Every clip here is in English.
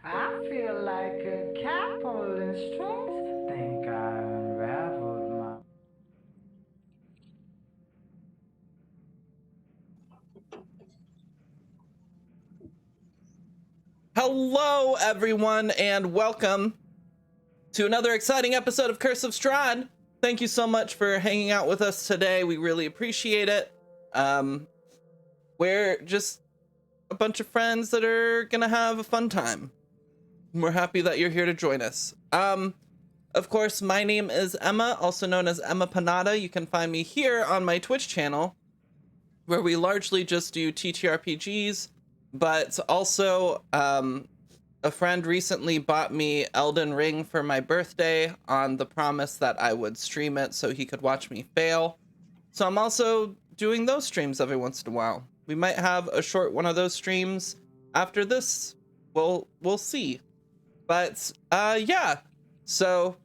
I feel like a cat pulling strings. Think I unraveled my. Hello, everyone, and welcome to another exciting episode of Curse of Strahd. Thank you so much for hanging out with us today. We really appreciate it. We're just a bunch of friends that are gonna have a fun time. We're happy that you're here to join us. Of course, my name is Emma, also known as Emma Panada. You can find me here on my Twitch channel, where we largely just do TTRPGs, but also a friend recently bought me Elden Ring for my birthday on the promise that I would stream it so he could watch me fail. So I'm also doing those streams every once in a while. We might have a short one of those streams after this. We'll see. But yeah. So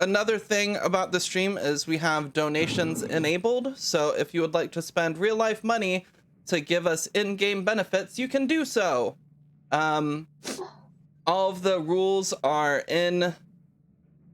another thing about the stream is we have donations enabled. So if you would like to spend real life money to give us in-game benefits, you can do so. All of the rules are in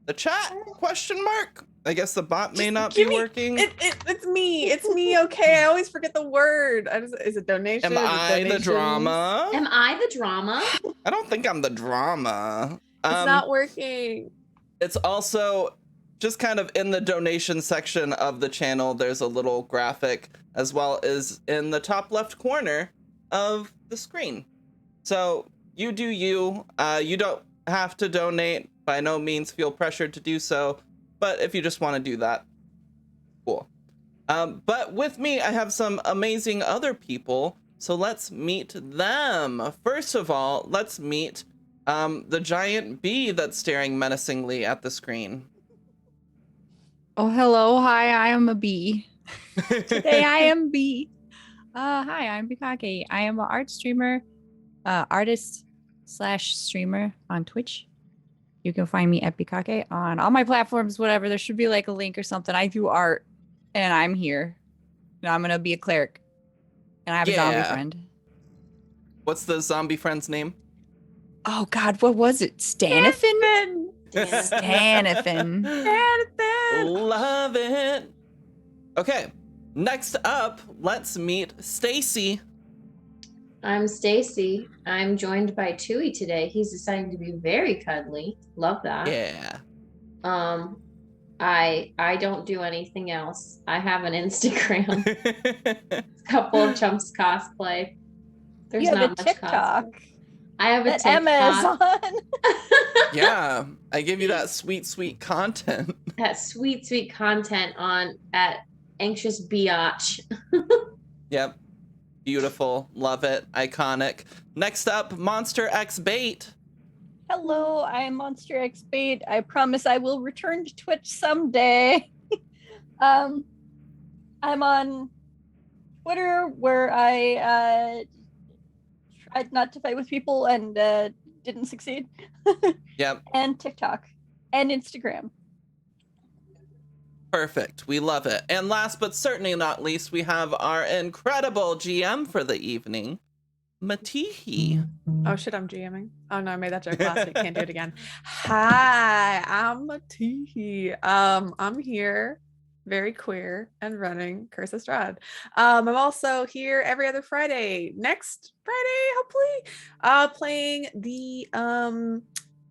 the chat, question mark? I guess the bot may not be working. It's me. It's me. Okay. I always forget the word. Is it donation? Am I the drama? Am I the drama? I don't think I'm the drama. It's not working. It's also just kind of in the donation section of the channel. There's a little graphic, as well as in the top left corner of the screen. So you do you. You don't have to donate. By no means feel pressured to do so. But if you just want to do that, cool. But with me, I have some amazing other people. So let's meet them. First of all, let's meet the giant bee that's staring menacingly at the screen. Oh, hello. Hi, I am a bee. Today I am bee. Hi, I'm Bikake. I am an art streamer, artist / streamer on Twitch. You can find me at Bikake on all my platforms, whatever. There should be like a link or something. I do art and I'm here. And I'm going to be a cleric. And I have a zombie friend. What's the zombie friend's name? Oh, God. What was it? Stanithan? Stanithan. Love it. Okay. Next up, let's meet Stacy. I'm Stacy. I'm joined by Tui today. He's deciding to be very cuddly. Love that. Yeah. I don't do anything else. I have an Instagram. A couple of Chumps cosplay. There's You have a not much TikTok cosplay. I have a that Emma is TikTok. on. Yeah, I give you that sweet, sweet content. That sweet, sweet content on at Anxious Biatch. Yep. Beautiful. Love it. Iconic. Next up, Monster X Bait. Hello, I am Monster X Bait. I promise I will return to Twitch someday. I'm on Twitter where I tried not to fight with people and didn't succeed. Yep. And TikTok and Instagram. Perfect. We love it. And last but certainly not least, we have our incredible GM for the evening, Matihi. Oh shit, I'm GMing. Oh no, I made that joke last week. Can't do it again. Hi, I'm Matihi. I'm here, very queer, and running Curse of Strahd. I'm also here every other Friday. Next Friday, hopefully, playing the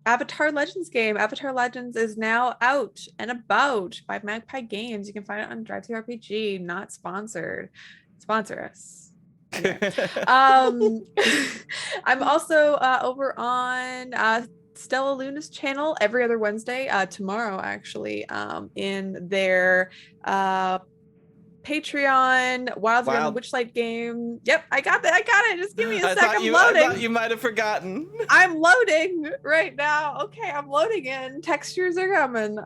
Avatar Legends game. Avatar Legends is now out and about by Magpie Games. You can find it on Drive-Thru RPG. Not sponsored. Sponsor us. Anyway. I'm also over on Stella Luna's channel every other Wednesday, tomorrow actually, in their Patreon Wilds Beyond the Witchlight game. Yep, I got that. I got it. Just give me a sec. I'm loading. I thought you might have forgotten. I'm loading right now. Okay, I'm loading in. Textures are coming.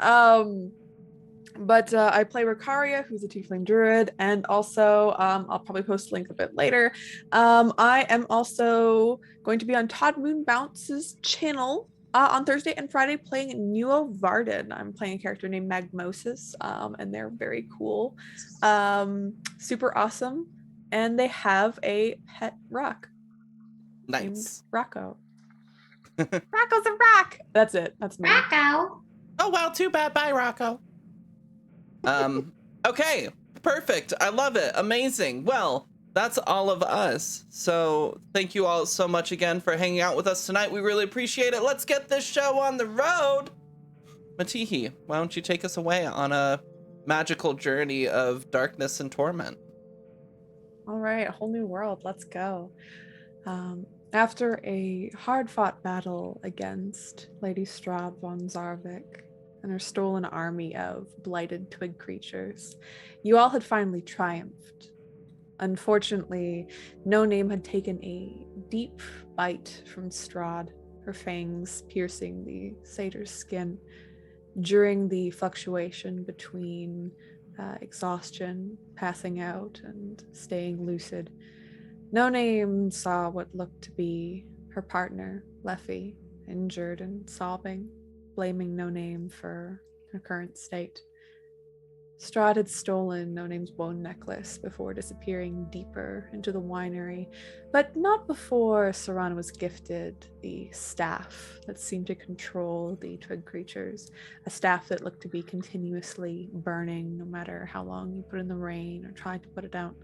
But I play Ricaria, who's a tiefling druid, and also I'll probably post a link a bit later. I am also going to be on Todd Moonbounce's channel on Thursday and Friday playing Neo Varden. I'm playing a character named Magmosis, and they're very cool, super awesome, and they have a pet rock. Nice. Rocco. Rocco's a rock. That's it. That's me. Rocco. Oh well, too bad. Bye, Rocco. Okay, perfect. I love it. Amazing. Well, that's all of us. So thank you all so much again for hanging out with us tonight. We really appreciate it. Let's get this show on the road. Matihi, why don't you take us away on a magical journey of darkness and torment? All right, a whole new world. Let's go. After a hard-fought battle against Lady Strahd von Zarvik and her stolen army of blighted twig creatures, you all had finally triumphed. Unfortunately, No Name had taken a deep bite from Strahd, her fangs piercing the satyr's skin. During the fluctuation between exhaustion, passing out, and staying lucid, No Name saw what looked to be her partner, Leffy, injured and sobbing, blaming No Name for her current state. Strahd had stolen No Name's bone necklace before disappearing deeper into the winery, but not before Serana was gifted the staff that seemed to control the twig creatures, a staff that looked to be continuously burning no matter how long you put in the rain or tried to put it out,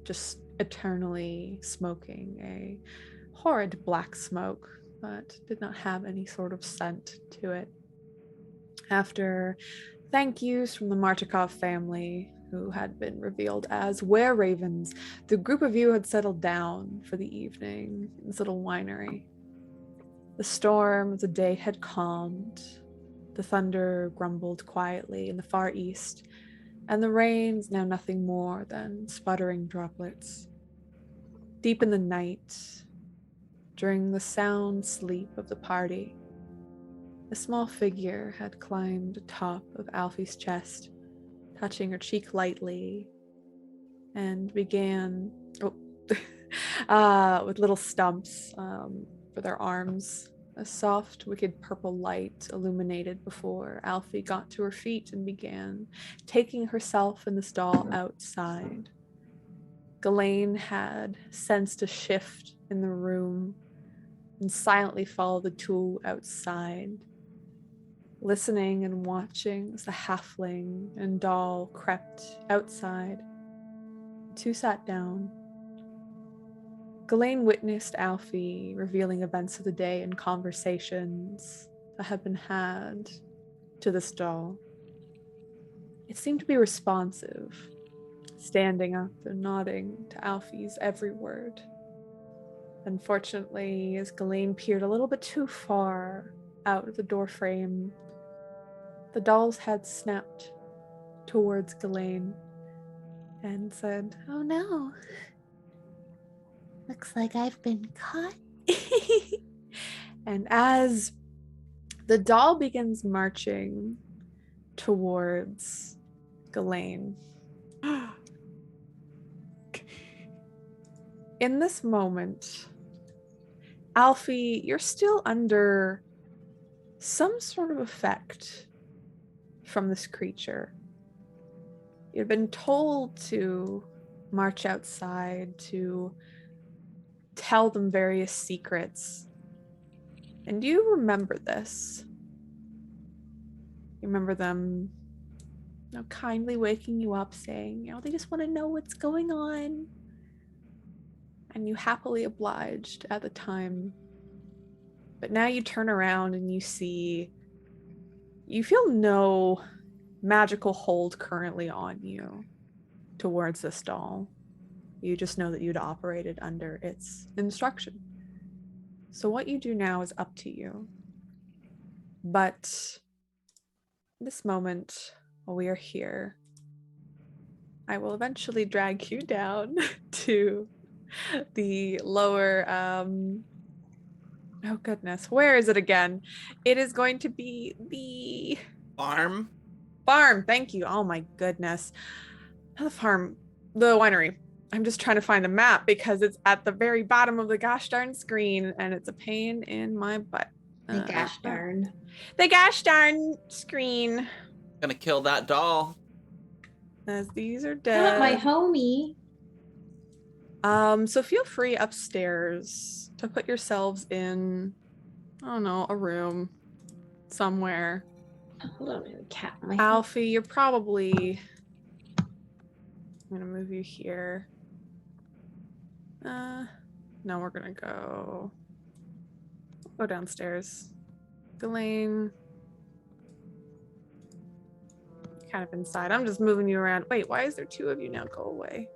just eternally smoking a horrid black smoke, but did not have any sort of scent to it. After thank yous from the Martikov family, who had been revealed as were-ravens, the group of you had settled down for the evening in this little winery. The storm of the day had calmed, the thunder grumbled quietly in the far east, and the rain's now nothing more than sputtering droplets. Deep in the night, during the sound sleep of the party, a small figure had climbed atop of Alfie's chest, touching her cheek lightly, and began with little stumps for their arms. A soft, wicked purple light illuminated before Alfie got to her feet and began taking herself and this doll outside. Ghislaine had sensed a shift in the room and silently followed the two outside, listening and watching as the halfling and doll crept outside. The two sat down. Ghislaine witnessed Alfie revealing events of the day and conversations that had been had to this doll. It seemed to be responsive, standing up and nodding to Alfie's every word. Unfortunately, as Ghislaine peered a little bit too far out of the doorframe, the doll's head snapped towards Ghislaine and said, "Oh no. Looks like I've been caught." And as the doll begins marching towards Ghislaine, in this moment, Alfie, you're still under some sort of effect from this creature. You've been told to march outside, to tell them various secrets. And you remember this. You remember them, kindly waking you up, saying, they just want to know what's going on. And you happily obliged at the time. But now you turn around and you feel no magical hold currently on you towards this doll. You just know that you'd operated under its instruction. So what you do now is up to you. But this moment, while we are here, I will eventually drag you down to the lower, oh goodness, where is it again? It is going to be the Farm. Thank you. Oh my goodness. Not the farm, the winery. I'm just trying to find a map because it's at the very bottom of the gosh darn screen and it's a pain in my butt. The gosh darn. The gosh darn screen. Gonna kill that doll. As these are Not dead. my homie. So feel free upstairs to put yourselves in, I don't know, a room somewhere. Hold on, a cat. in my Alfie, you're probably, I'm gonna move you here. No, we're gonna go downstairs. Ghislaine, kind of inside. I'm just moving you around. Wait, why is there two of you now? Go away.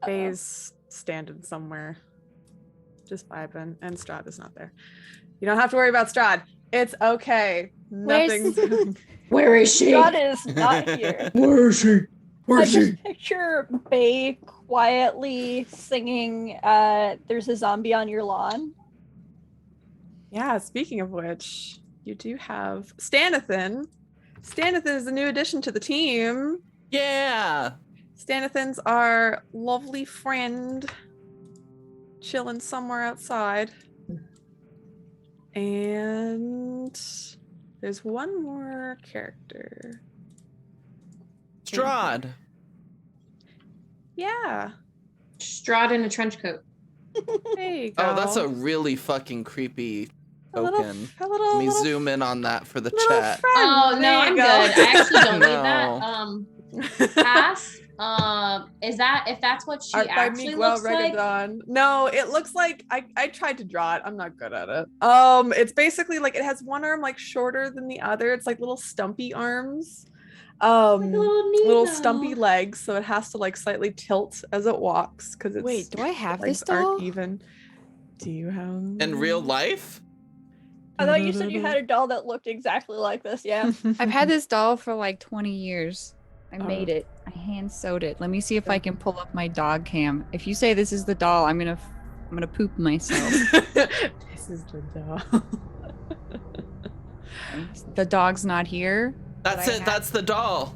Faye's standing somewhere, just vibing, and Strahd is not there. You don't have to worry about Strahd. It's okay. Nothing's. Where is she? Strahd is not here. Where is she? I just picture Bay quietly singing, "There's a zombie on your lawn." Yeah, speaking of which, you do have Stanithan. Stanithan is a new addition to the team. Yeah. Stanithan's our lovely friend, chilling somewhere outside. And there's one more character. Strahd. Yeah. Strahd in a trench coat. There you go. Oh, that's a really fucking creepy A little- token. a little- Let me little- zoom in on that for the little chat. friend. Oh There no, you I'm go. good. I actually don't No. need that. Pass. Is that if that's what she Art by actually Miguel looks like? Regadon. No, it looks like I tried to draw it. I'm not good at it. It's basically like it has one arm like shorter than the other. It's like little stumpy arms. Like a little Stumpy Nemo. legs, so it has to like slightly tilt as it walks because it's Wait, do I have legs this doll? aren't even. Do you have In real life? I thought you said you had a doll that looked exactly like this. Yeah. Mm-hmm. I've had this doll for like 20 years. I made it. I hand sewed it. Let me see if I can pull up my dog cam. If you say this is the doll, I'm gonna poop myself. This is the doll. The dog's not here. That's But I it. have- That's the doll.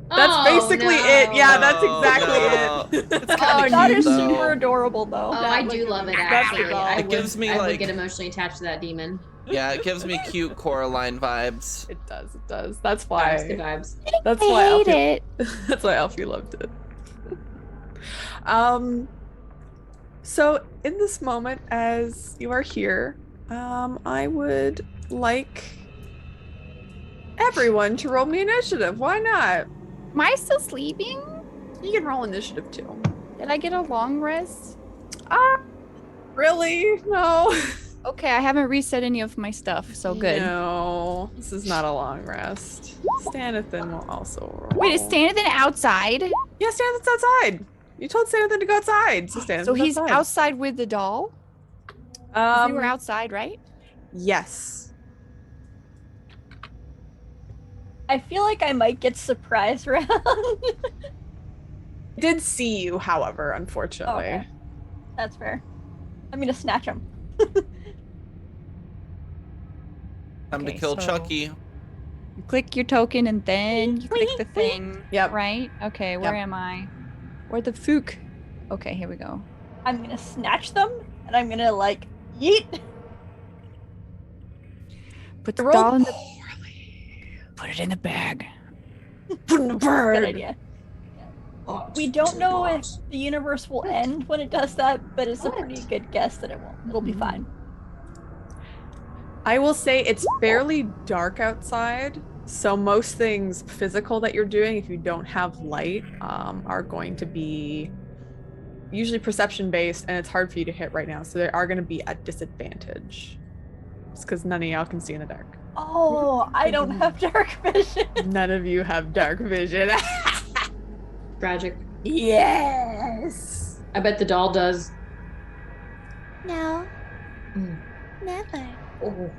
That's Oh, basically no. it. Yeah, that's No, exactly no. it. It's Oh, kinda that cute, is though. super adorable though. Oh, That I was do love it really That's the actually. doll. I It gives me, I like- would get emotionally attached to that demon. Yeah, it gives me cute Coraline vibes. It does. It does. That's Vibes, good why. vibes. That's why Alfie. it. That's why Alfie loved it. So in this moment, as you are here, I would like everyone to roll me initiative. Why not? Am I still sleeping? You can roll initiative too. Did I get a long rest? Really? No. Okay, I haven't reset any of my stuff, so good. No, this is not a long rest. Stanithan will also roll. Wait, is Stanithan outside? Yeah, Stanithan's outside. You told Stanathan to go outside. So Stanathan So he's outside. outside with the doll? 'Cause they were Um, outside, right? yes. I feel like I might get surprised round. Did see you, however, unfortunately. Okay. That's fair. I'm gonna snatch him. Time to Okay, kill so- Chucky. You click your token and then you click the thing. Yep. Right? Okay, where Yep. am I? Where the fook? Okay, here we go. I'm gonna snatch them and I'm gonna like yeet. Put the Roll doll in the poorly. put it in the bag. Put in the bird. Good idea. We don't know if the universe will end when it does that, but it's a pretty good guess that it won't. It'll be fine. I will say it's fairly dark outside, so most things physical that you're doing, if you don't have light, are going to be usually perception based, and it's hard for you to hit right now, so they are going to be at disadvantage. Just because none of y'all can see in the dark. Oh, I don't have dark vision. None of you have dark vision. Tragic. Yes. I bet the doll does. No. Mm. Never. Oh.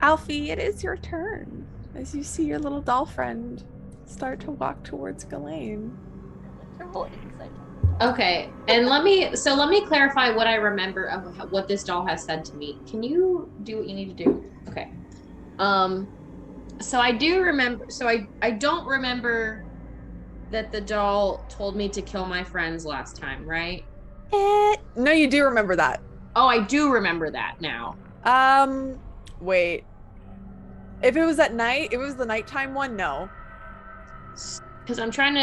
Alfie, it is your turn as you see your little doll friend start to walk towards Ghislaine. Okay, and let me clarify what I remember of what this doll has said to me. Can you do what you need to do? Okay. So I do remember. So I don't remember that the doll told me to kill my friends last time, right? No, you do remember that. Oh, I do remember that now. Wait. If it was at night, if it was the nighttime one, no. Because I'm trying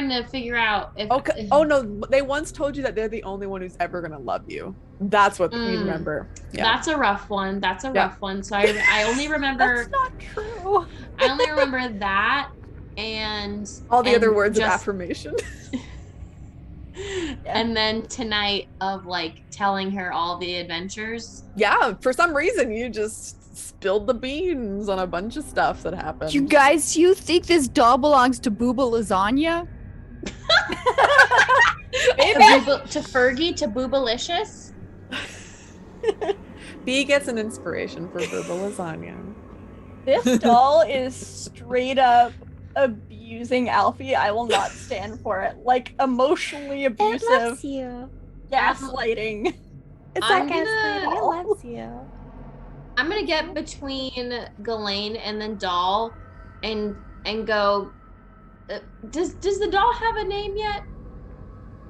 to figure out if. Okay. Oh no, they once told you that they're the only one who's ever gonna love you. That's what you remember. Yeah. That's a rough one. That's a rough one. So I only remember. That's not true. I only remember that and all the other words of just- affirmation. And then tonight of like telling her all the adventures. Yeah, for some reason you just spilled the beans on a bunch of stuff that happened. You guys, you think this doll belongs to Booba Lasagna? To Fergie, to Boobalicious. B gets an inspiration for Booba Lasagna. This doll is straight up abusing Alfie. I will not stand for it. Like emotionally It abusive, loves you. gaslighting. It's I'm not gaslighting. It gonna- loves you. I'm gonna get between Ghislaine and then Doll, and go. Does the doll have a name yet?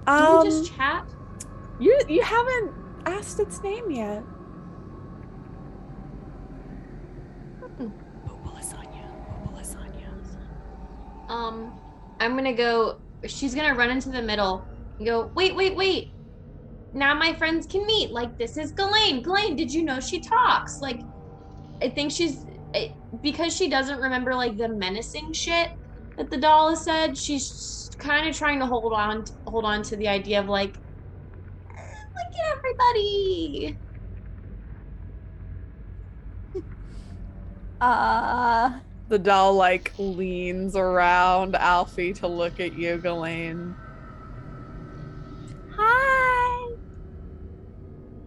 Do we just chat? You haven't asked its name yet. Booba Lasagna. Booba Lasagna. I'm gonna go. She's gonna run into the middle and go. Wait. Now my friends can meet. Like, this is Ghislaine. Ghislaine, did you know she talks? Like, I think because she doesn't remember like the menacing shit that the doll has said. She's kind of trying to hold on to the idea of like, look at everybody. The doll like leans around Alfie to look at you, Ghislaine. Hi.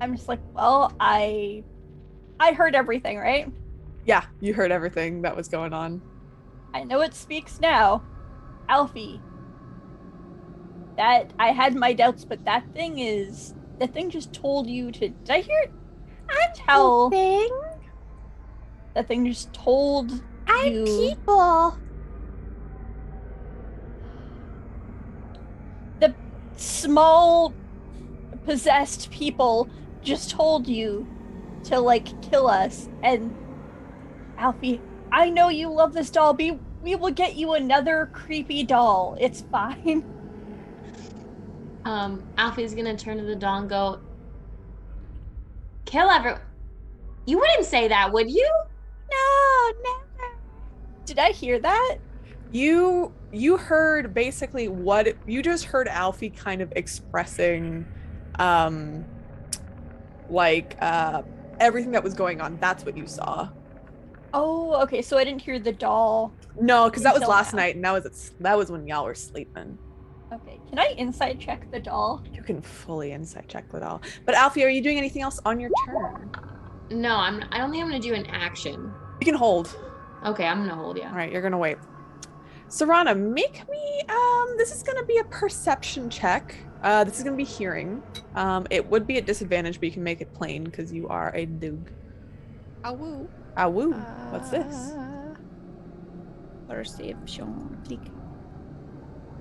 I'm just like, well, I heard everything, right? Yeah, you heard everything that was going on. I know it speaks now. Alfie. That I had my doubts, but that thing just told you to. Did I hear it? Tell. Thing. That thing just told I'm you. people. The small possessed people just told you to like kill us. And Alfie, I know you love this doll. We will get you another creepy doll. It's fine. Alfie's gonna turn to the doll and go, kill everyone. You wouldn't say that, would you? No, never. Did I hear that? You heard basically you just heard Alfie kind of expressing everything that was going on. That's what you saw. Oh, okay. So I didn't hear the doll. No, because that was Until last now. night, and that was when y'all were sleeping. Okay, can I insight check the doll? You can fully insight check the doll. But Alfie, are you doing anything else on your turn? No, I don't think I'm gonna do an action. You can hold. Okay, I'm gonna hold. Yeah. All right, you're gonna wait. Serana, make me. This is gonna be a perception check. This is gonna be hearing. It would be at disadvantage, but you can make it plain because you are a dog. Awoo. Awoo. What's this? Perception. Click.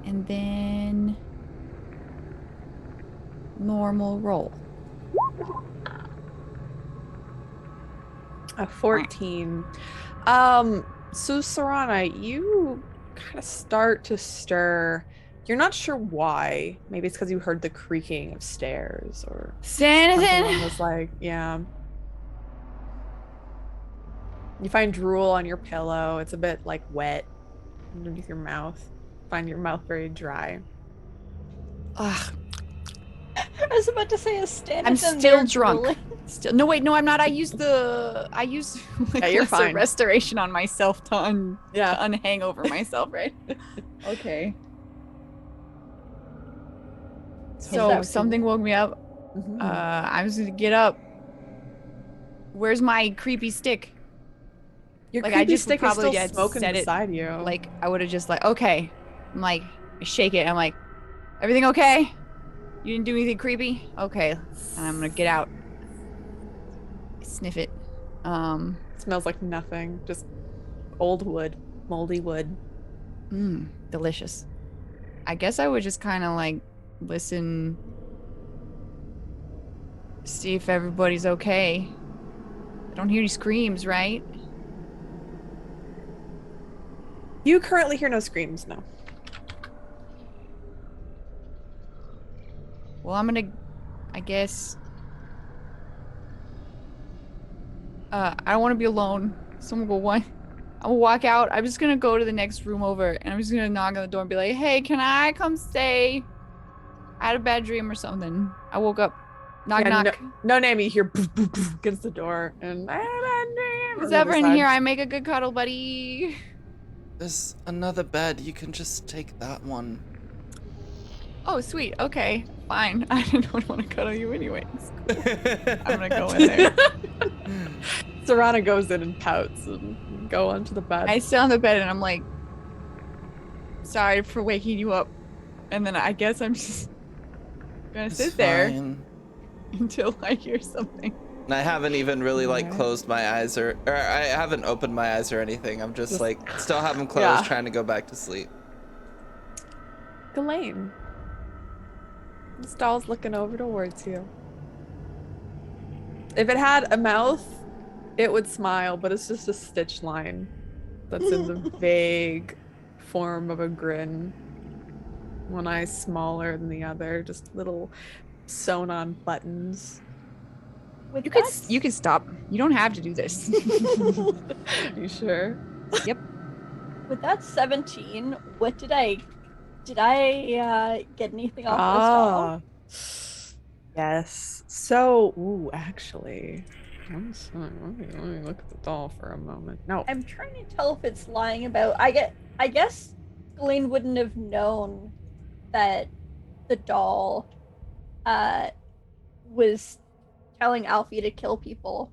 And then normal roll. A 14. So Serana, you kind of start to stir. You're not sure why. Maybe it's because you heard the creaking of stairs or something Sanity. was like, yeah. You find drool on your pillow. It's a bit like wet underneath your mouth. Find your mouth very dry. Ugh, I was about to say a stand. I'm still drunk. Still, no, wait, no, I'm not. I used like, Yeah, you're lesser fine. restoration on myself to Yeah. unhang over myself, right? Okay. So that- something woke me up. Mhm. I was gonna get up. Where's my creepy stick? Your like, I creepy just stick is probably still had smoking set it, beside you. Like, I would have just like, okay. I'm like, I shake it. I'm like, everything okay? You didn't do anything creepy? Okay. And I'm gonna get out. Sniff it. It smells like nothing. Just old wood, moldy wood. Delicious. I guess I would just kind of like listen, see if everybody's okay. I don't hear any screams, right? You currently hear no screams, no. Well, I'm gonna, I guess. I don't want to be alone. Someone go one. I'll walk out. I'm just gonna go to the next room over, and I'm just gonna knock on the door and be like, "Hey, can I come stay? I had a bad dream or something. I woke up. Knock Yeah, knock. No name, you hear boof, boof, boof against the door, and Who's ever in here? I make a good cuddle buddy." There's another bed. You can just take that one. Oh, sweet. Okay, fine. I don't want to cuddle you anyways. I'm gonna go in there. Serana goes in and pouts and go onto the bed. I sit on the bed and I'm like, sorry for waking you up. And then I guess I'm just gonna It's sit there fine. until I hear something. And I haven't even really like Okay. closed my eyes or I haven't opened my eyes or anything. I'm just like still have them closed, Yeah. trying to go back to sleep. Ghislaine. This doll's looking over towards you. If it had a mouth, it would smile, but it's just a stitch line that's in the vague form of a grin. One eye smaller than the other, just little sewn on buttons. With You could stop. You don't have to do this. You sure? with that 17, what did I get anything off this doll? Yes. So, ooh, actually, let me look at the doll for a moment. No, I'm trying to tell if it's lying about. I guess Ghislaine wouldn't have known that the doll was telling Alfie to kill people.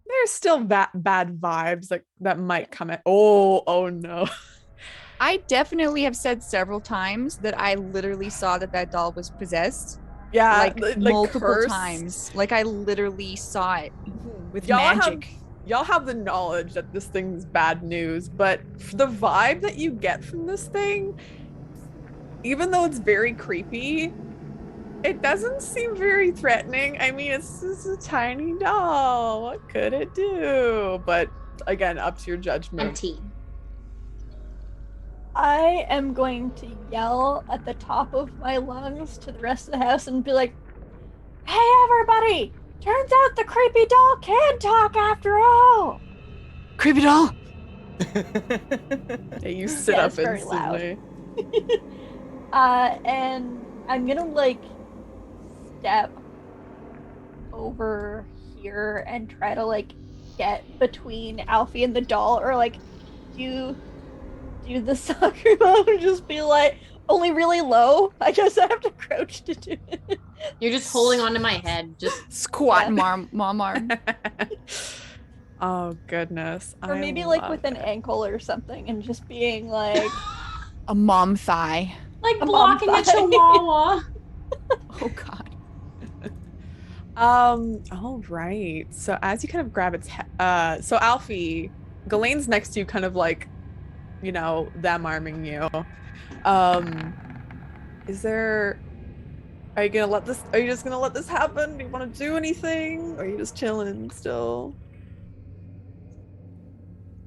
there's still bad vibes that might come at. Oh no. I definitely have said several times that I literally saw that doll was possessed. Yeah, Like multiple cursed. times. Like I literally saw it with Y'all magic. Y'all have the knowledge that this thing's bad news, but the vibe that you get from this thing, even though it's very creepy, it doesn't seem very threatening. I mean, it's just a tiny doll. What could it do? But again, up to your judgment. Empty. I am going to yell at the top of my lungs to the rest of the house and be like, "Hey, everybody! Turns out the creepy doll can talk after all!" Creepy doll. Yeah, you sit Yeah, up it's very loud. instantly. And I'm gonna like step over here and try to like get between Alfie and the doll, or like do the soccer mom and just be like, only really low. I guess I have to crouch to do it. You're just holding onto my head. Just Squat Yeah. mom arm. Oh goodness. Or I maybe like love with an it. ankle or something and just being like A mom thigh. like A mom blocking a thigh. chihuahua. Oh god. All right. So as you kind of grab its so Alfie, Ghislaine's next to you, kind of like, them arming you. Is there Are you gonna let this are you just gonna let this happen? Do you wanna do anything? Or are you just chilling still?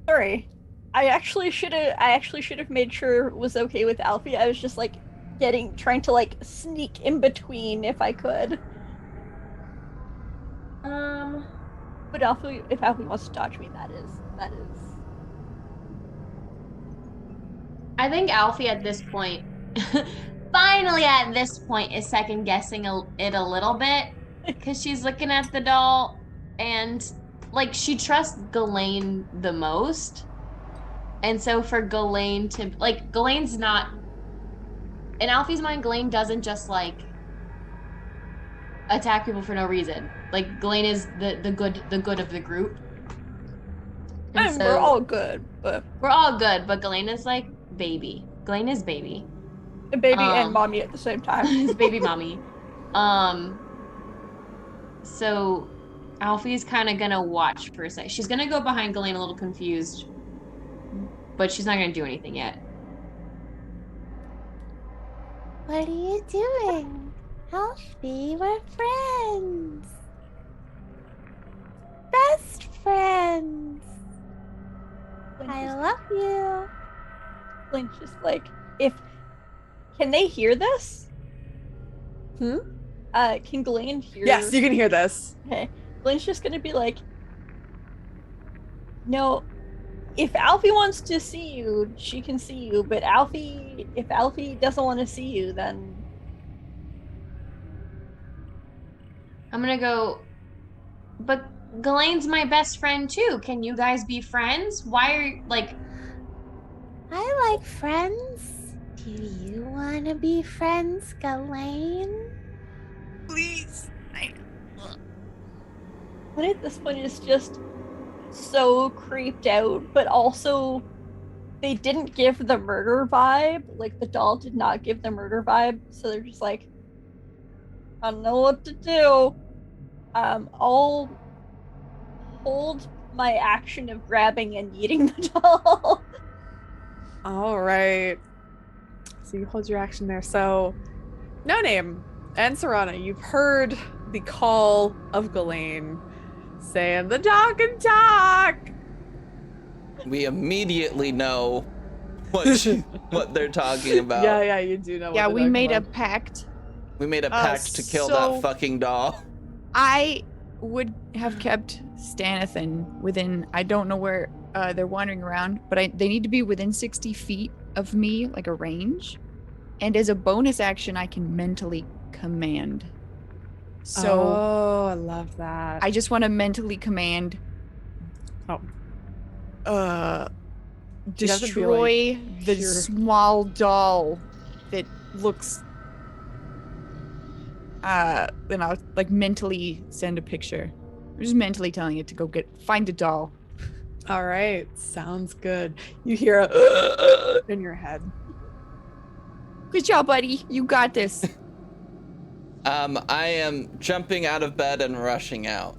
sorry. I actually should have made sure it was okay with Alfie. I was just like trying to like sneak in between if I could. But Alfie, if Alfie wants to dodge me, that is. I think Alfie at this point, finally at this point, is second guessing it a little bit because she's looking at the doll and like she trusts Ghislaine the most. And so for Ghislaine to like Ghislaine's not in Alfie's mind, Ghislaine doesn't just like attack people for no reason. Like Ghislaine is the good of the group. And And we're all good, but we're all good, but Ghislaine is like baby. Ghislaine is baby. baby and mommy at the same time. His baby mommy. So Alfie's kind of gonna watch for a sec. She's gonna go behind Ghislaine a little confused, but she's not gonna do anything yet. What are you doing? Alfie, we're friends. Best friends. I love you. Glenn's just like, can they hear this? Hmm? Can Glenn hear? Yes, you can hear this. Okay. Glenn's just gonna be like, no, if Alfie wants to see you, she can see you, but if Alfie doesn't want to see you, then I'm gonna go, but Ghislaine's my best friend too. Can you guys be friends? Why are you like? I like friends. Do you want to be friends, Ghislaine? Please. but at this point is just so creeped out, but also they didn't give the murder vibe. Like the doll did not give the murder vibe, so they're just like, I don't know what to do. I'll hold my action of grabbing and eating the doll. All right. So you hold your action there. So, No Name and Serana, you've heard the call of Ghislaine saying the dog can talk. We immediately know what they're talking about. Yeah, you do know. Yeah, what we they're made a talking about. pact. We made a pact to kill so- that fucking doll. I would have kept Stanathan within, I don't know where they're wandering around, but they need to be within 60 feet of me, like a range. And as a bonus action, I can mentally command. So Oh, I love that. I just want to mentally command. You have to be, Destroy the pure- small doll that looks. Then I'll like mentally send a picture. I'm just mentally telling it to go find a doll. All right, sounds good. You hear a in your head. Good job, buddy. You got this. I am jumping out of bed and rushing out.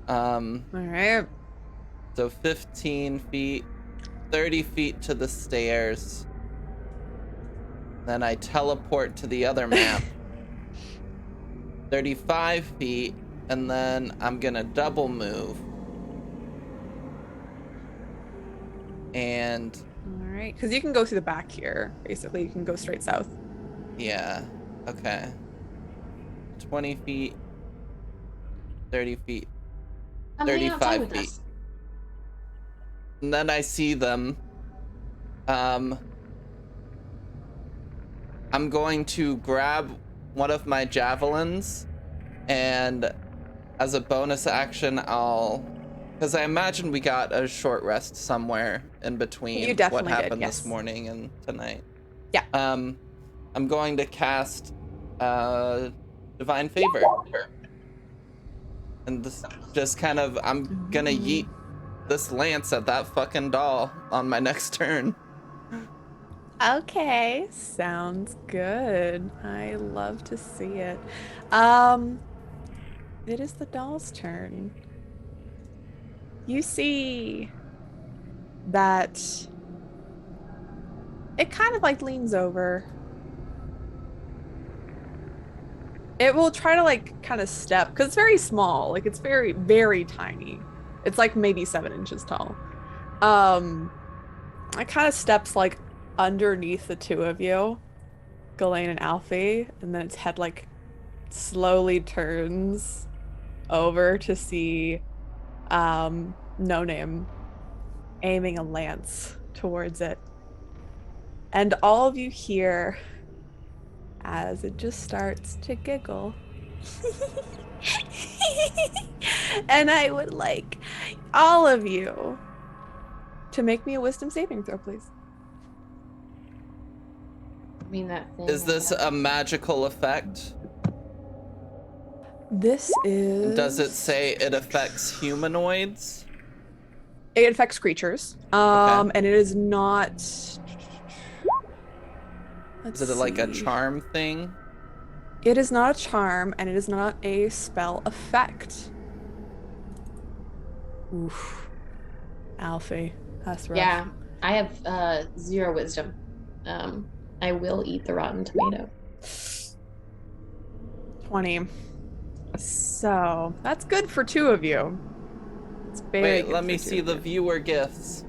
All right. So 15 feet, 30 feet to the stairs. Then I teleport to the other map. 35 feet, and then I'm gonna double move. And All right, because you can go through the back here. Basically, you can go straight south. yeah, okay. 20 feet, 30 feet, I'm hanging outside 35 with feet. us. And then I see them. I'm going to grab one of my javelins, and as a bonus action, because I imagine we got a short rest somewhere in between You definitely what did, happened yes. this morning and tonight. Yeah. I'm going to cast Divine Favor. And this just kind of, I'm gonna yeet this lance at that fucking doll on my next turn. Okay, sounds good. I love to see it. It is the doll's turn. You see that it kind of like leans over. It will try to like kind of step because it's very small. Like it's very, very tiny. It's like maybe 7 inches tall. It kind of steps like underneath the two of you, Ghislaine and Alfie, and then its head like slowly turns over to see No Name aiming a lance towards it. And all of you hear as it just starts to giggle. And I would like all of you to make me a wisdom saving throw, please. I mean, that thing. Is this a magical effect? This is... Does it say it affects humanoids? It affects creatures. Okay. And it is not... Is it like a charm thing? It is not a charm, and it is not a spell effect. Oof. Alfie, that's rough. Yeah, I have 0 wisdom. I will eat the rotten tomato. 20. So, that's good for 2 of you. It's very Wait, good let for me 2 see of the you. viewer gifts.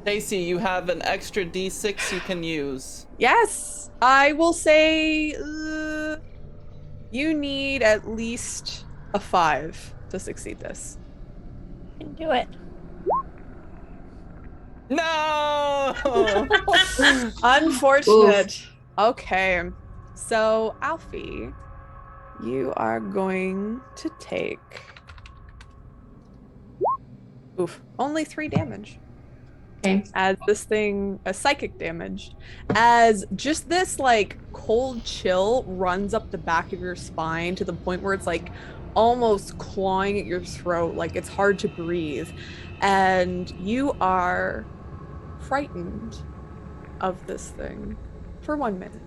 Stacy, you have an extra D6 you can use. Yes, I will say you need at least a 5 to succeed this. Can do it. No! Unfortunate. Okay, so Alfie, you are going to take only 3 damage. Okay. As this thing, a psychic damage, as just this like cold chill runs up the back of your spine to the point where it's like almost clawing at your throat, like it's hard to breathe, and you are frightened of this thing for 1 minute.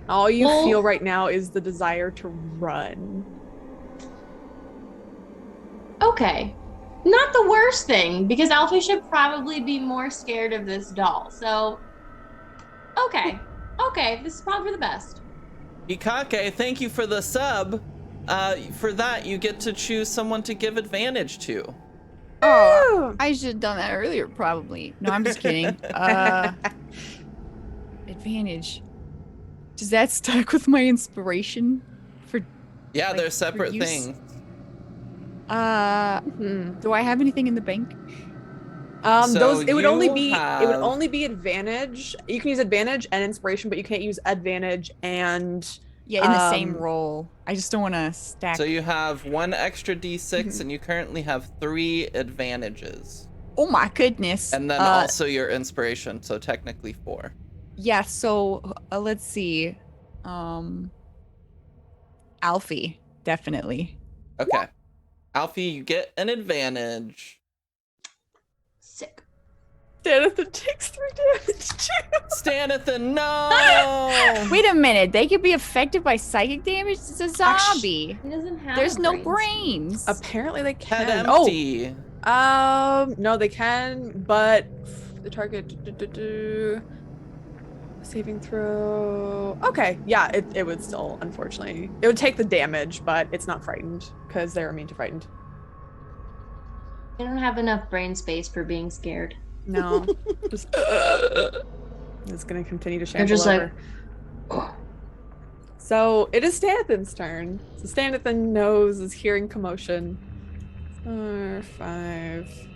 All you feel right now is the desire to run. Okay. Not the worst thing, because Alfie should probably be more scared of this doll. So, okay. Okay, this is probably for the best. Ikake, thank you for the sub. For that, you get to choose someone to give advantage to. Oh, I should have done that earlier, probably. No, I'm just kidding. Advantage. Does that stack with my inspiration? For Yeah, like, they're separate use? things. Do I have anything in the bank? So it would only be have- advantage. You can use advantage and inspiration, but you can't use advantage and Yeah, in the same roll. I just don't want to stack. So you have 1 extra D6 and you currently have 3 advantages. Oh my goodness. And then also your inspiration, so technically 4. Yeah, so let's see. Alfie, definitely. Okay. Alfie, you get an advantage. Sick. Stanathan takes 3 damage too. Stanathan, no! Wait a minute, they could be affected by psychic damage? It's a zombie. He doesn't have There's no brains. brains. Apparently they can. Head empty. No, they can, but the target saving throw. Okay, yeah, it would still, unfortunately, it would take the damage, but it's not frightened because they're immune to frightened. I don't have enough brain space for being scared. No, just it's gonna continue to shamble just over. like, So it is Stanathan's turn. So Stanathan knows, is hearing commotion. 4, 5.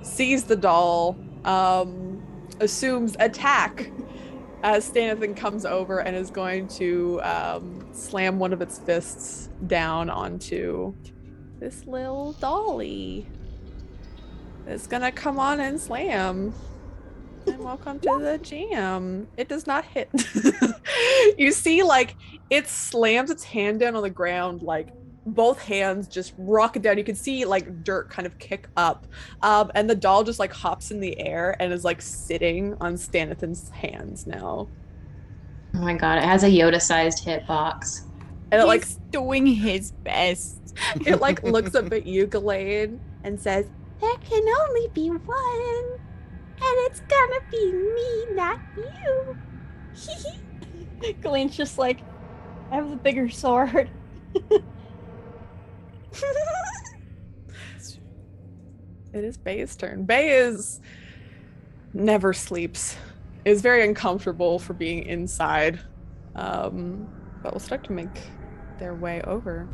Sees the doll. Assumes attack as Stanathan comes over and is going to slam one of its fists down onto this little dolly. It's gonna come on and slam. And welcome to the jam. It does not hit. You see, like, it slams its hand down on the ground, like, both hands just rocket down. You can see, like, dirt kind of kick up. And the doll just, like, hops in the air and is, like, sitting on Stanithan's hands now. Oh my god, it has a Yoda-sized hitbox. And it, like, He's doing his best. it, like, looks up at you, Ghislaine, and says, There can only be one. And it's gonna be me, not you. Glenn's just like, I have the bigger sword. It is Bay's turn. Bay is never sleeps. Is very uncomfortable for being inside. But we'll start to make their way over.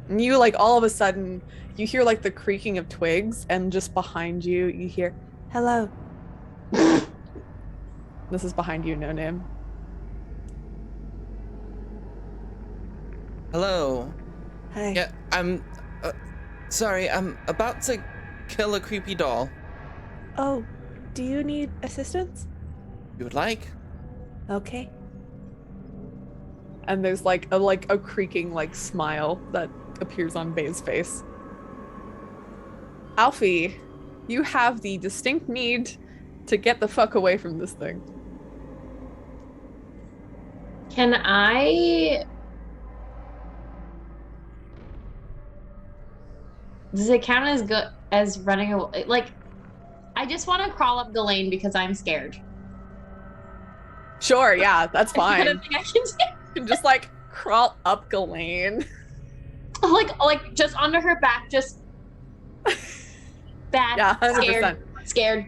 And you, like, all of a sudden, you hear, like, the creaking of twigs, and just behind you, you hear, hello. This is behind you, No Name. Hello. Hey. Yeah, I'm sorry, I'm about to kill a creepy doll. Oh, do you need assistance? You would like? Okay. And there's like a creaking like smile that appears on Bay's face. Alfie, you have the distinct need to get the fuck away from this thing. Can I... Does it count as good as running away? Like, I just want to crawl up Ghislaine because I'm scared. Sure, yeah, that's I fine. don't think I can do. You can just like crawl up Ghislaine. Like just onto her back, just bad, Yeah, 100%. scared.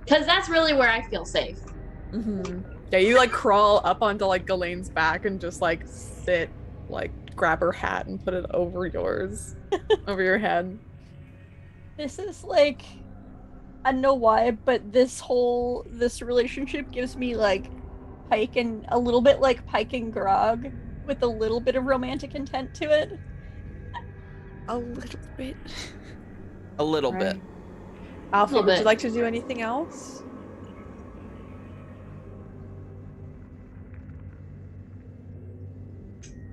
Because that's really where I feel safe. Mm-hmm. Yeah, you like crawl up onto like Ghislaine's back and just like sit, like grab her hat and put it over yours, over your head. This is like, I don't know why, but this relationship gives me like Pike and a little bit like Pike and Grog with a little bit of romantic intent to it. A little bit. A little bit. Alfie, Little would bit. you like to do anything else?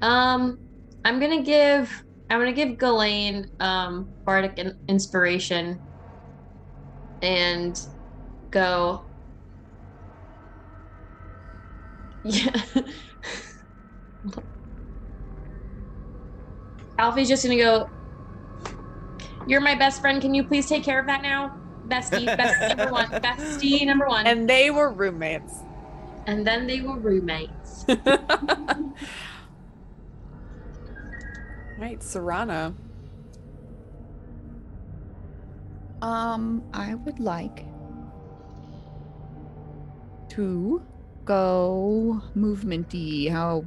I'm gonna give Ghislaine bardic inspiration and go. Yeah. Alfie's just gonna go. You're my best friend. Can you please take care of that now? Bestie number one. Bestie number one. And they were roommates. And then they were roommates. Right, Serrana. I would like to go movement-y. How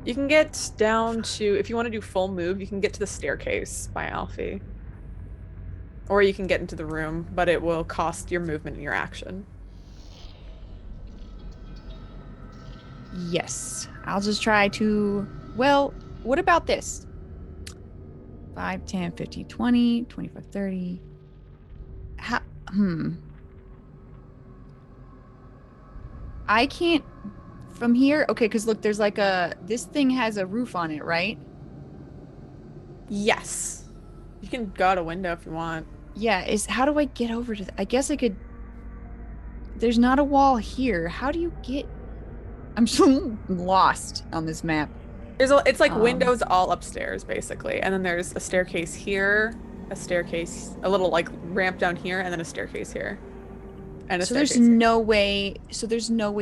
You can get down to, if you want to do full move, you can get to the staircase by Alfie. Or you can get into the room, but it will cost your movement and your action. Yes. I'll just try to... Well, what about this? 5, 10, 15, 20, 25, 30... I can't... From here? Okay, because look, there's like a... This thing has a roof on it, right? Yes. You can go out a window if you want. Yeah, how do I get over to... I guess I could... There's not a wall here. How do you get... I'm so lost on this map. It's like windows all upstairs, basically. And then there's a staircase here, a little like ramp down here, and then a staircase here. And So there's no way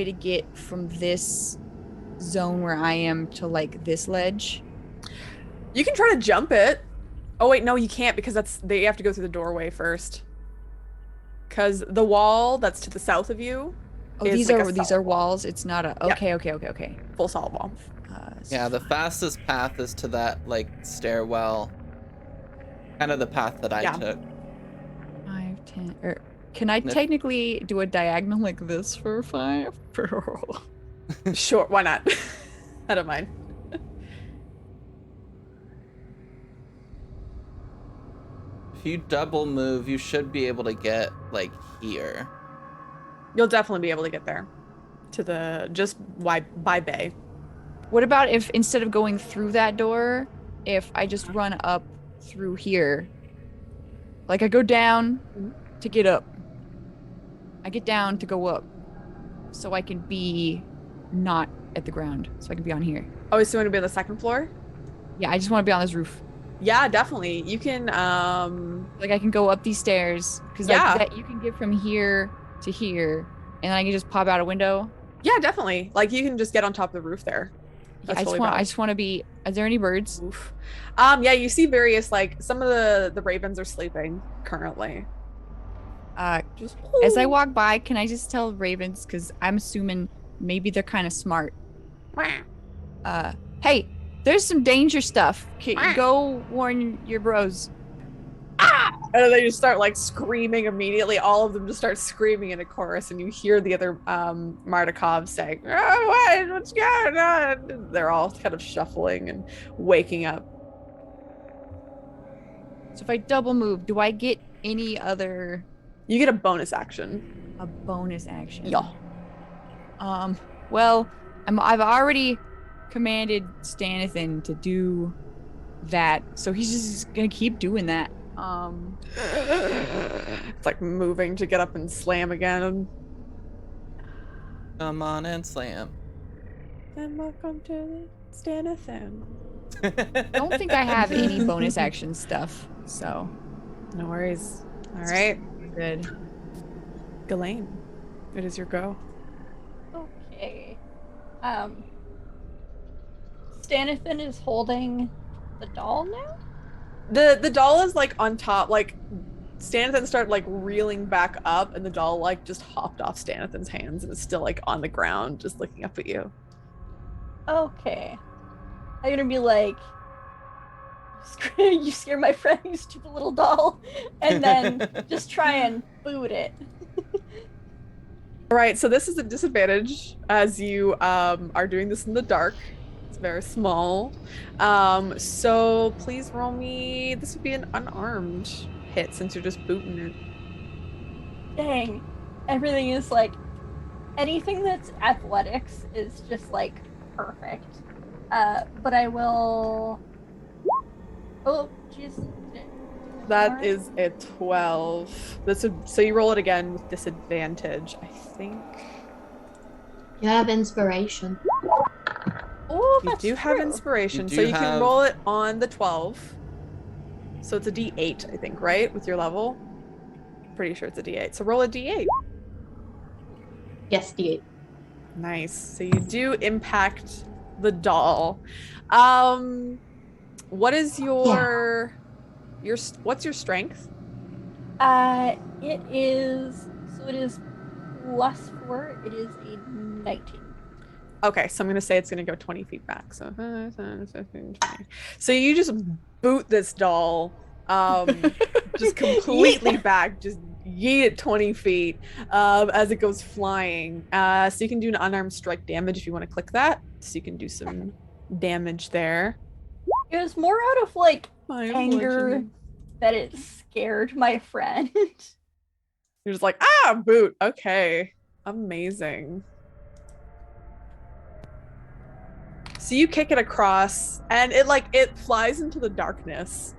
to get from this zone where I am to like this ledge. You can try to jump it. Oh wait, no, you can't because you have to go through the doorway first. Because the wall that's to the south of you. Oh, is these are walls. It's not a okay. Full solid wall. Yeah, the fastest path is to that like stairwell. Kind of the path that I took. 5, 10. Can I if- technically do a diagonal like this for 5? Sure, why not? I don't mind. If you double move, you should be able to get like here. You'll definitely be able to get there. To the just by bay. What about if instead of going through that door, if I just run up through here? Like I go down to get up. I get down to go up. So I can be not at the ground. So I can be on here. Oh, so you want to be on the second floor? Yeah, I just want to be on this roof. Yeah, definitely. You can Like I can go up these stairs. Because Yeah. like that you can get from here to here. And then I can just pop out a window. yeah, definitely. Like you can just get on top of the roof there. That's I totally just valid. want to be. Is there any birds? Oof. Yeah, you see various like some of the ravens are sleeping currently. Just As I walk by, can I just tell ravens? Because I'm assuming maybe they're kind of smart. Hey, there's some danger stuff. Go warn your bros. And then they just start like screaming immediately. All of them just start screaming in a chorus, and you hear the other Mardukov saying, "Oh, what's going on?" They're all kind of shuffling and waking up. So if I double move, do I get any other You get a bonus action. a bonus action? Yeah. Well, I've already commanded Stanithan to do that, so he's just gonna keep doing that. It's like moving to get up and slam again. Come on and slam. And welcome to the Stanithan. I don't think I have any bonus action stuff, so No worries. All right, good. Ghislaine, it is your go. Okay. Stanithan is holding the doll now? The doll is like on top, like Stanithan started like reeling back up, and the doll like just hopped off Stanithan's hands and is still like on the ground, just looking up at you. Okay. I'm gonna be like, you scare my friend, you stupid little doll, and then just try and boot it. All right, so this is a disadvantage as you are doing this in the dark. It's very small. So please roll me. This would be an unarmed hit since you're just booting it. Dang. Everything is like, anything that's athletics is just like perfect. But I will. Oh, jeez. That is a 12. So you roll it again with disadvantage, I think. You have inspiration. Oh, You that's do have true. inspiration, You so do you can have- roll it on the 12. So it's a D8, I think, right? With your level? Pretty sure it's a D8. So roll a D8. Yes, D8. Nice. So you do impact the doll. What is your what's your strength? It is +4. It is a 19. Okay, so I'm gonna say it's gonna go 20 feet back. So 15, 20. So you just boot this doll, just completely back, just yeet it 20 feet as it goes flying. So you can do an unarmed strike damage if you want to click that. So you can do some damage there. It was more out of like My anger bludgeoning. that it scared my friend. You're just like, boot. Okay, amazing. So you kick it across, and it flies into the darkness.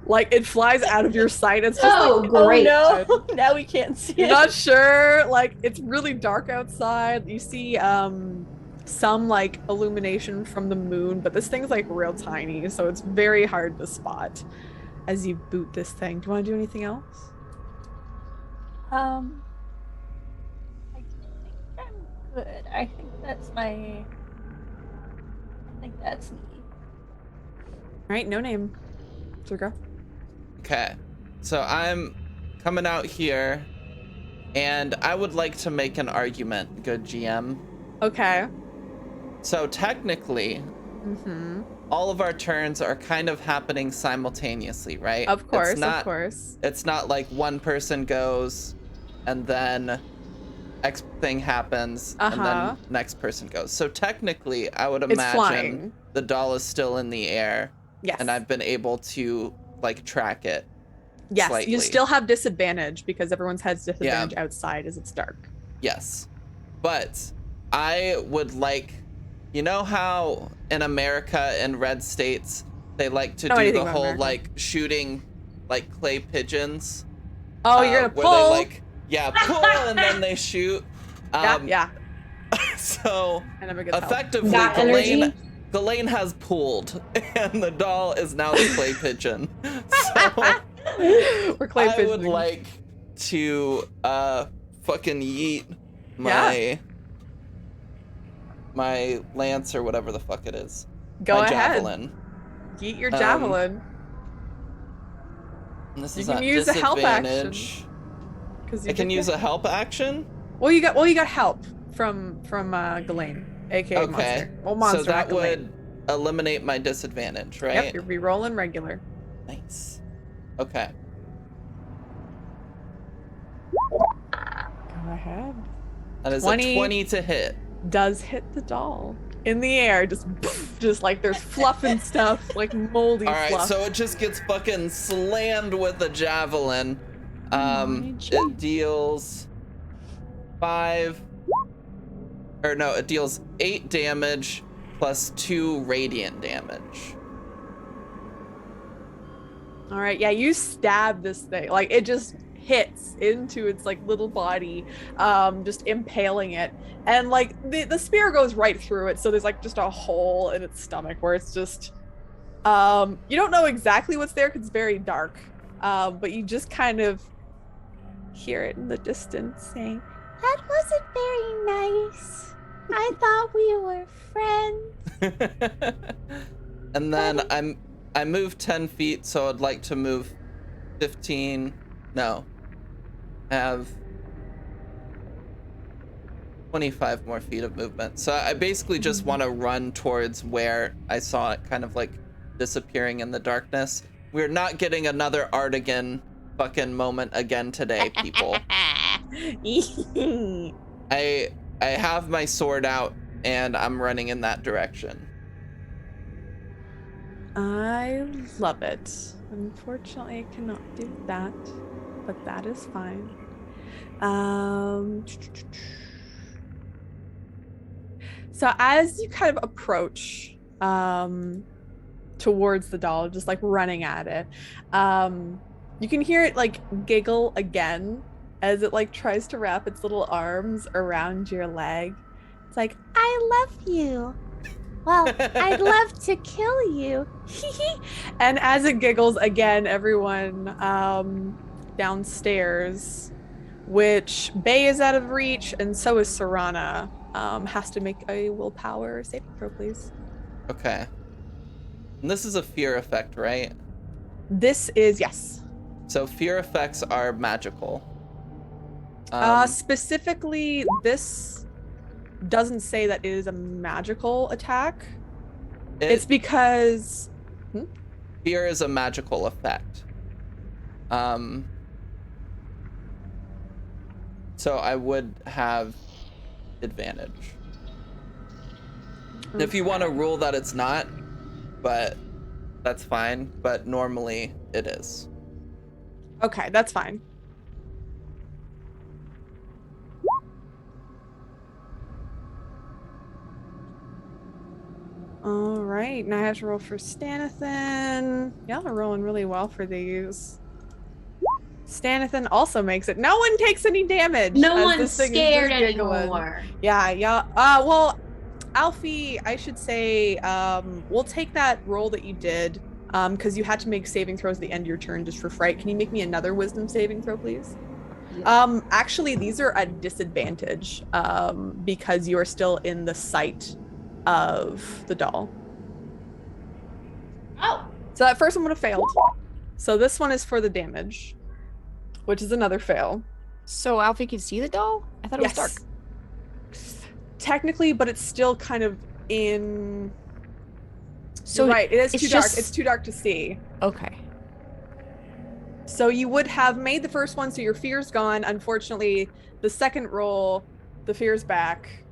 Like it flies out of your sight. It's just Oh, like, great. Oh no! Now we can't see you're it. not sure. Like it's really dark outside. You see some like illumination from the moon, but this thing's like real tiny, so it's very hard to spot as you boot this thing. Do you want to do anything else? I think I'm good. I think that's me. All right, no name. So go. Okay, so I'm coming out here, and I would like to make an argument, good GM. Okay. So technically, Mm-hmm. all of our turns are kind of happening simultaneously, right? Of course, It's not, of course. It's not like one person goes and then X thing happens, and then next person goes. So technically, I would imagine flying. the doll is still in the air, Yes. and I've been able to like track it. Yes, slightly. you still have disadvantage because everyone's has disadvantage outside as it's dark. Yes, but I would like, you know how in America and red states they like to do the whole like shooting like clay pigeons. Oh, you're gonna pull. Where they like pull and then they shoot. Yeah. So effectively, That energy? Ghislaine has pulled, and the doll is now the clay pigeon. So We're clay I would like to fucking yeet my lance or whatever the fuck it is. Go my ahead. Javelin. Yeet your javelin. And this You is can at use a help action. disadvantage. I can use a help action? Well, you got help from Ghislaine, aka monster. Well, monster. So that not would eliminate my disadvantage, right? Yep, you're re-rolling regular. Nice. Okay. Go ahead. That is a 20 to hit. Does hit the doll in the air, just like there's fluff and stuff, like moldy fluff. All right, so it just gets fucking slammed with a javelin. It deals it deals 8 damage plus 2 radiant damage. All right, yeah, you stab this thing, like it just hits into its like little body, just impaling it, and like the spear goes right through it, so there's like just a hole in its stomach where it's just you don't know exactly what's there because it's very dark, but you just kind of hear it in the distance saying, "That wasn't very nice. I thought we were friends." And then I moved 10 feet, so I'd like to move 15. No. Have 25 more feet of movement. So I basically just want to run towards where I saw it kind of like disappearing in the darkness. We're not getting another Artigan fucking moment again today, people. I have my sword out and I'm running in that direction. I love it. Unfortunately, I cannot do that, but that is fine. So as you kind of approach towards the doll, just like running at it, you can hear it like giggle again as it like tries to wrap its little arms around your leg. It's like, "I love you. Well, I'd love to kill you." And as it giggles again, everyone downstairs, which Bay is out of reach, and so is Serana, has to make a willpower saving throw, please. Okay. And this is a fear effect, right? This is, yes. So fear effects are magical. Specifically, this doesn't say that it is a magical attack. It's because fear is a magical effect. So I would have advantage. Okay. If you want to rule that it's not, but that's fine. But normally it is. Okay, that's fine. All right, now I have to roll for Stanathan. Y'all are rolling really well for these. Stanathan also makes it. No one takes any damage. No one's scared anymore. Yeah. Well, Alfie, I should say, we'll take that roll that you did, because you had to make saving throws at the end of your turn just for fright. Can you make me another wisdom saving throw, please? Yeah. Actually, these are at disadvantage, because you are still in the sight of the doll. Oh. So that first one would have failed. So this one is for the damage, which is another fail. So Alfie can see the doll? I thought it was dark. Technically, but it's still kind of in... So you're right, it is too dark. It's too dark to see. Okay. So you would have made the first one, so your fear's gone. Unfortunately, the second roll, the fear's back,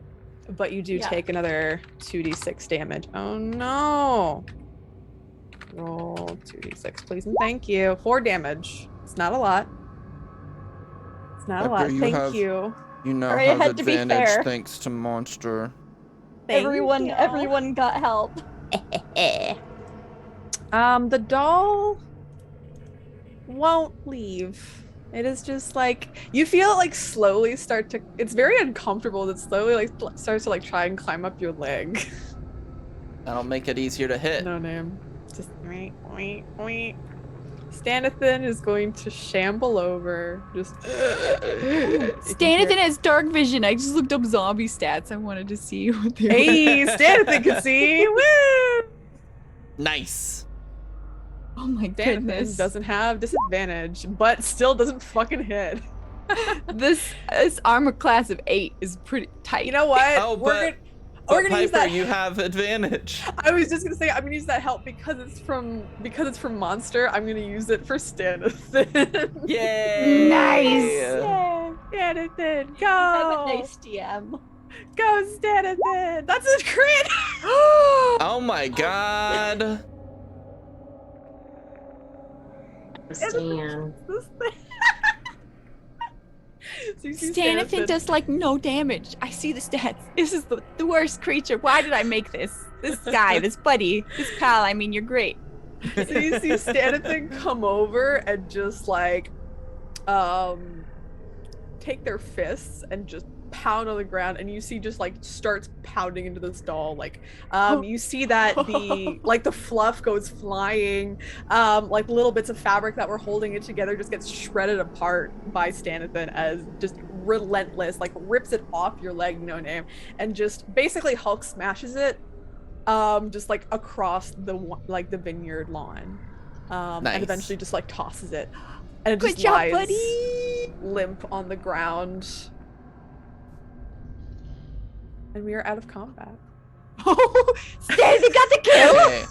but you do take another 2d6 damage. Oh no. Roll 2d6, please, and thank you. 4 damage. It's not a lot. It's not a lot. Thank you. You now Alright, have had to be advantage fair. thanks to monster. Thank Everyone you. got help. The doll won't leave. It is just like you feel it like slowly start to. It's very uncomfortable. That slowly like starts to like try and climb up your leg. That'll make it easier to hit. No name. Just wait. Stanathan is going to shamble over. Just. Stanathan has dark vision. I just looked up zombie stats. I wanted to see what they were. Hey, Stanathan can see. Woo! Nice. Oh my Stanathan goodness. doesn't have disadvantage, but still doesn't fucking hit. This armor class of 8 is pretty tight. You know what? Oh, We're but gonna use Piper, that. you have advantage. I was just gonna say I'm gonna use that help because it's from monster. I'm gonna use it for Stanathan. Yay! Nice. Yeah, Stanathan, You have a go, nice DM. go, Stanathan. That's a crit. Oh my god. Stan. This thing. So you see Stanathan does like no damage. I see the stats. This is the worst creature. Why did I make this? This guy, this buddy, this pal. I mean, you're great. So you see Stanathan come over and just like take their fists and just pound on the ground, and you see just like starts pounding into this doll. Like you see that the fluff goes flying, like little bits of fabric that were holding it together just gets shredded apart by Stanathan as just relentless, like rips it off your leg, no name, and just basically Hulk smashes it just like across the vineyard lawn, Nice. and eventually just like tosses it, and it Good just job, lies buddy. limp on the ground. And we are out of combat. Stanathan got the kill. Okay.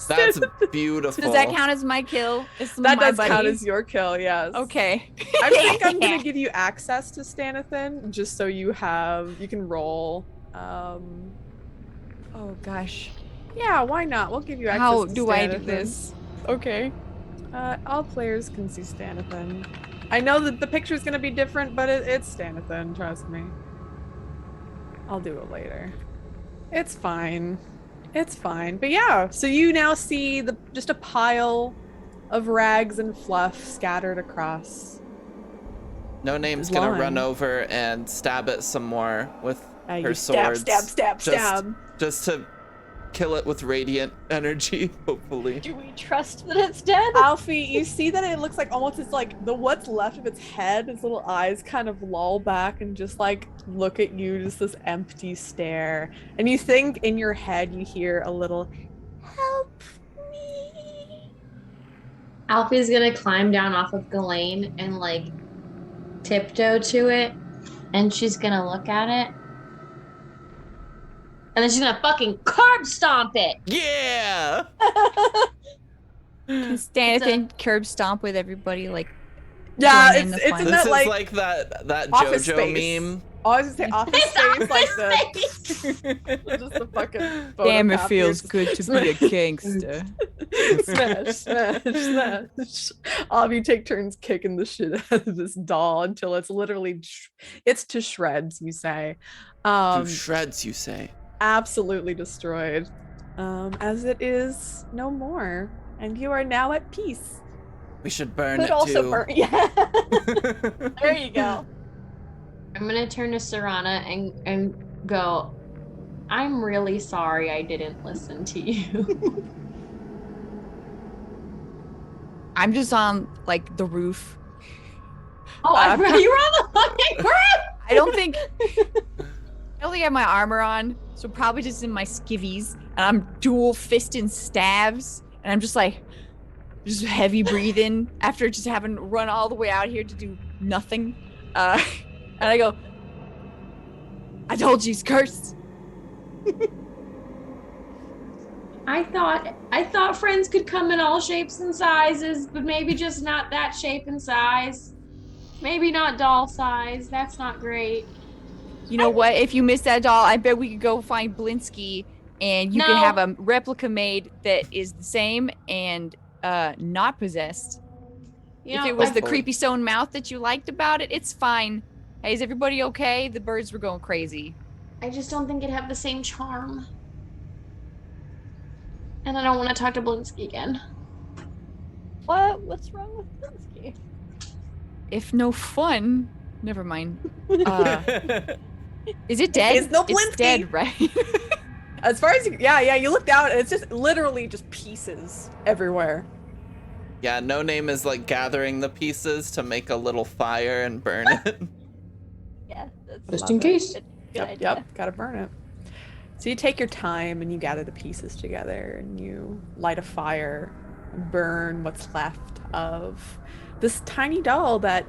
That's beautiful. Does that count as my kill? It's That my does count buddy? as your kill, yes. Okay. I think I'm gonna give you access to Stanathan just so you can roll. Oh gosh. Yeah, why not? We'll give you access How to do I do Stanathan. this? Okay. All players can see Stanathan. I know that the picture's gonna be different, but it's Stanathan, trust me. I'll do it later. It's fine. It's fine. But yeah, so you now see just a pile of rags and fluff scattered across. No Name's gonna Lawn. run over and stab it some more with her You swords. stab. Just to kill it with radiant energy, hopefully. Do we trust that it's dead? Alfie, you see that it looks like almost it's like what's left of its head, its little eyes kind of loll back and just like look at you, just this empty stare. And you think in your head you hear a little help me. Alfie's gonna climb down off of Ghislaine and like tiptoe to it, and she's gonna look at it. And then she's gonna fucking curb stomp it. Yeah! Can Stanathan curb stomp with everybody like? Yeah, join in it's the in fun? This that is like, like that Office JoJo Space. meme. I was gonna say office It's space, like Office the just the fucking Damn, it photocopier feels just good to be a gangster. smash. All of you take turns kicking the shit out of this doll until it's literally it's to shreds, you say. To shreds, you say. Absolutely destroyed. As it is no more. And you are now at peace. We should burn Could it also too. burn. Yeah. There you go. I'm gonna turn to Serana and go, I'm really sorry I didn't listen to you. I'm just on like the roof. Oh, I forgot you were on the fucking roof! I don't think I have my armor on, so probably just in my skivvies, and I'm dual fisting stabs, and I'm just like, just heavy breathing after just having run all the way out here to do nothing. And I go, I told you he's cursed. I thought friends could come in all shapes and sizes, but maybe just not that shape and size. Maybe not doll size. That's not great. You know what? If you miss that doll, I bet we could go find Blinsky and you can have No. a replica made that is the same and not possessed. You If know, it was the Hopefully. creepy stone mouth that you liked about it, it's fine. Hey, is everybody okay? The birds were going crazy. I just don't think it'd have the same charm. And I don't want to talk to Blinsky again. What's wrong with Blinsky? If no fun, never mind. Is it dead? It's no It's Blinsky. dead, right? As far as you look down and it's just literally just pieces everywhere. Yeah, No Name is like gathering the pieces to make a little fire and burn it. Yeah, that's Just Love in it. case. good idea. Yep, gotta burn it. So you take your time and you gather the pieces together and you light a fire and burn what's left of this tiny doll that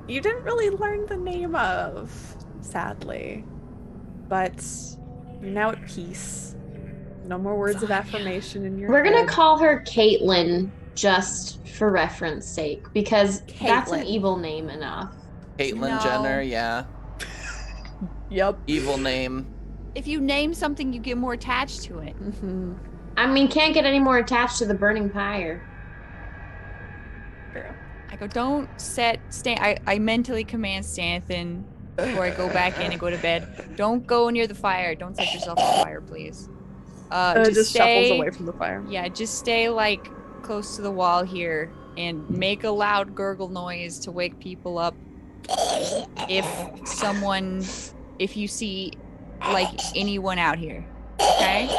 you didn't really learn the name of, sadly. But you're now at peace. No more words of affirmation in your We're gonna head. call her Caitlin just for reference sake, because that's an Caitlin. evil name enough. Caitlyn No. Jenner, yeah. Yep. Evil name. If you name something, you get more attached to it. Mm-hmm. I mean, can't get any more attached to the burning pyre. I go, don't I mentally command Stanathan before I go back in and go to bed. Don't go near the fire. Don't set yourself on fire, please. Just stay, shuffles away from the fire. Yeah, just stay like close to the wall here and make a loud gurgle noise to wake people up. If you see like anyone out here, okay?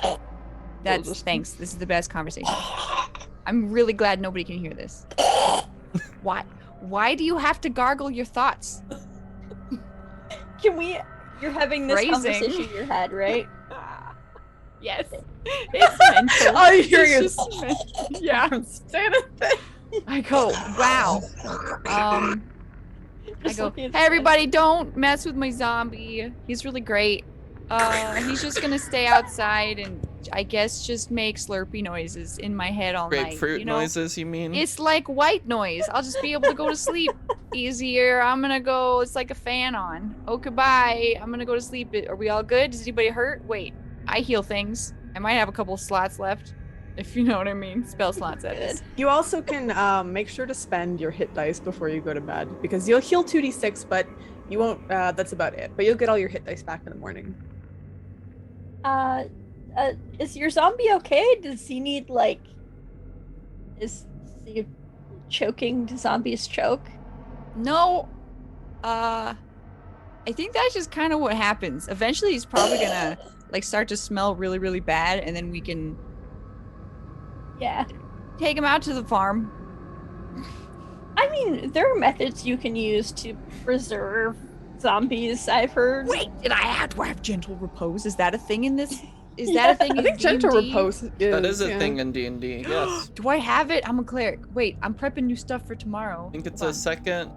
Thanks. This is the best conversation. I'm really glad nobody can hear this. Why do you have to gargle your thoughts? Can we? You're having this Phrasing. conversation in your head, right? Yes. It's mental. All you hear It's is just yeah. I go, wow. I Just go, looking hey at the everybody, don't mess with my zombie. He's really great. He's just gonna stay outside and I guess just make Slurpee noises in my head all night. Grapefruit You know? noises, you mean? It's like white noise. I'll just be able to go to sleep easier. I'm gonna go. It's like a fan on. Oh, goodbye. I'm gonna go to sleep. Are we all good? Does anybody hurt? Wait, I heal things. I might have a couple slots left, if you know what I mean. Spell slots, that is. You also can make sure to spend your hit dice before you go to bed because you'll heal 2d6, but you won't. That's about it. But you'll get all your hit dice back in the morning. Is your zombie okay? Does he need is he choking? Do zombies choke? No. I think that's just kind of what happens. Eventually, he's probably gonna like start to smell really, really bad, and then we can Yeah. take him out to the farm. I mean, there are methods you can use to preserve zombies, I've heard. Wait, do I have gentle repose? Is that a thing in this? Is that a thing I in think gentle D&D? repose is. That is a yeah. thing in D&D, yes. Do I have it? I'm a cleric. Wait, I'm prepping new stuff for tomorrow. I think it's Hold a second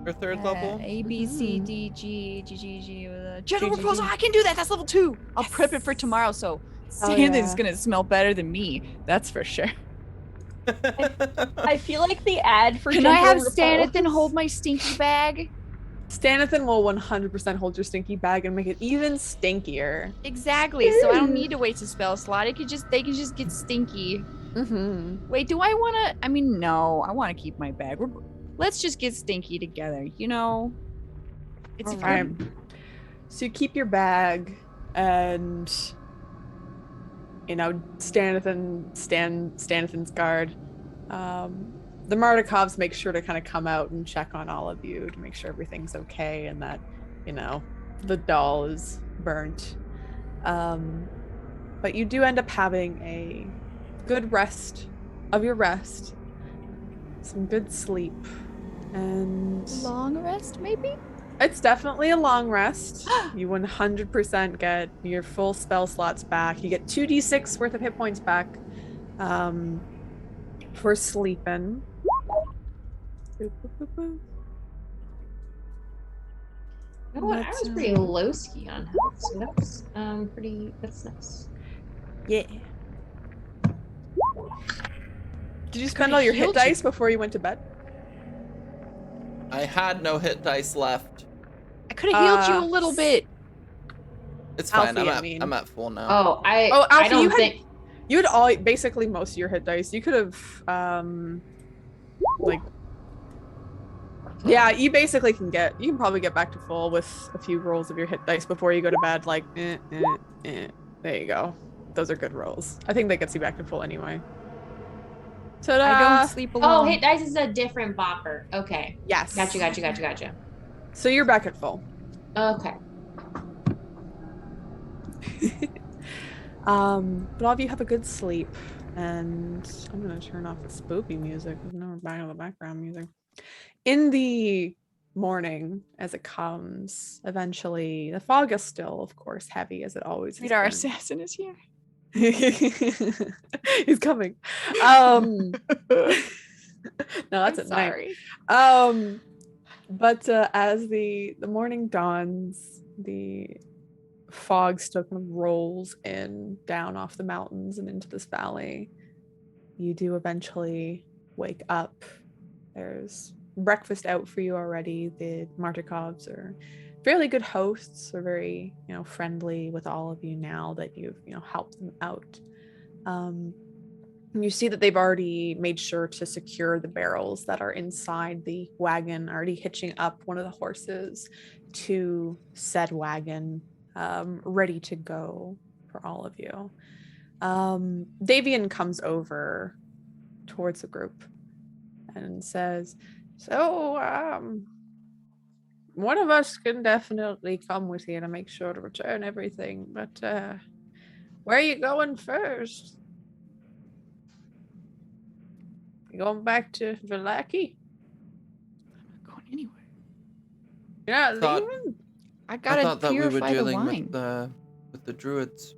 or third on. level. A, B, C, Mhm. D, G, G, G, G. General G, G, repose. G. I can do that. That's level 2. I'll prep it for tomorrow, so Stanley's yeah. gonna smell better than me. That's for sure. I feel like the ad for Can I gentle have repose- Stanathan hold my stinky bag? Stanathan will 100% hold your stinky bag and make it even stinkier. Exactly. So I don't need to waste a spell slot. They can just get stinky. Mm-hmm. Wait, do I want to? I mean, no. I want to keep my bag. Let's just get stinky together. You know, it's Alright. So you keep your bag, and Stanathan's guard. The Mardikovs make sure to kind of come out and check on all of you to make sure everything's okay and that, the doll is burnt. But you do end up having a good rest of your rest, some good sleep, and long rest, maybe. it's definitely a long rest. You 100% get your full spell slots back. You get 2d6 worth of hit points back for sleeping. Boop, boop, boop, boop. You know what? I was Let's, pretty low ski on health, so that's that's nice. Yeah. Did you spend all your hit healed dice you. before you went to bed? I had no hit dice left. I could have healed you a little bit. It's fine. Alfie, I'm at full now. Oh, I Alfie, don't you had think. you had all basically most of your hit dice. You could have like yeah, you basically you can probably get back to full with a few rolls of your hit dice before you go to bed. Like, there you go. Those are good rolls. I think that gets you back to full anyway. Ta-da! I don't sleep alone. Oh, hit dice is a different bopper. Okay. Yes. Gotcha. So you're back at full. Okay. But all of you have a good sleep, and I'm gonna turn off the spoopy music. There's no back of the background music. In the morning, as it comes, eventually the fog is still, of course, heavy as it always has Our been. assassin is here. He's coming. No, that's at Sorry. night. But as the morning dawns, the fog still kind of rolls in down off the mountains and into this valley. You do eventually wake up. There's breakfast out for you already. The Martikovs are fairly good hosts, are very, friendly with all of you now that you've, helped them out. You see that they've already made sure to secure the barrels that are inside the wagon, already hitching up one of the horses to said wagon, ready to go for all of you. Davian comes over towards the group and says, so, one of us can definitely come with you to make sure to return everything, but where are you going first? You going back to Vallaki? I'm not going anywhere. You're not Thought- leaving? I gotta I thought that we were purify the dealing wine. with the druids.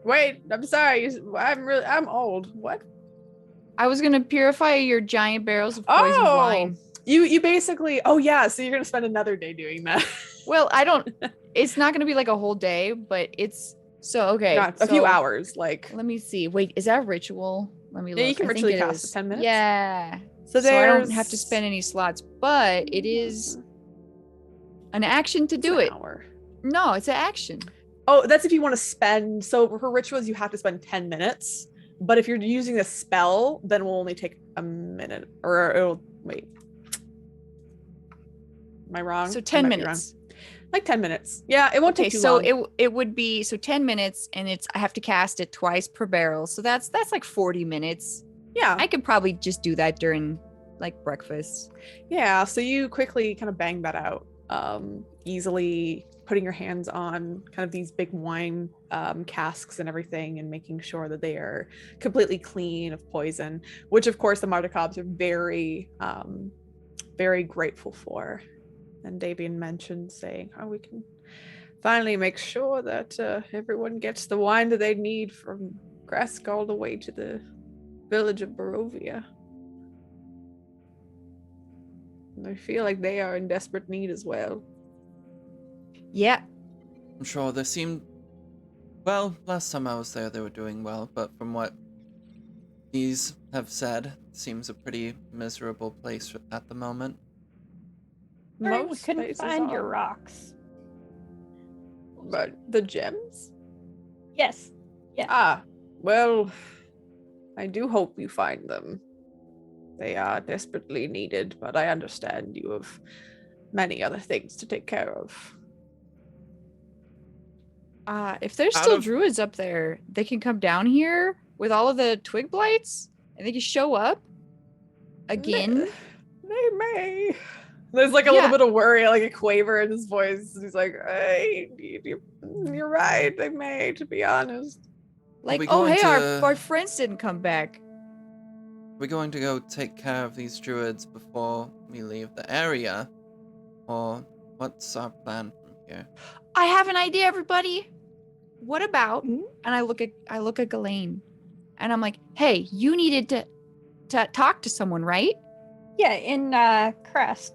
Wait, I'm sorry. I'm old. What? I was gonna purify your giant barrels of poisoned wine. You basically, oh yeah, so you're gonna spend another day doing that. Well, I don't. It's not gonna be like a whole day, but it's so okay. Not a few hours, like. Let me see. Wait, is that a ritual? Let me look. Yeah, you can I think ritually it cast is. for 10 minutes. Yeah. So So I don't have there's- to spend any slots, but it is an action to do it. Hour. No, it's an action. Oh, that's if you want to spend. So for rituals, you have to spend 10 minutes. But if you're using a spell, then we'll only take a minute. Or it'll wait. Am I wrong? So I 10 might be wrong. minutes. Like 10 minutes. Yeah, it won't Okay, take too so long. it would be 10 minutes, and I have to cast it twice per barrel. So that's like 40 minutes. Yeah. I could probably just do that during like breakfast. Yeah, so you quickly kind of bang that out, easily putting your hands on kind of these big wine casks and everything, and making sure that they are completely clean of poison, which of course the Martikovs are very, very grateful for. And Davian mentioned saying, "Oh, we can finally make sure that everyone gets the wine that they need from Grask all the way to the village of Barovia." I feel like they are in desperate need as well. Yeah. I'm sure they seemed... Well, last time I was there, they were doing well, but from what these have said, it seems a pretty miserable place at the moment. Sorry, we Most couldn't places find your are. rocks. But the gems? Yes. Yeah. Ah, well, I do hope you find them. They are desperately needed, but I understand you have many other things to take care of. If there's Out still of- druids up there, they can come down here with all of the twig blights, and they can show up again. They may. There's like a little Yeah. bit of worry, like a quaver in his voice. He's like, hey, you're right. They may, to be honest. Like, we oh going hey, to- our friends didn't come back. We're going to go take care of these druids before we leave the area, or what's our plan from here? I have an idea, everybody. What about? Mhm. And I look at Ghislaine, and I'm like, hey, you needed to talk to someone, right? Yeah, in Kresk.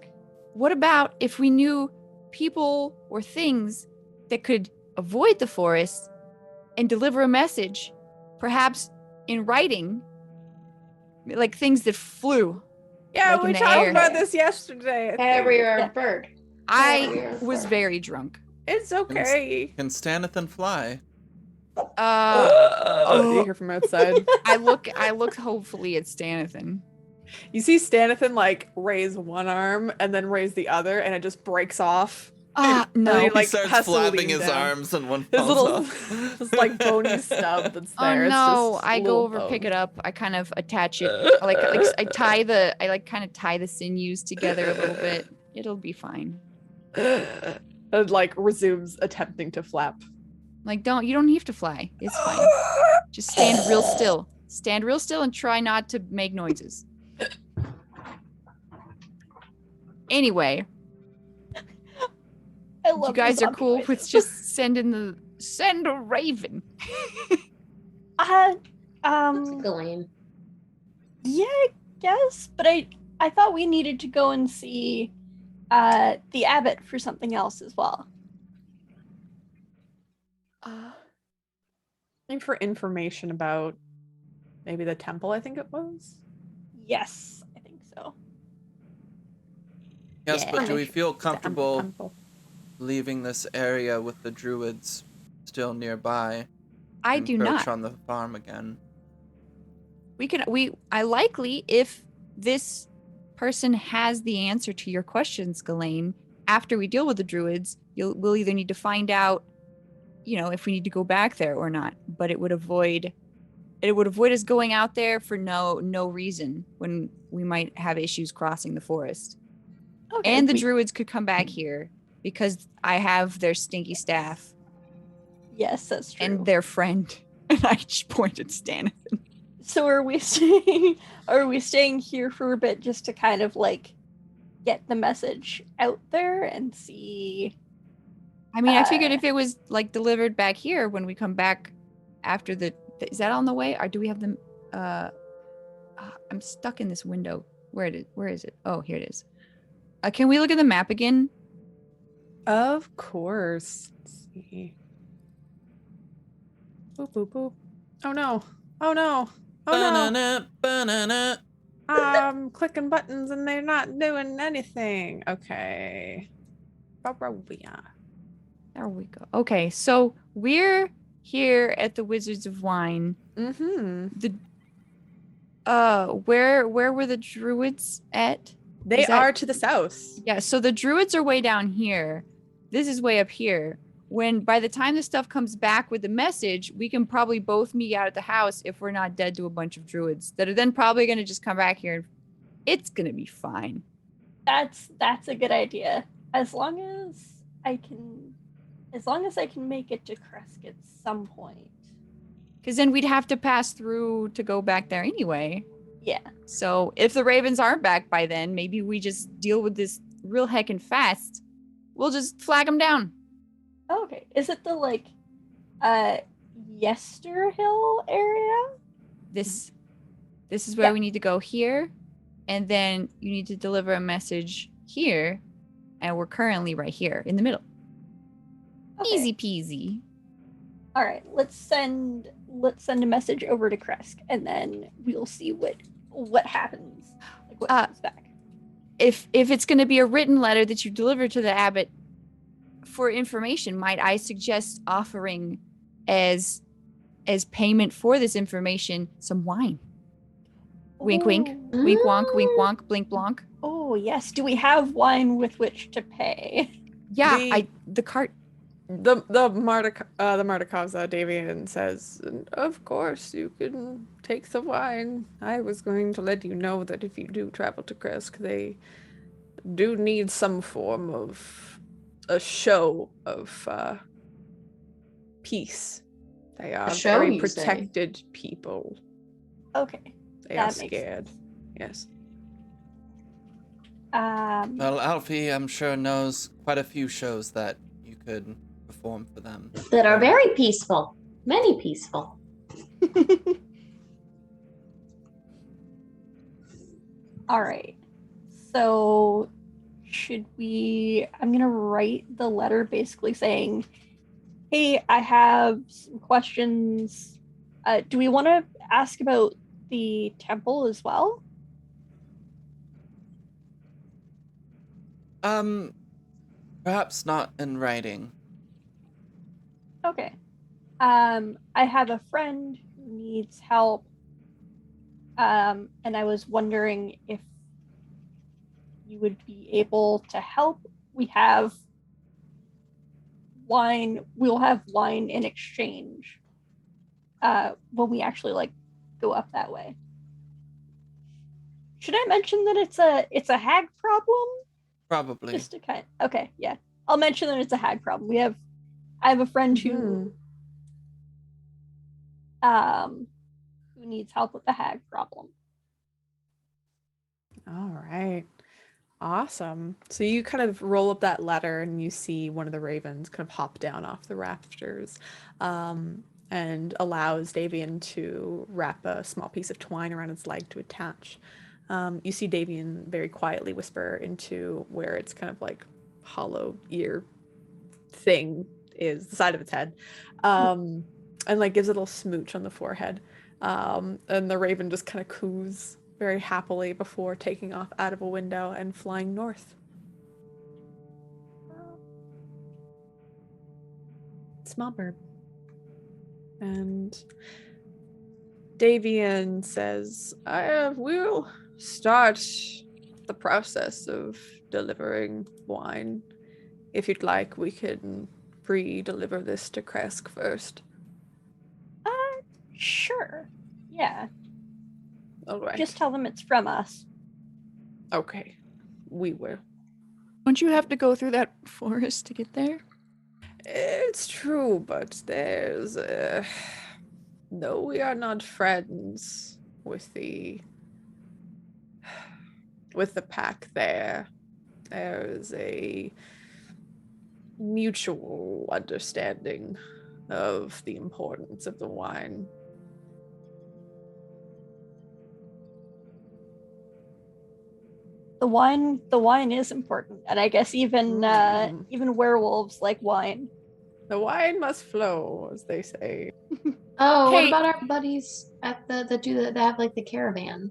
What about if we knew people or things that could avoid the forest and deliver a message, perhaps in writing, like things that flew. Yeah, Like in we the talked air. about this yesterday. I think. Everywhere Yeah. bird. I was very drunk. It's okay. Can Stanathan fly? You hear from outside. I look hopefully at Stanathan. You see Stanathan like raise one arm and then raise the other, and it just breaks off. Ah, And no. he, He like, starts has to flapping lean his down. arms and one His falls little, off. this like bony stub that's Oh there. no! It's just I go little over, pick bone. it up. I kind of attach it. I kind of tie the sinews together a little bit. It'll be fine. And like resumes attempting to flap. Like you don't have to fly. It's fine. Just stand real still. Stand real still and try not to make noises. Anyway, I you love guys the are cool zombie with noises. just send a raven. Ghislaine. Yeah, I guess. But I thought we needed to go and see the abbot for something else as well. Looking for information about maybe the temple, I think it was. Yes, I think so. Yes, Yeah. but do we feel The comfortable temple. leaving this area with the druids still nearby? I and do perch not. on the farm again. I likely, if this person has the answer to your questions, Ghislaine, after we deal with the druids, we'll either need to find out, if we need to go back there or not. But it would avoid us going out there for no reason when we might have issues crossing the forest. Okay. And the druids could come back here because I have their stinky staff Yes, that's true. and their friend. And I just pointed Stanathan. So are we staying here for a bit just to kind of like get the message out there and see? I mean, I figured if it was like delivered back here when we come back after is that on the way? Or do we have them? I'm stuck in this window. Where is it? Oh, here it is. Can we look at the map again? Of course. Let's see. Boop, boop, boop. Oh no. Oh no. Oh no. Banana, banana. I'm clicking buttons and they're not doing anything. Okay. Barovia. There we go. Okay, so we're here at the Wizards of Wine. Mm-hmm. Where were the druids at? They are to the south. Yeah, so the druids are way down here. This is way up here. By the time the stuff comes back with the message, we can probably both meet out at the house if we're not dead to a bunch of druids that are then probably going to just come back here. It's going to be fine. That's a good idea. As long as I can make it to Kresk at some point. Because then we'd have to pass through to go back there anyway. Yeah. So if the ravens aren't back by then, maybe we just deal with this real heckin' fast. We'll just flag them down. Okay. Is it the Yesterhill area? This is where Yeah. we need to go here, and then you need to deliver a message here, and we're currently right here in the middle. Okay. Easy peasy. All right. Let's send a message over to Kresk, and then we'll see what happens. Like what comes back. If it's going to be a written letter that you deliver to the abbot for information, might I suggest offering as payment for this information some wine? Wink, wink, wink, wonk, wink, wonk, blink, blonk. Oh yes. Do we have wine with which to pay? Yeah, the cart. The Mardikovza Davian says, of course you can take the wine. I was going to let you know that if you do travel to Kresk, they do need some form of a show of peace. They are show, very you say? protected people. Okay. They That are makes scared. Yes. Well, Alfie, I'm sure, knows quite a few shows that you could perform for them. That are very peaceful. Many peaceful. All right. So I'm going to write the letter basically saying, hey, I have some questions. Do we want to ask about the temple as well? Perhaps not in writing. Okay. I have a friend who needs help. And I was wondering if you would be able to help. We have wine. We'll have wine in exchange when we actually go up that way. Should I mention that it's a hag problem? Probably. Just to okay, yeah. I'll mention that it's a hag problem. I have a friend who needs help with the hag problem. All right. Awesome. So you kind of roll up that ladder and you see one of the ravens kind of hop down off the rafters and allows Davian to wrap a small piece of twine around its leg to attach. You see Davian very quietly whisper into where its kind of like hollow ear thing is, the side of its head, and like gives a little smooch on the forehead. And the raven just kind of coos very happily before taking off out of a window and flying north. Small bird. And Davian says, I will start the process of delivering wine. If you'd like, we can pre-deliver this to Kresk first. Sure. Yeah. All right. Just tell them it's from us. Okay. We will. Don't you have to go through that forest to get there? It's true, but there's no, we are not friends with the pack there. There's a mutual understanding of the importance of the wine. The wine is important, and I guess even werewolves like wine. The wine must flow, as they say. Oh, Hey. what about our buddies at that have like the caravan?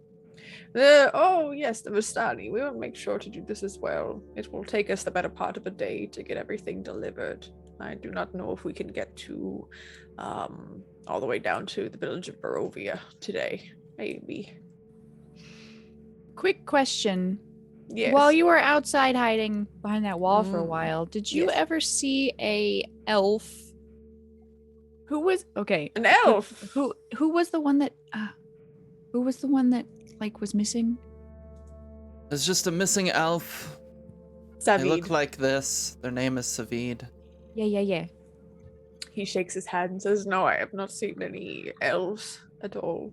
Oh yes, the Vistani. We will make sure to do this as well. It will take us the better part of a day to get everything delivered. I do not know if we can get to all the way down to the village of Barovia today. Maybe. Quick question. Yes. While you were outside hiding behind that wall for a while, did you Yes. ever see a elf? Who was An elf. Who was the one that like was missing? There's just a missing elf. They Savid. look like this. Their name is Savid. Yeah. He shakes his head and says, "No, I have not seen any elves at all."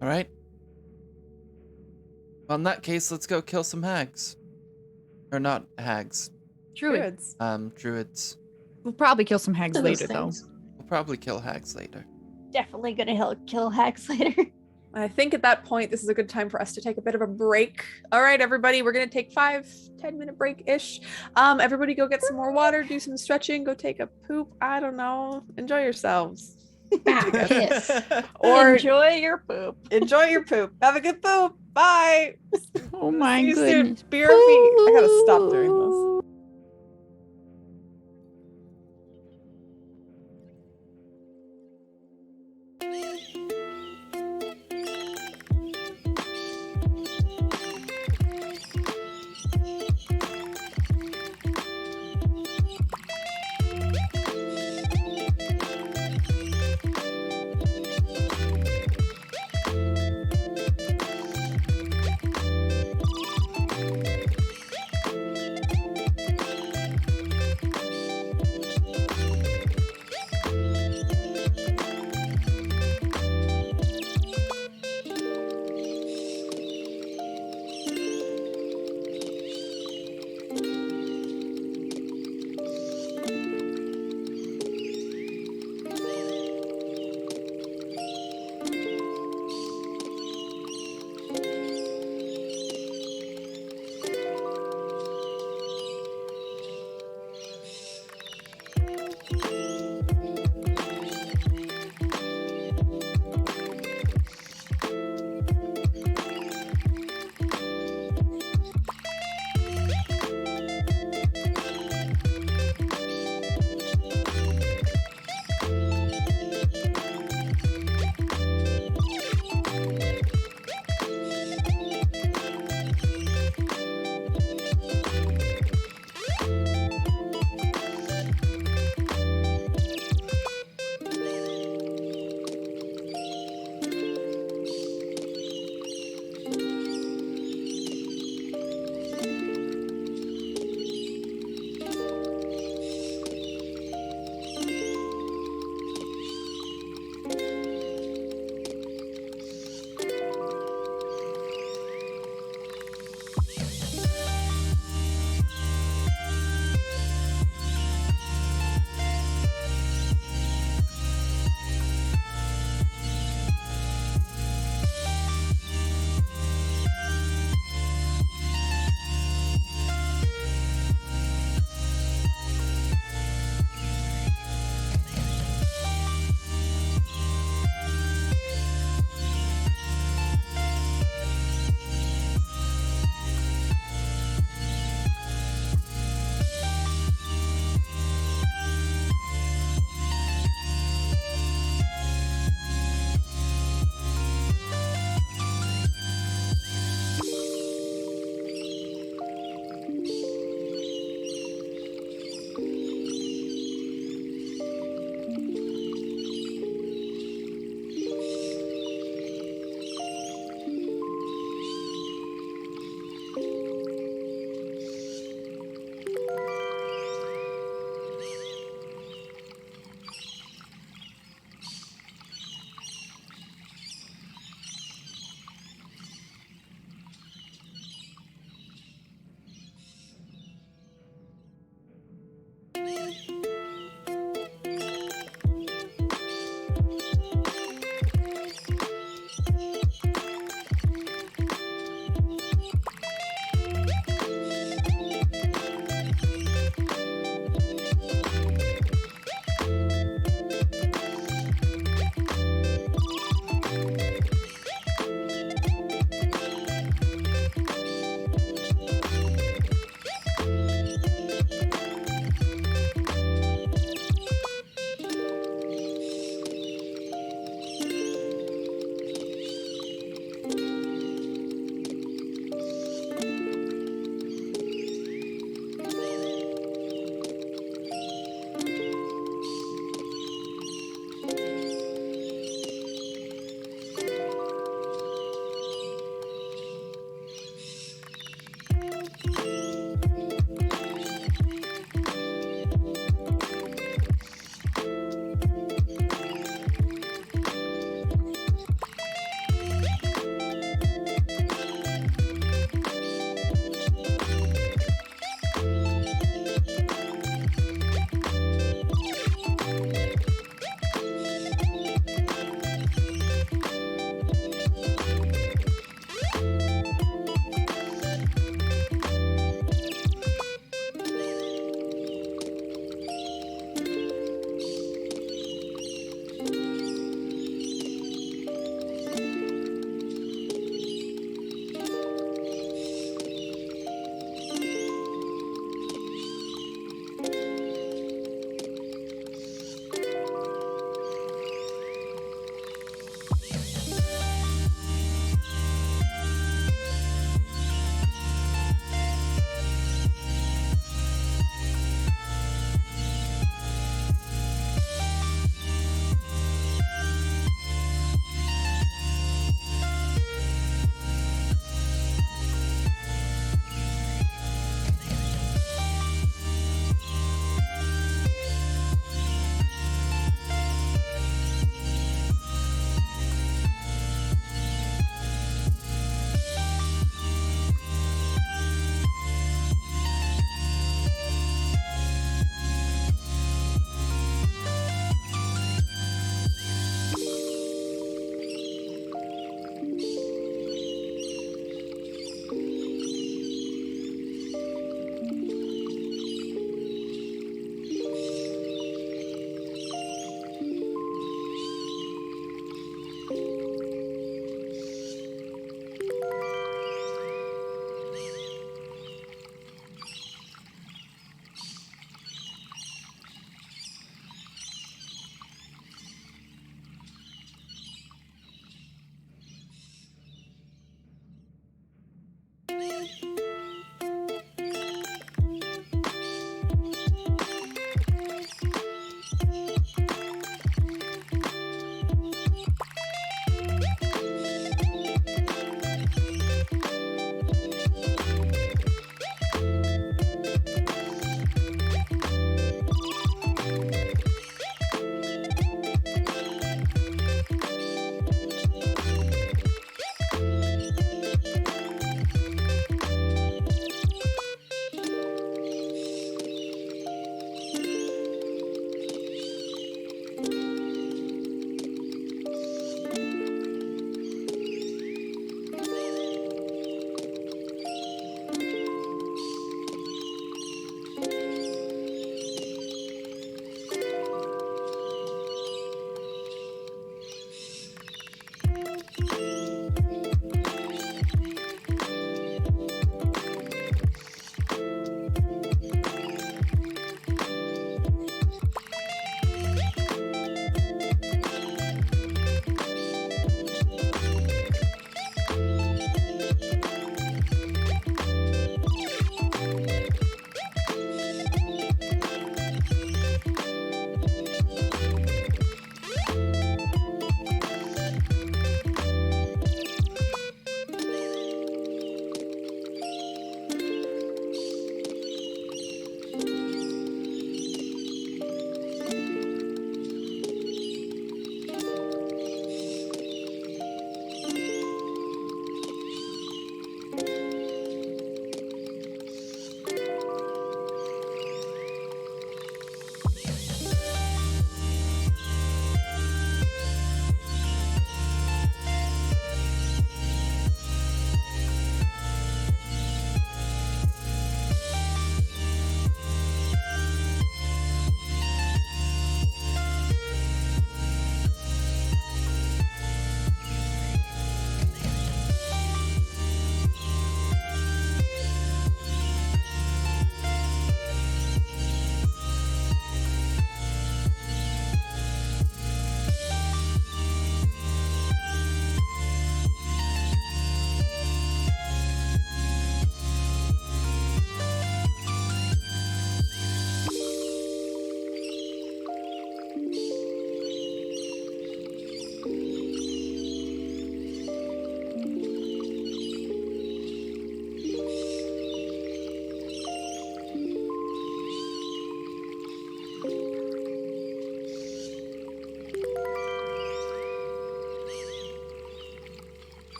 All right. Well, in that case, let's go kill some hags. Or not hags. Druids. Druids. We'll probably kill some hags Those later, though. things. We'll probably kill hags later. Definitely gonna kill hags later. I think at that point, this is a good time for us to take a bit of a break. All right, everybody, we're going to take 5-10 minute break-ish. Everybody go get some more water, do some stretching, go take a poop. I don't know. Enjoy yourselves. Back piss. Or Enjoy your poop. enjoy your poop. Have a good poop. Bye. Oh my See you soon. goodness. BRB. I gotta stop doing this.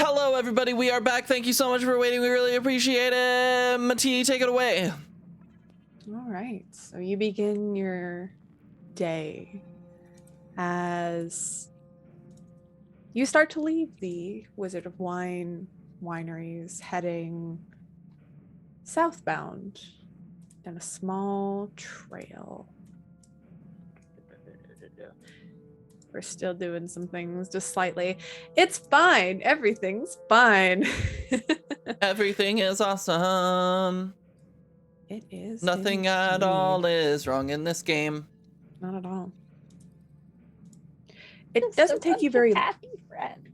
Hello, everybody. We are back. Thank you so much for waiting. We really appreciate it. Mati, take it away. All right. So you begin your day as you start to leave the Wizard of Wine wineries, heading southbound down a small trail. We're still doing some things just slightly. It's fine. Everything's fine. Everything is awesome. It is. Nothing at indeed. all is wrong in this game. Not at all. It Just doesn't a take you bunch of very happy friends.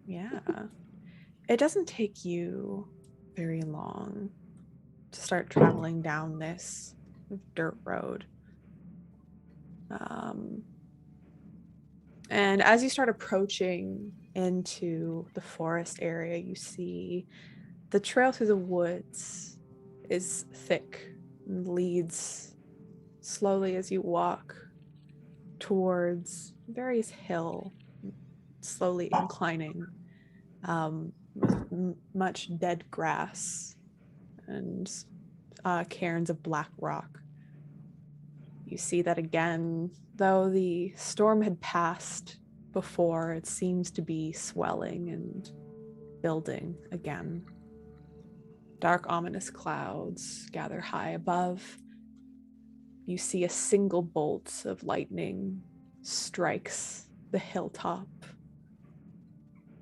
Yeah. It doesn't take you very long to start traveling down this dirt road. And as you start approaching into the forest area, you see the trail through the woods is thick and leads slowly as you walk towards various slowly inclining, with much dead grass and cairns of black rock. You see that again, though the storm had passed before, it seems to be swelling and building again. Dark, ominous clouds gather high above. You see a single bolt of lightning strikes the hilltop.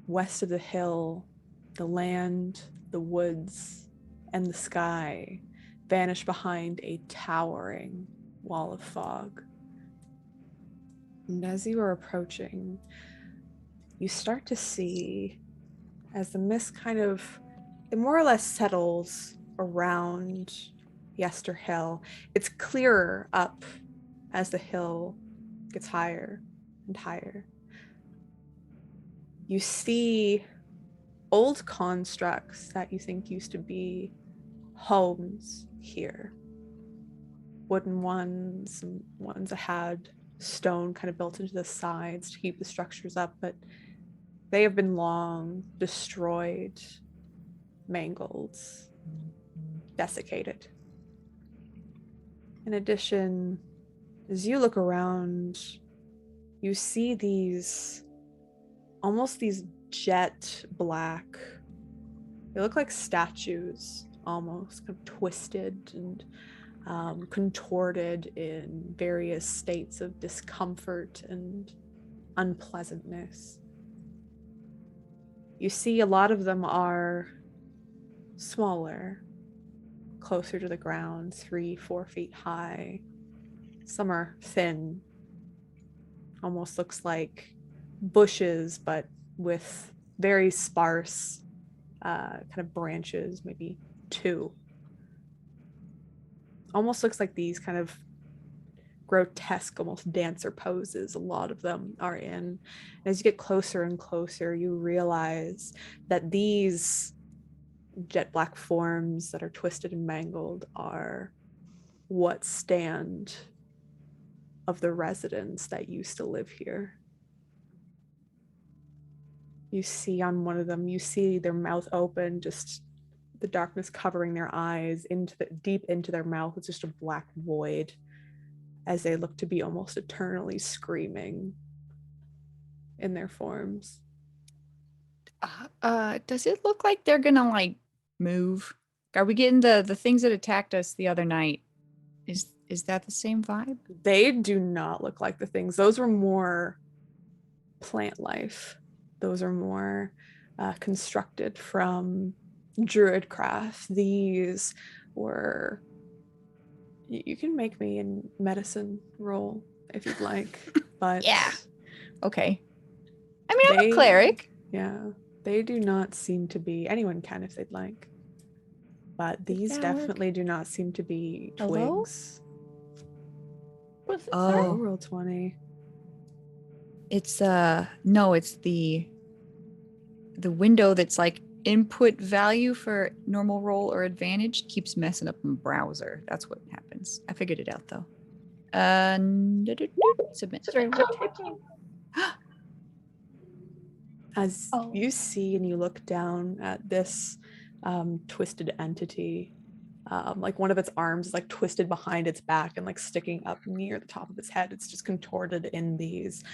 West of the hill, the land, the woods, and the sky vanish behind a towering wall of fog. And as you are approaching, you start to see, as the mist it more or less settles around Yester Hill, it's clearer up as the hill gets higher and higher. You see old constructs that you think used to be homes here. Wooden ones, and ones that had stone kind of built into the sides to keep the structures up, but they have been long destroyed, mangled, desiccated. In addition, as you look around, you see these jet black, they look like statues, almost kind of twisted and contorted in various states of discomfort and unpleasantness. You see a lot of them are smaller, closer to the ground, 3-4 feet high. Some are thin, almost looks like bushes, but with very sparse kind of branches, maybe 2. Almost looks like these kind of grotesque, almost dancer poses a lot of them are in. And as you get closer and closer, you realize that these jet black forms that are twisted and mangled are what stand of the residents that used to live here. You see on one of them, you see their mouth open, just the darkness covering their eyes, deep into their mouth. It's just a black void as they look to be almost eternally screaming in their forms. Does it look like they're gonna like move? Are we getting the things that attacked us the other night? Is that the same vibe? They do not look like the things. Those were more plant life. Those are more constructed from druid craft. These were... You can make me in medicine roll if you'd like, but... Yeah. Okay. I mean, I'm a cleric. Yeah. They do not seem to be... Anyone can if they'd like. But these definitely do not seem to be twigs. What's it? Oh, roll 20. It's no, it's the window that's like input value for normal roll or advantage keeps messing up in browser. That's what happens. I figured it out though. Submit. Sorry, what typing? As you see and you look down at this twisted entity, like one of its arms is like twisted behind its back and like sticking up near the top of its head. It's just contorted in these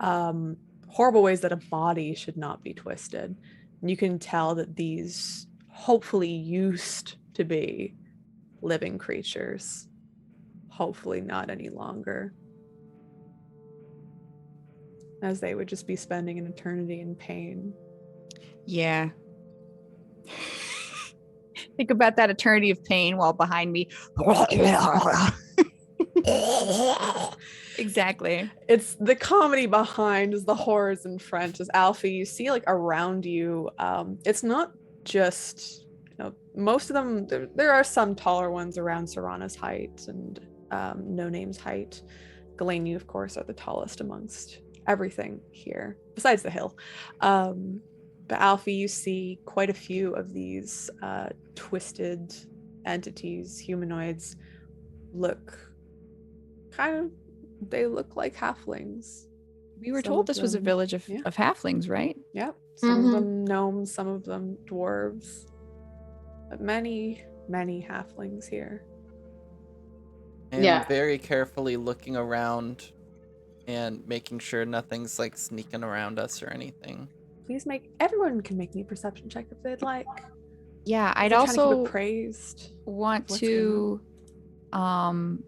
horrible ways that a body should not be twisted. And you can tell that these hopefully used to be living creatures. Hopefully not any longer. As they would just be spending an eternity in pain. Yeah. Think about that eternity of pain while behind me. Exactly. It's the comedy behind is the horrors in front. As Alfie, you see like around you, it's not just, most of them, there are some taller ones around Serana's height and No Name's height. Ghislaine, you of course are the tallest amongst everything here, besides the hill. But Alfie, you see quite a few of these twisted entities, humanoids, they look like halflings. We were Some told of this was a them- village of, yeah. of halflings, right? Yep. Some Mhm. of them gnomes, some of them dwarves. But many, many halflings here. I am Yeah. very carefully looking around and making sure nothing's like sneaking around us or anything. Please everyone can make me a perception check if they'd like. Yeah, I'd They're trying to keep also it praised. want What's going to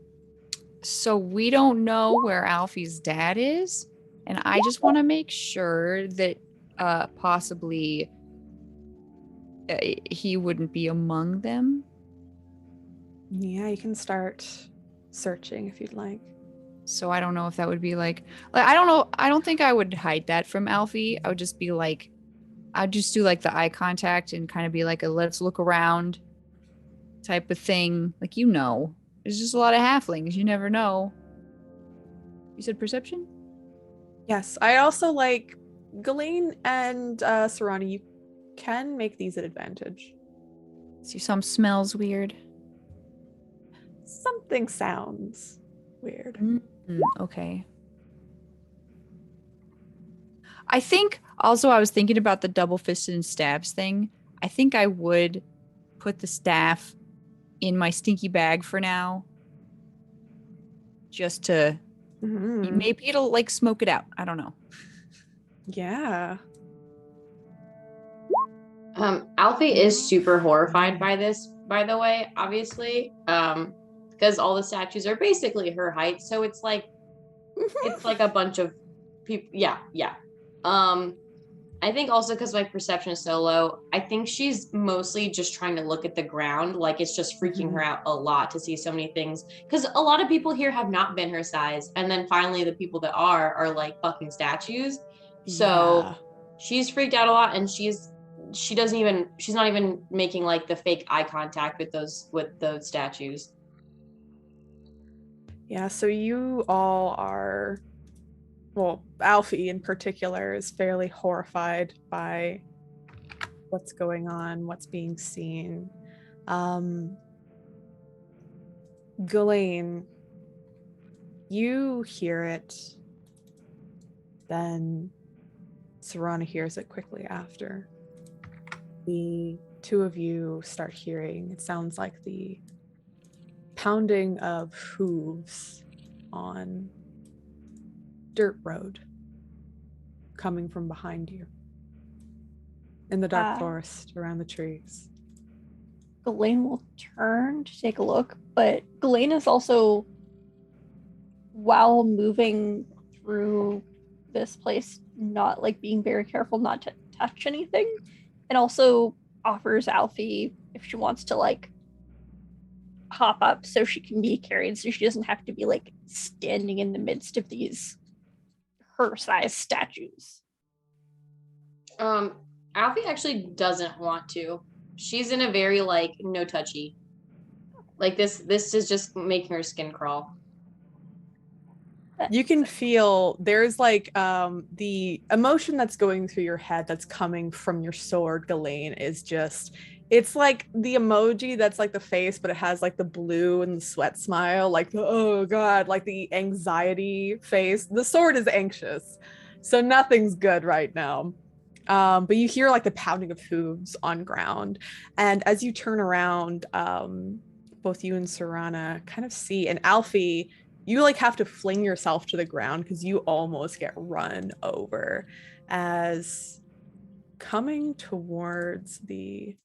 so we don't know where Alfie's dad is, and I just want to make sure that possibly he wouldn't be among them. Yeah, you can start searching if you'd like. So I don't know if that would be like I don't know. I don't think I would hide that from Alfie. I would just be like, I'd just do like the eye contact and kind of be like a let's look around type of thing. Like, there's just a lot of halflings. You never know. You said perception? Yes, I also like Ghislaine and Sarani. You can make these at advantage. See, some smells weird. Something sounds weird. Okay. I think also I was thinking about the double fisted and stabs thing. I think I would put the staff in my stinky bag for now. Just to Mhm. maybe it'll like smoke it out. I don't know. Yeah. Alfie is super horrified by this, by the way, obviously. Because all the statues are basically her height, so it's like a bunch of people. Yeah. I think also because my perception is so low, I think she's mostly just trying to look at the ground. Like it's just freaking her out a lot to see so many things. Because a lot of people here have not been her size, and then finally the people that are like fucking statues. So Yeah. she's freaked out a lot, and she's not even making like the fake eye contact with those statues. Yeah, so you all are, well, Alfie in particular is fairly horrified by what's going on, what's being seen. Ghislaine, you hear it, then Sarana hears it quickly after. The two of you start hearing, it sounds like the pounding of hooves on dirt road coming from behind you in the dark forest around the trees. Ghislaine will turn to take a look, but Ghislaine is also, while moving through this place, not like being very careful not to touch anything, and also offers Alfie if she wants to like hop up so she can be carried, so she doesn't have to be like standing in the midst of these her size statues. Alfie actually doesn't want to. She's in a very like no touchy. Like this is just making her skin crawl. You can feel there's like the emotion that's going through your head that's coming from your sword, Ghislaine, is just, it's like the emoji that's like the face, but it has like the blue and the sweat smile, like the oh god, like the anxiety face. The sword is anxious, so nothing's good right now. But you hear like the pounding of hooves on ground, and as you turn around, both you and Sarana kind of see, and Alfie, you like have to fling yourself to the ground because you almost get run over as coming towards the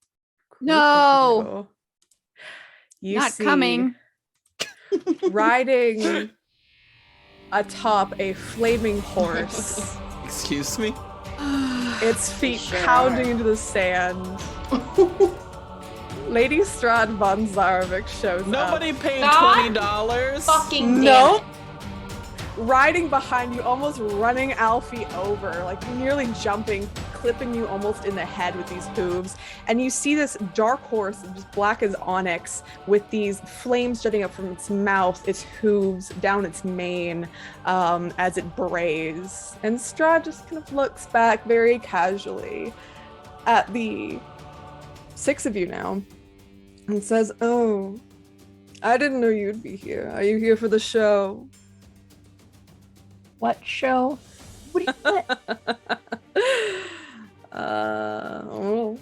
group of you Not see coming. riding atop a flaming horse, Excuse me? its feet Sure pounding are. into the sand. Lady Strahd von Zarvik shows Nobody up. paid God $20. Fucking damn Nope. it. Riding behind you, almost running Alfie over, like nearly jumping, clipping you almost in the head with these hooves. And you see this dark horse, just black as onyx, with these flames jutting up from its mouth, its hooves, down its mane, as it brays. And Strahd just kind of looks back very casually at the 6 of you now and says, "Oh, I didn't know you'd be here. Are you here for the show?" What show? What do you want? Well,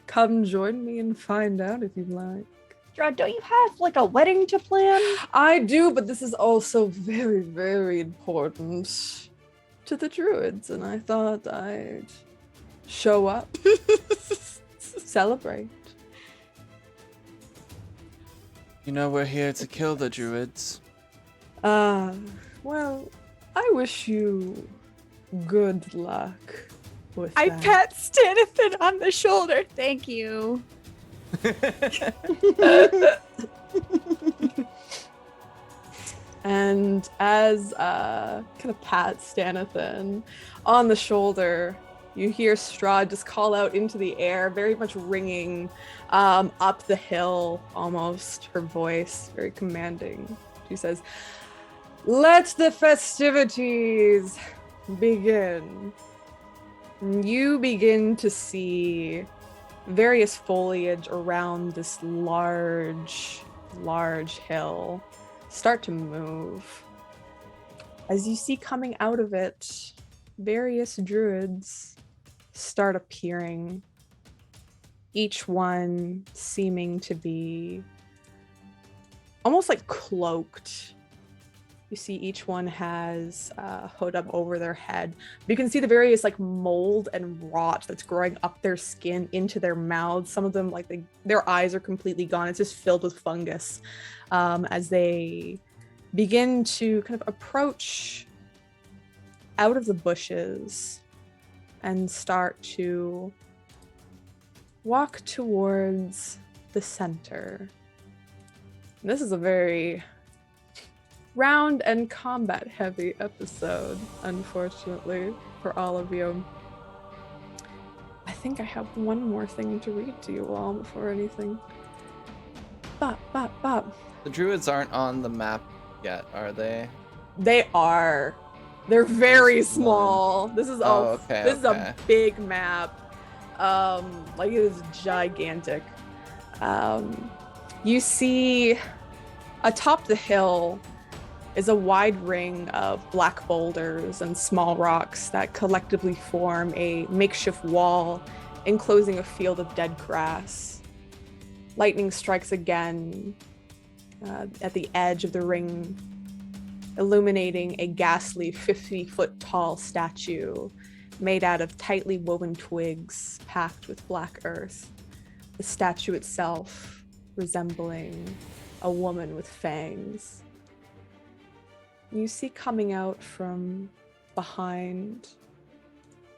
come join me and find out if you'd like. Strahd, don't you have like a wedding to plan? I do, but this is also very, very important to the druids, and I thought I'd show up, celebrate. You know we're here to kill the druids. Well, I wish you good luck with I that. pat Stanithan on the shoulder. Thank you. And as kind of pat Stanithan on the shoulder, you hear Strahd just call out into the air, very much ringing up the hill, almost, her voice, very commanding. She says, "Let the festivities begin." You begin to see various foliage around this large hill start to move. As you see coming out of it, various druids start appearing, each one seeming to be almost like cloaked. You see each one has a hood up over their head. You can see the various like mold and rot that's growing up their skin into their mouths. Some of them, like their eyes are completely gone. It's just filled with fungus as they begin to kind of approach out of the bushes and start to walk towards the center. This is a very round and combat heavy episode, unfortunately, for all of you. I think I have one more thing to read to you all before anything. Bop. The druids aren't on the map yet, are they? They are. They're very small. This is this is a big map. Like it is gigantic. You see atop the hill is a wide ring of black boulders and small rocks that collectively form a makeshift wall enclosing a field of dead grass. Lightning strikes again at the edge of the ring, illuminating a ghastly 50-foot tall statue made out of tightly woven twigs packed with black earth. The statue itself resembling a woman with fangs. You see coming out from behind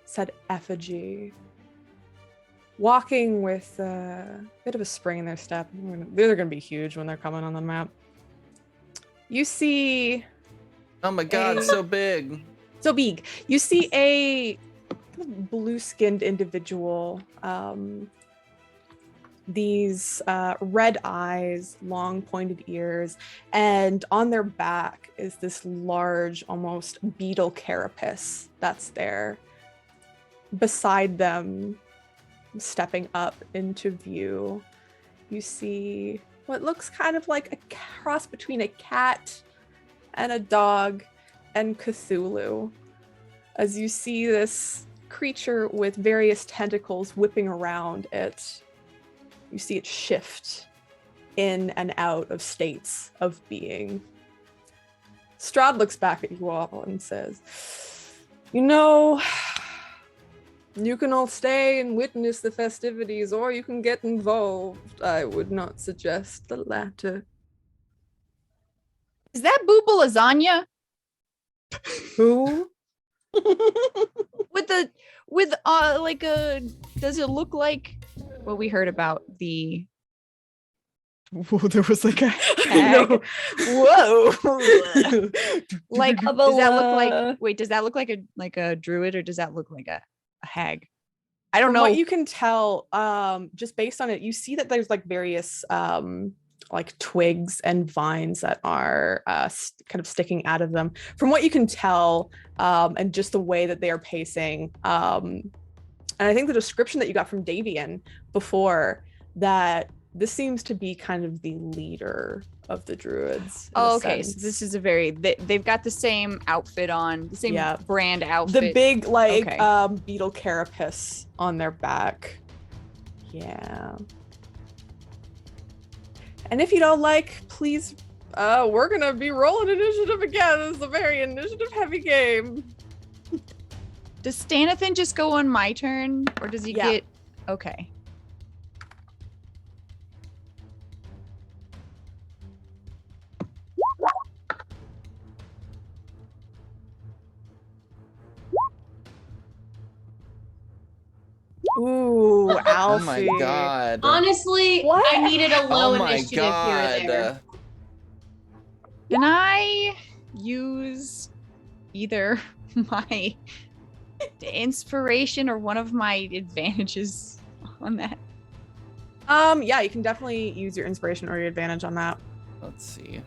said effigy, walking with a bit of a spring in their step. They're going to be huge when they're coming on the map. You see... Oh my god, so big. So big. You see a blue-skinned individual. These red eyes, long pointed ears, and on their back is this large, almost beetle carapace that's there. Beside them, stepping up into view, you see what looks kind of like a cross between a cat and a dog and Cthulhu. As you see this creature with various tentacles whipping around it, you see it shift in and out of states of being. Strahd looks back at you all and says, "You know, you can all stay and witness the festivities, or you can get involved. I would not suggest the latter." Is that Booba lasagna? Who? with like a, does it look like what we heard about the there was like a hag. No. Whoa. Like does that look like, wait, does that look like a druid, or does that look like a hag? I don't know. What you can tell, just based on it, you see that there's like various like twigs and vines that are kind of sticking out of them. From what you can tell, and just the way that they are pacing, and I think the description that you got from Davian before, that this seems to be kind of the leader of the druids. Oh, okay, so this is a very they've got the same outfit on, the same brand outfit. The big like Okay. beetle carapace on their back. Yeah. And if you don't like, please we're gonna be rolling initiative again. This is a very initiative heavy game. Does Stanathan just go on my turn, or does he get? Okay. Ooh, Alfie. Oh my god. Honestly, What? I needed a low Oh my initiative here or there. god. Can I use either my inspiration or one of my advantages on that? Yeah, you can definitely use your inspiration or your advantage on that. Let's see.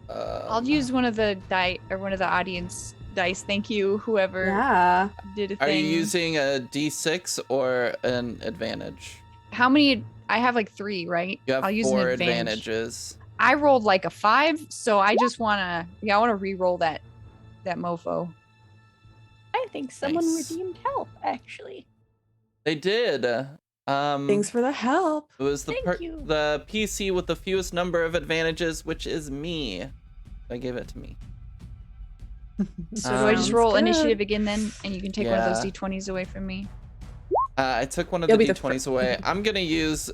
I'll use one of the one of the audience dice. Thank you, whoever did a thing. Are you using a D6 or an advantage? How many? I have like 3, right? You have I'll use 4 an advantage. advantages. I rolled like a 5, so I just wanna, I wanna re-roll that mofo. I think someone Nice. redeemed help, actually. They did. Thanks for the help. It was Thank you. the PC with the fewest number of advantages, which is me. I gave it to me. So do I just Sounds roll good. initiative again then, and you can take one of those Yeah. d20s away from me? I took one of You'll the be the D20s away. I'm gonna use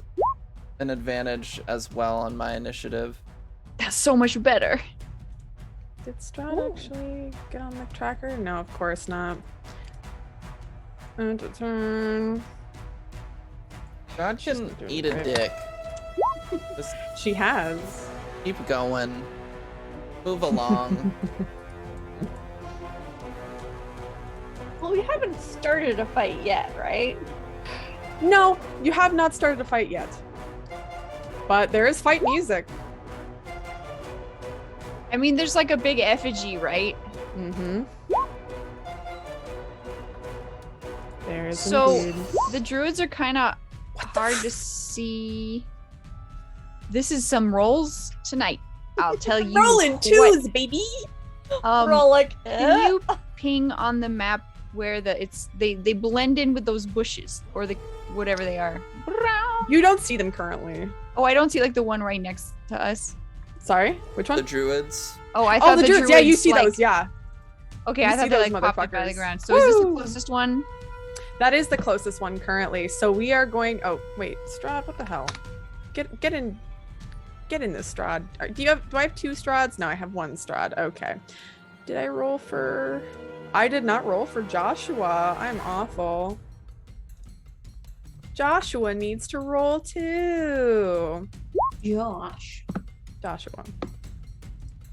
an advantage as well on my initiative. That's so much better. Did Strahd actually get on the tracker? No, of course not. Turn. God She's can not doing eat a great. dick. Just She has. keep going. Move along. Well, we haven't started a fight yet, right? No, you have not started a fight yet. But there is fight music. I mean, there's like a big effigy, right? Mm-hmm. There is So indeed. the druids are kind of hard to see. This is some rolls tonight. I'll tell you. Rolling what. twos, baby. We're all like, Can you ping on the map where they blend in with those bushes or the whatever they are? You don't see them currently. Oh, I don't see like the one right next to us. Sorry, which The one? druids. Oh, I thought Oh, the druids. Yeah, you see like, those. Yeah, Okay, You I see thought they those like popped up out of the motherfuckers. ground. So is this the Woo! closest one? that is the closest one currently. So we are going. Oh wait, Strahd, what the hell? Get in this Strahd. Do I have 2 Strahds? No, I have 1 Strahd. Okay. Did I roll for? I did not roll for Joshua. I'm awful. Joshua needs to roll too.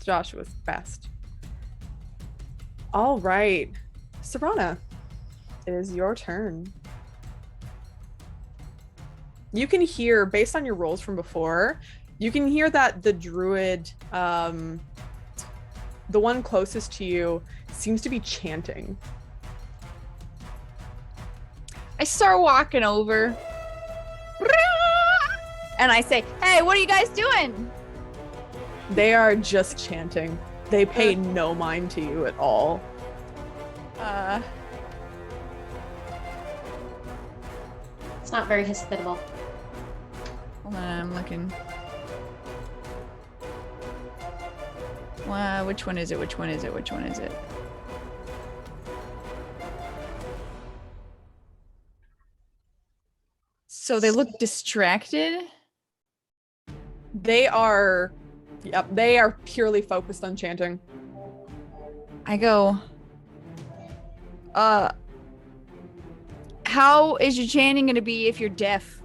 Joshua's best. All right, Serana, it is your turn. You can hear, based on your rolls from before, you can hear that the druid, the one closest to you, seems to be chanting. I start walking over. And I say, "Hey, what are you guys doing?" They are just chanting. They pay no mind to you at all. It's not very hospitable. Hold on, I'm looking. Which one is it? Which one is it? Which one is it? So they look distracted. They are, yep, they are purely focused on chanting. I go, how is your chanting gonna be if you're deaf?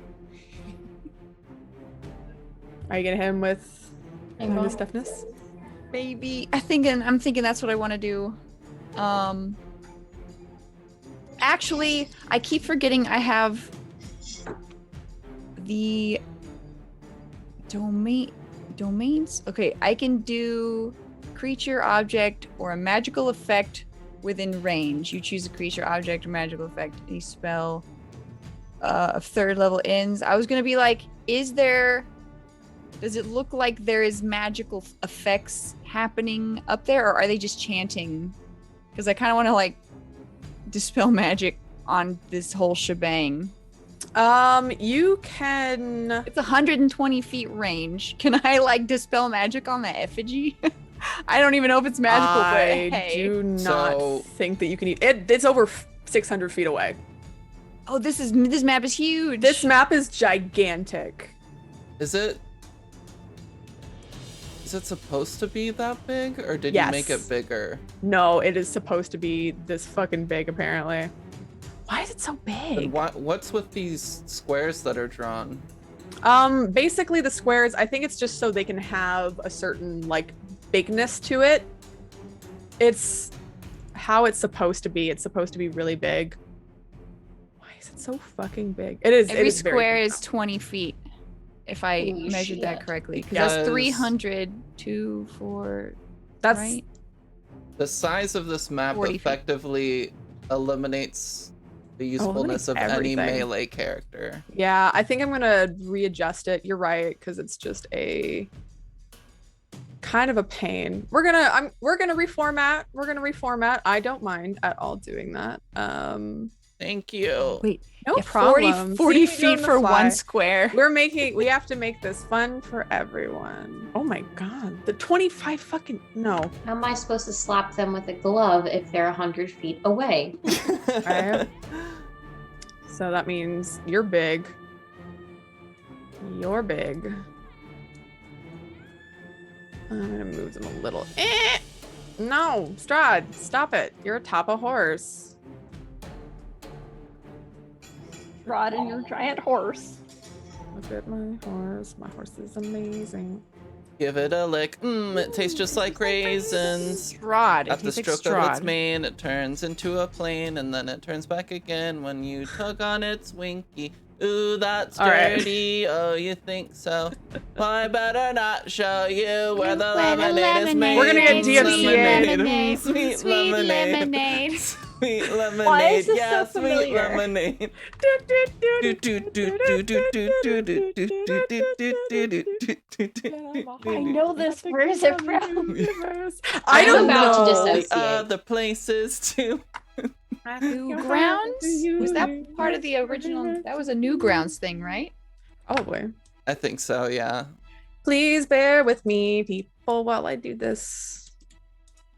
Are you gonna hit him with Ankle. his deafness? Maybe. I'm thinking that's what I want to do. Actually, I keep forgetting I have the domains. Okay, I can do creature, object, or a magical effect within range. You choose a creature, object, or magical effect. Any spell of third level inns. I was gonna be like, does it look like there is magical effects happening up there, or are they just chanting? Because I kind of want to like dispel magic on this whole shebang. You can. It's 120 feet range. Can I like dispel magic on the effigy? I don't even know if it's magical, I but hey. do not think that you can. It's over 600 feet away. Oh, this map is huge. This map is gigantic. Is it supposed to be that big, or did Yes. you make it bigger? No, it is supposed to be this fucking big, apparently. Why is it so big? And what's with these squares that are drawn? Basically the squares, I think it's just so they can have a certain like bigness to it. It's how it's supposed to be. It's supposed to be really big. Why is it so fucking big? It is. Every it is very square big is 20 feet, if I Holy measured that shit. correctly. Because Because- that's 300, 2, 4, That's right? The size of this map 40 feet. effectively eliminates the usefulness of everything. any melee character. Yeah, I think I'm gonna readjust it. You're right, because it's just a kind of a pain. We're gonna reformat. We're gonna reformat. I don't mind at all doing that. Thank you. Wait, No yeah, problem. 40 See, feet on the for fly. one square. We have to make this fun for everyone. Oh my god, the 25 fucking no. How am I supposed to slap them with a glove if they're 100 feet away? Right? So that means you're big. You're big. I'm gonna move them a little. No, Strahd, stop it. You're atop a horse. Rod and your giant horse. Look at my horse. My horse is amazing. Give it a lick. It tastes just like raisins. Strahd. At the He's like stroke of its Strahd. mane, it turns into a plane, and then it turns back again when you tug on its winky. Ooh, that's All right. dirty. Oh, you think so? Well, I better not show you where the Where the lemonade is made. We're gonna get sweet DMCA'd. lemonade, Sweet sweet lemonade. lemonade. Sweet lemonade. Why is this yeah, so sweet familiar? lemonade. I know this. Where is it from? I I'm don't about to know. dissociate. Other places too. Newgrounds? Was that part of the original? That was a Newgrounds thing, right? Probably. I think so, yeah. Please bear with me, people, while I do this.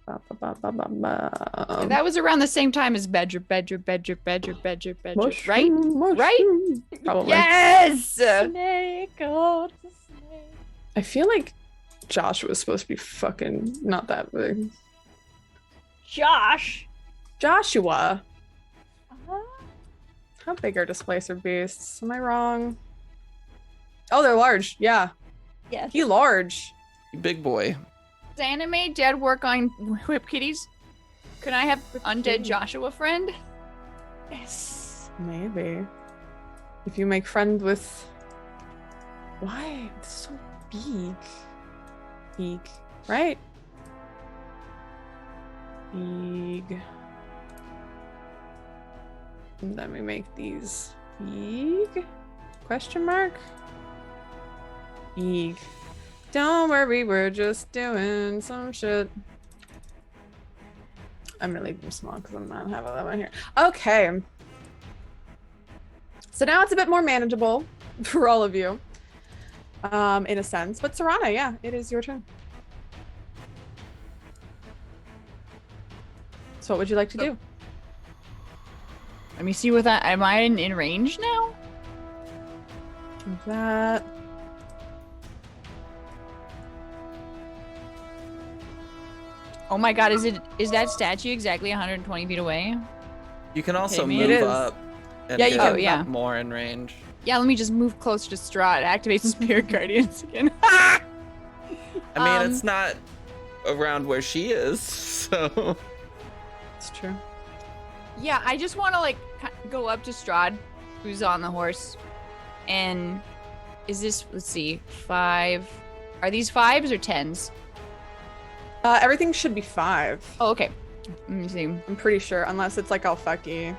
Ba, ba, ba, ba, ba, ba. That was around the same time as Bedger, right? Mushroom, Right? mushroom. Probably. Yes! Snake, oh, it's a snake. I feel like Joshua was supposed to be fucking not that big. Josh. Joshua. Uh-huh. How big are displacer beasts? Am I wrong? Oh, they're large. Yeah. Yes. He large. Big boy. Does anime dead work on whip kitties? Can I have undead Joshua friend? Yes. Maybe. If you make friend with... Why? It's so big. Big. Right? Big. And then we make these big? Question mark? Big. Don't worry, we're just doing some shit. I'm gonna leave them small because I'm not having them on here. Okay. So now it's a bit more manageable for all of you, in a sense. But Serana, yeah, it is your turn. So what would you like to do? Let me see what that. Am I in range now? That. Oh my god, is that statue exactly 120 feet away? You can also me. move It is. up and Yeah, you get can. Oh, yeah. more in range. Yeah, let me just move closer to Strahd. Activate Spirit Guardians again. I mean, it's Um, not around where she is, so... It's true. Yeah, I just want to like go up to Strahd, who's on the horse, and is this? Let's see, 5. Are these 5s or 10s? Everything should be 5. Oh, okay. Let me see. I'm pretty sure, unless it's like all fucky.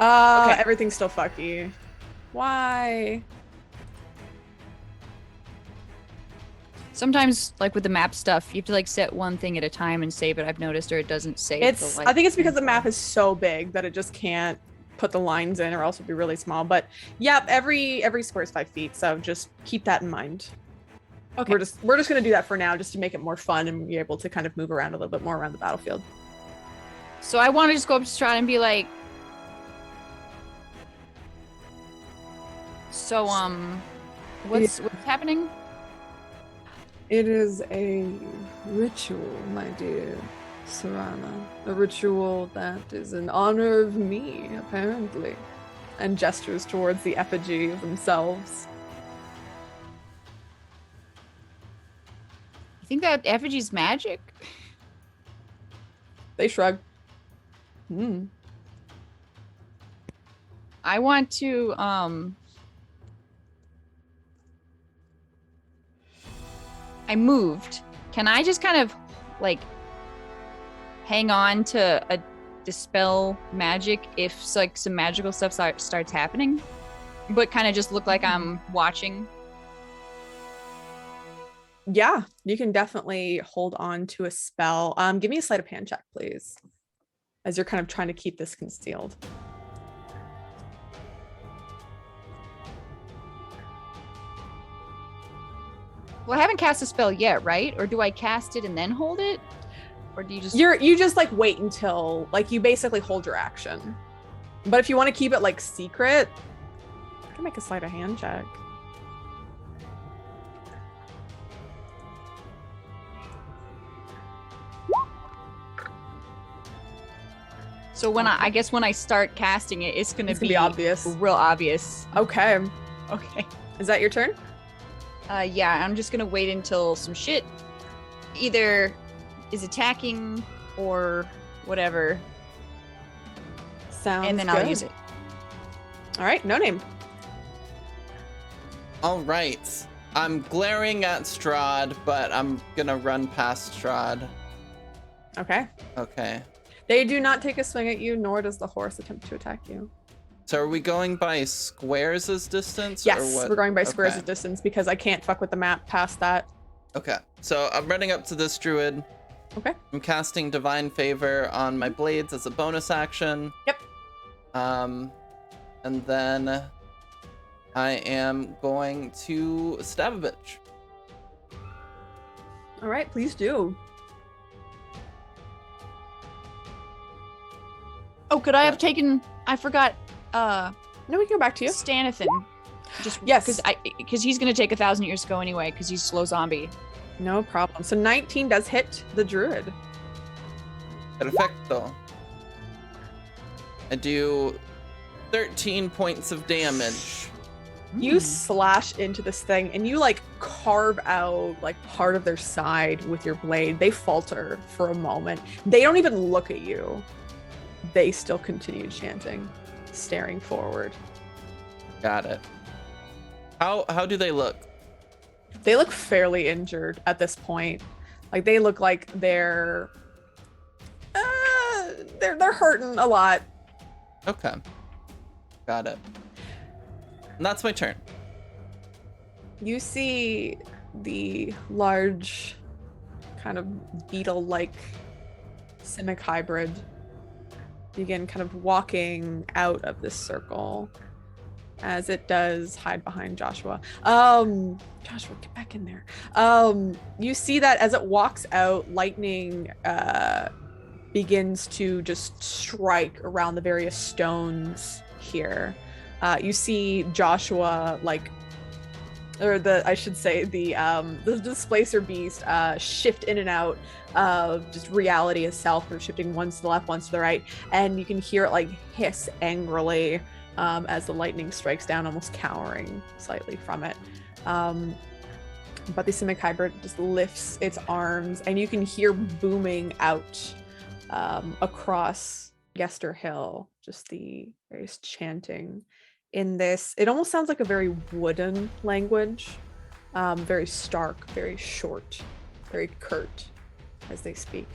Okay. Everything's still fucky. Why? Sometimes, like with the map stuff, you have to like set one thing at a time and save it. I've noticed, or it doesn't save. I think it's because the map is so big that it just can't put the lines in, or else it'd be really small. But yep, every square is 5 feet, so just keep that in mind. Okay. We're just gonna do that for now, just to make it more fun and be able to kind of move around a little bit more around the battlefield. So I want to just go up to Strahd and be like, so what's happening? It is a ritual, my dear Serana. A ritual that is in honor of me, apparently. And gestures towards the effigy of themselves. You think that effigy's magic? They shrug. I want to I moved. Can I just kind of like hang on to a dispel magic if like some magical stuff starts happening, but kind of just look like I'm watching? Yeah, you can definitely hold on to a spell. Give me a sleight of hand check, please, as you're kind of trying to keep this concealed. Well, I haven't cast a spell yet, right? Or do I cast it and then hold it? Or do you just You just like wait until like you basically hold your action. But if you want to keep it like secret, I can make a sleight of hand check. So when I guess when I start casting it, it's gonna be obvious. real obvious. Okay. Okay. Is that your turn? Yeah, I'm just gonna wait until some shit either is attacking or whatever, Sounds and then good. I'll use it. All right, no name. All right. I'm glaring at Strahd, but I'm gonna run past Strahd. Okay. Okay. They do not take a swing at you, nor does the horse attempt to attack you. So are we going by squares as distance? Yes, or what? we're going by squares Okay. of distance because I can't fuck with the map past that. Okay. So I'm running up to this druid. Okay. I'm casting Divine Favor on my blades as a bonus action. Yep. And then I am going to stab a bitch. All right, please do. Oh, could I have taken? I forgot. No, we can go back to you. Stanathan. Just Yes. because he's gonna take 1,000 years to go anyway because he's slow zombie. No problem. So 19 does hit the druid. Perfecto. I do 13 points of damage. You slash into this thing and you like carve out like part of their side with your blade. They falter for a moment. They don't even look at you. They still continue chanting, staring forward. Got it. How do they look? They look fairly injured at this point. Like they look like they're hurting a lot. Okay. Got it. And that's my turn. You see the large kind of beetle-like Simic hybrid begin kind of walking out of this circle as it does hide behind Joshua. Joshua, get back in there. You see that as it walks out, lightning begins to just strike around the various stones here. You see Joshua the displacer beast shift in and out of just reality itself, kind of shifting once to the left, once to the right, and you can hear it like hiss angrily as the lightning strikes down, almost cowering slightly from it. But the Simic hybrid just lifts its arms, and you can hear booming out across Yester Hill, just the various chanting in this. It almost sounds like a very wooden language, very stark, very short, very curt as they speak.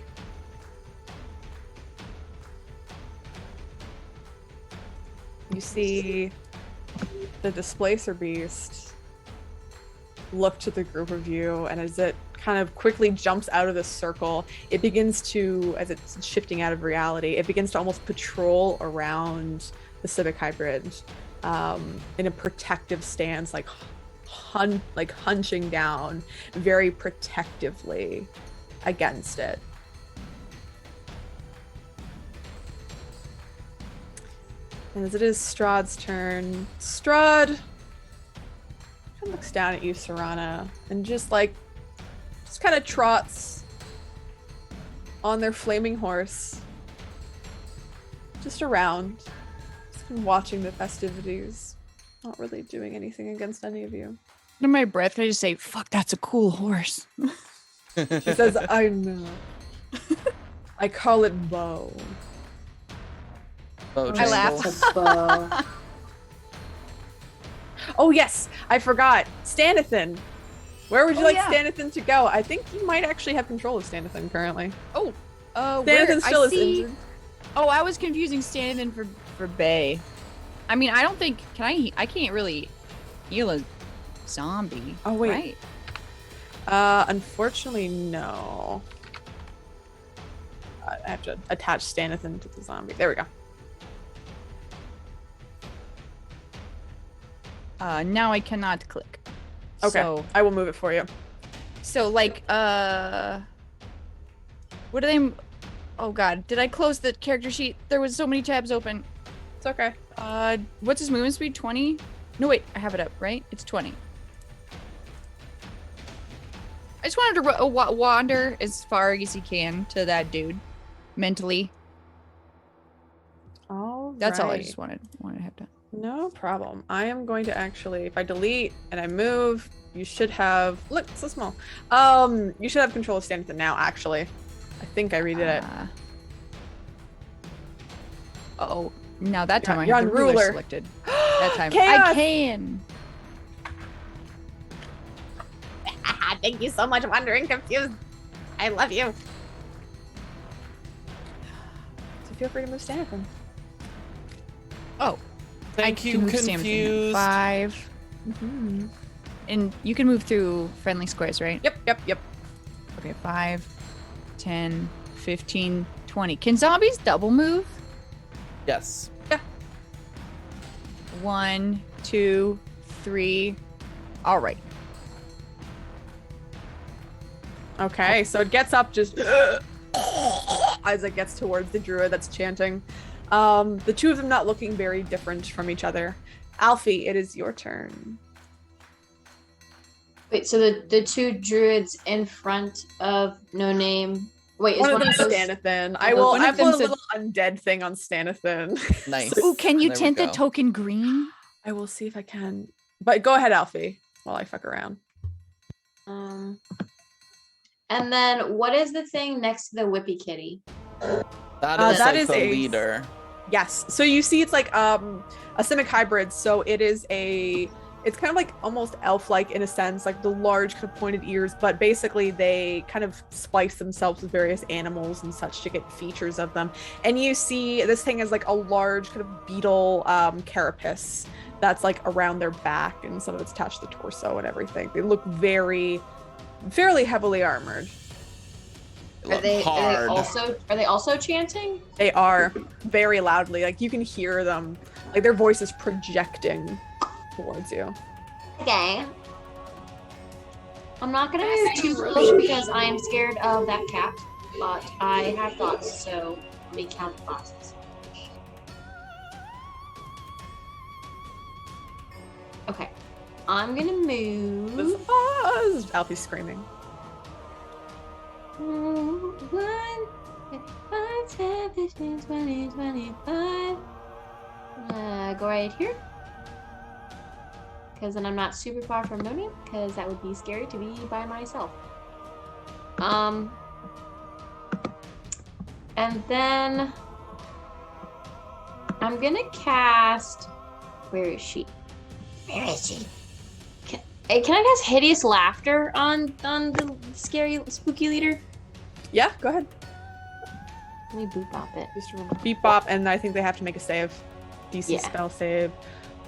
You see the displacer beast look to the group of you, and as it kind of quickly jumps out of the circle, it begins to, as it's shifting out of reality, it begins to almost patrol around the civic hybrid in a protective stance, like hunching down very protectively against it. And as it is Strahd's turn, Strahd looks down at you, Serana, and just kind of trots on their flaming horse, just around, just watching the festivities, not really doing anything against any of you. Under my breath, I just say, "Fuck, that's a cool horse." She says, "I know. I call it Bo." I laugh. Oh yes, I forgot. Stanithan. Where would you like Stanithan to go? I think you might actually have control of Stanithan currently. Stanithan still is injured. Oh, I was confusing Stanithan for Bay. I mean, I don't think I can't really heal a zombie. Oh wait. Right? Unfortunately, no. I have to attach Stanithan to the zombie. There we go. Now I cannot click. Okay, So, I will move it for you. so like, what are they? Oh God, did I close the character sheet? There was so many tabs open. It's okay. What's his movement speed? 20? No, wait, I have it up, right? It's 20. I just wanted to wander as far as he can to that dude, mentally. All That's all I right. just wanted to have done. No problem. I am going to actually, if I delete and I move, you should have, look, it's so small. You should have control of Stanithan now, actually. I think I redid it. Oh, now that time You're I have on the ruler ruler. selected. That time Chaos! I can. Thank you so much, Wandering Confused. I love you. So feel free to move Stanithan. Oh, Thank I you, can move Sam confused. 5. Mm-hmm. And you can move through friendly squares, right? Yep. Okay, 5, 10, 15, 20. Can zombies double move? Yes. 1, 2, 3. All right. Okay, so it gets up just as it gets towards the druid that's chanting. The two of them not looking very different from each other. Alfie, it is your turn. Wait, so the two druids in front of No Name. Wait, is One of them those Stanithan. I will- I of put a them's a- little undead thing on Stanithan. Nice. Ooh, can you There we tint the go. token green? I will see if I can. But go ahead, Alfie, while I fuck around. And then what is the thing next to the Whippy Kitty? That that like is the a- leader. Yes. So you see it's like a simic hybrid. So it is it's kind of like almost elf-like in a sense, like the large kind of pointed ears, but basically they kind of splice themselves with various animals and such to get features of them. And you see this thing is like a large kind of beetle carapace that's like around their back, and some of it's attached to the torso and everything. They look fairly heavily armored. Are they hard. are they also chanting? They are very loudly, like you can hear them, like their voices projecting towards you. Okay. I'm not gonna move too close because I am scared of that cat, but I have thoughts, so let me count the boxes. Okay. I'm gonna move. Alfie's screaming. 1, 5, 10, 15, 20, 25. Go right here. Because then I'm not super far from Noni, because that would be scary to be by myself. And then I'm gonna cast. Where is she? Where is she? Can I cast hideous laughter on the scary spooky leader? Yeah, go ahead. Let me boop bop it. Just remember, beep bop, and I think they have to make a save. DC Yeah. spell save.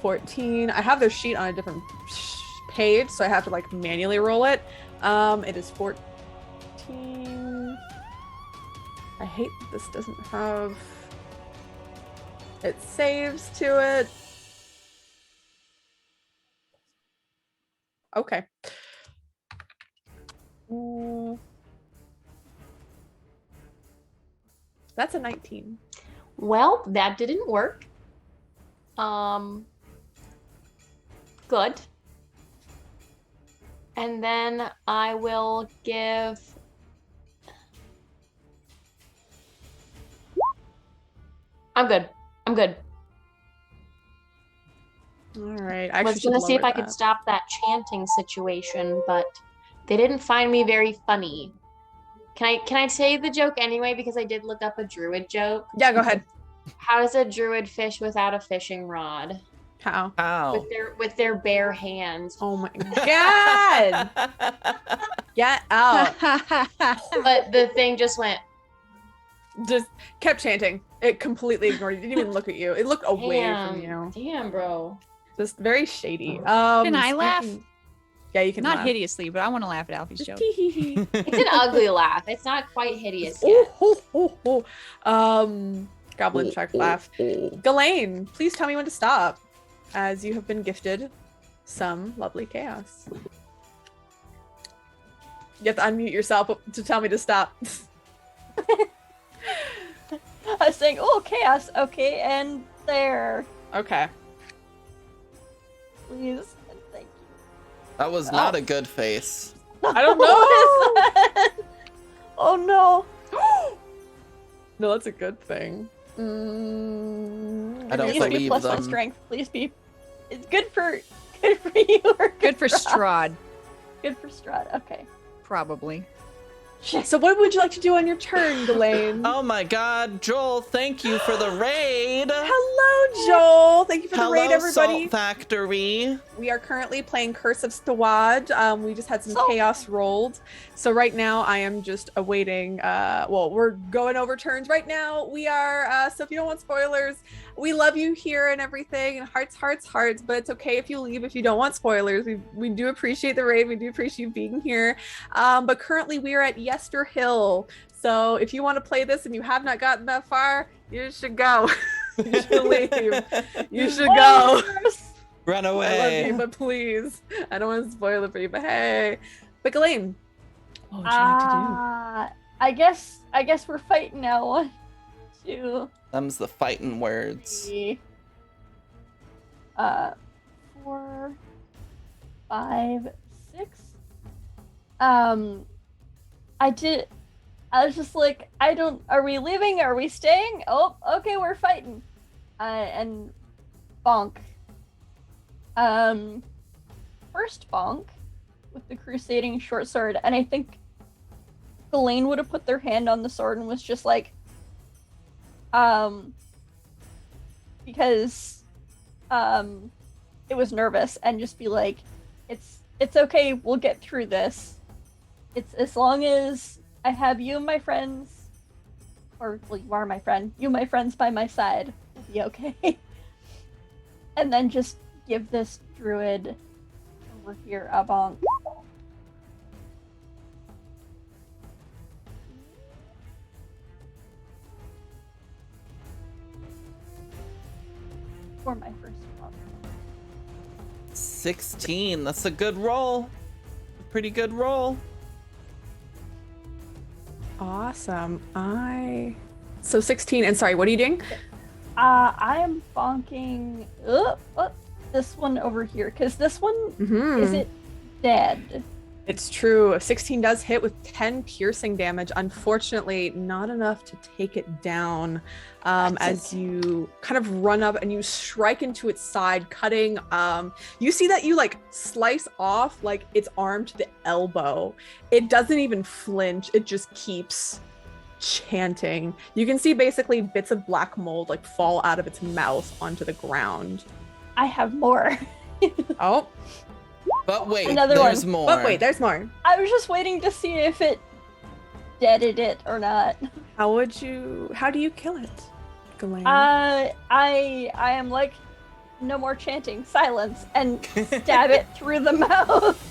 14. I have their sheet on a different page, so I have to like manually roll it. It is 14. I hate that this doesn't have it saves to it. Okay. That's a 19. Well, that didn't work. Good. And then I will give. I'm good. I'm good. All right. I I actually was should gonna see if lower I could that. stop that chanting situation, but they didn't find me very funny. Can I say the joke anyway? Because I did look up a druid joke. Yeah, go ahead. How does a druid fish without a fishing rod? How? Ow. With their bare hands. Oh my god! Get out! But the thing just went. Just kept chanting. It completely ignored you. Didn't even look at you. It looked away from Damn, you. damn, bro. Just very shady. Can I laugh? Yeah, you can. Not laugh. hideously, but I want to laugh at Alfie's joke. It's an ugly laugh. It's not quite hideous yet. Goblin shark laugh. Ghislaine, please tell me when to stop, as you have been gifted some lovely chaos. You have to unmute yourself to tell me to stop. I was saying, oh, chaos. Okay, and there. Okay. Please. And thank you. That was not a good face. I don't know. What is that? Oh no. No, that's a good thing. I don't Please be believe plus them. 1 strength. Please be. It's good for you or Good for Strahd. Strahd, Good for Strahd. Okay. probably. So what would you like to do on your turn, Ghislaine? Oh my god, Joel, thank you for the raid. Hello, Joel. Thank you for the raid, Hello, everybody. Salt Factory. We are currently playing Curse of Strahd. We just had some So- chaos rolled. So right now I am just awaiting, well, we're going over turns right now. We are, so if you don't want spoilers, we love you here and everything, and hearts, hearts, hearts, but it's okay if you leave if you don't want spoilers. We do appreciate the raid. We do appreciate you being here. But currently we are at Yester Hill. So if you want to play this and you have not gotten that far, you should go. You should leave. You should go. Run I love away. you, but please. I don't want to spoil it for you, but hey. But Ghislaine, what would you like to I guess we're fighting now. 1, 2, Them's the fighting words. 3, 4, 5, 6. I was just like, are we leaving? Are we staying? Oh, okay, we're fighting. And bonk. First bonk with the crusading short sword, and I think Ghislaine would have put their hand on the sword and was just like, because it was nervous, and just be like, it's okay, we'll get through this. It's as long as I have you and my friends, or well, you are my friend, you and my friends by my side, we'll be okay. And then just give this druid over here a bonk. For my first bonk. 16. That's a good roll. A pretty good roll. Awesome. So 16, and sorry, what are you doing? I am bonking this one over here, because this one is it dead. It's true. 16 does hit with 10 piercing damage. Unfortunately, not enough to take it down. As you kind of run up and you strike into its side, cutting. You see that you like slice off like its arm to the elbow. It doesn't even flinch. It just keeps chanting. You can see basically bits of black mold like fall out of its mouth onto the ground. I have more. Oh, But wait, Another there's one. more. but wait, there's more. I was just waiting to see if it deaded it or not. How do you kill it? Ghislaine. I am like, no more chanting, silence, and stab it through the mouth.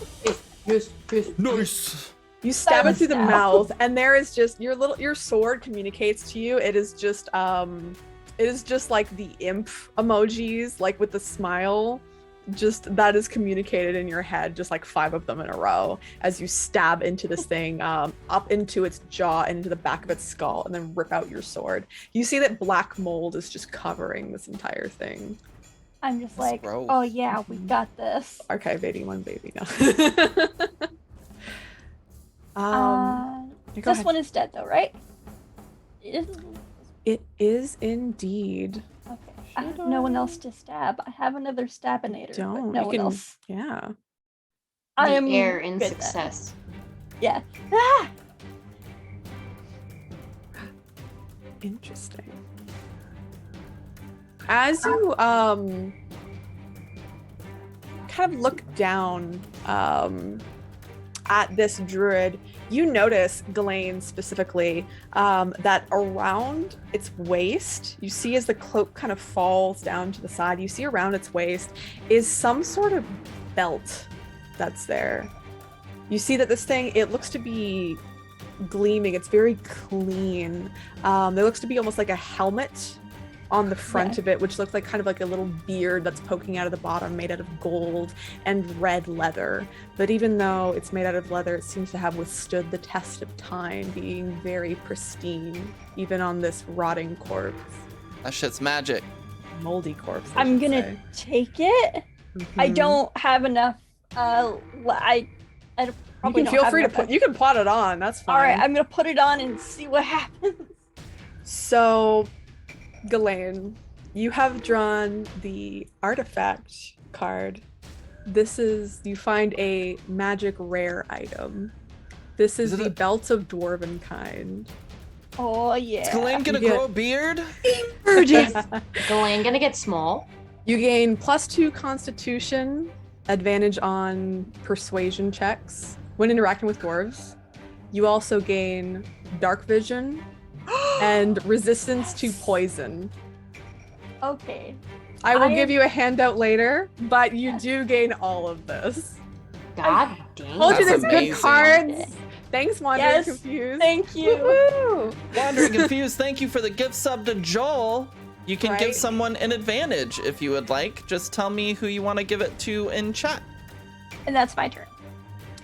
Just Nice. You stab it through the Silence now. mouth, and there is just your sword communicates to you. It is just like the imp emojis, like with the smile. Just that is communicated in your head, just like 5 of them in a row as you stab into this thing, up into its jaw and into the back of its skull, and then rip out your sword. You see that black mold is just covering this entire thing. I'm just That's like, gross. oh yeah, we got this. Archivating one baby now. Go This ahead. one is dead though, right? It is indeed. Okay. I have no one else to stab. I have another stabinator, Don't. but no You one can- else. Yeah. I the am air in good then. success. Yeah. Ah! Interesting. As you kind of look down at this druid, you notice, Ghislaine specifically, that around its waist, you see as the cloak kind of falls down to the side, you see around its waist is some sort of belt that's there. You see that this thing, it looks to be gleaming. It's very clean. There looks to be almost like a helmet on the front of it, which looks like kind of like a little beard that's poking out of the bottom, made out of gold and red leather. But even though it's made out of leather, it seems to have withstood the test of time, being very pristine, even on this rotting corpse. That shit's magic. Moldy corpse. I'm gonna take it. I don't have enough. I You probably can don't feel have free to enough put. You can plot it on. That's fine. All right, I'm gonna put it on and see what happens. So, Ghislaine, you have drawn the artifact card. This is, you find a magic rare item. This is Is it the a- belt of dwarven kind. Oh yeah. Is Ghislaine gonna You get- grow a beard? Ghislaine gonna get small. You gain +2 Constitution, advantage on persuasion checks when interacting with dwarves. You also gain dark vision and resistance to poison. Okay. I will I give am- you a handout later, but you do gain all of this. God dang. Told you That's there's good amazing. cards. Thanks, Wandering Yes, Confused. Thank you. Woohoo! Wandering Confused, thank you for the gift sub to Joel. You can give Right. someone an advantage if you would like. Just tell me who you want to give it to in chat. And that's my turn.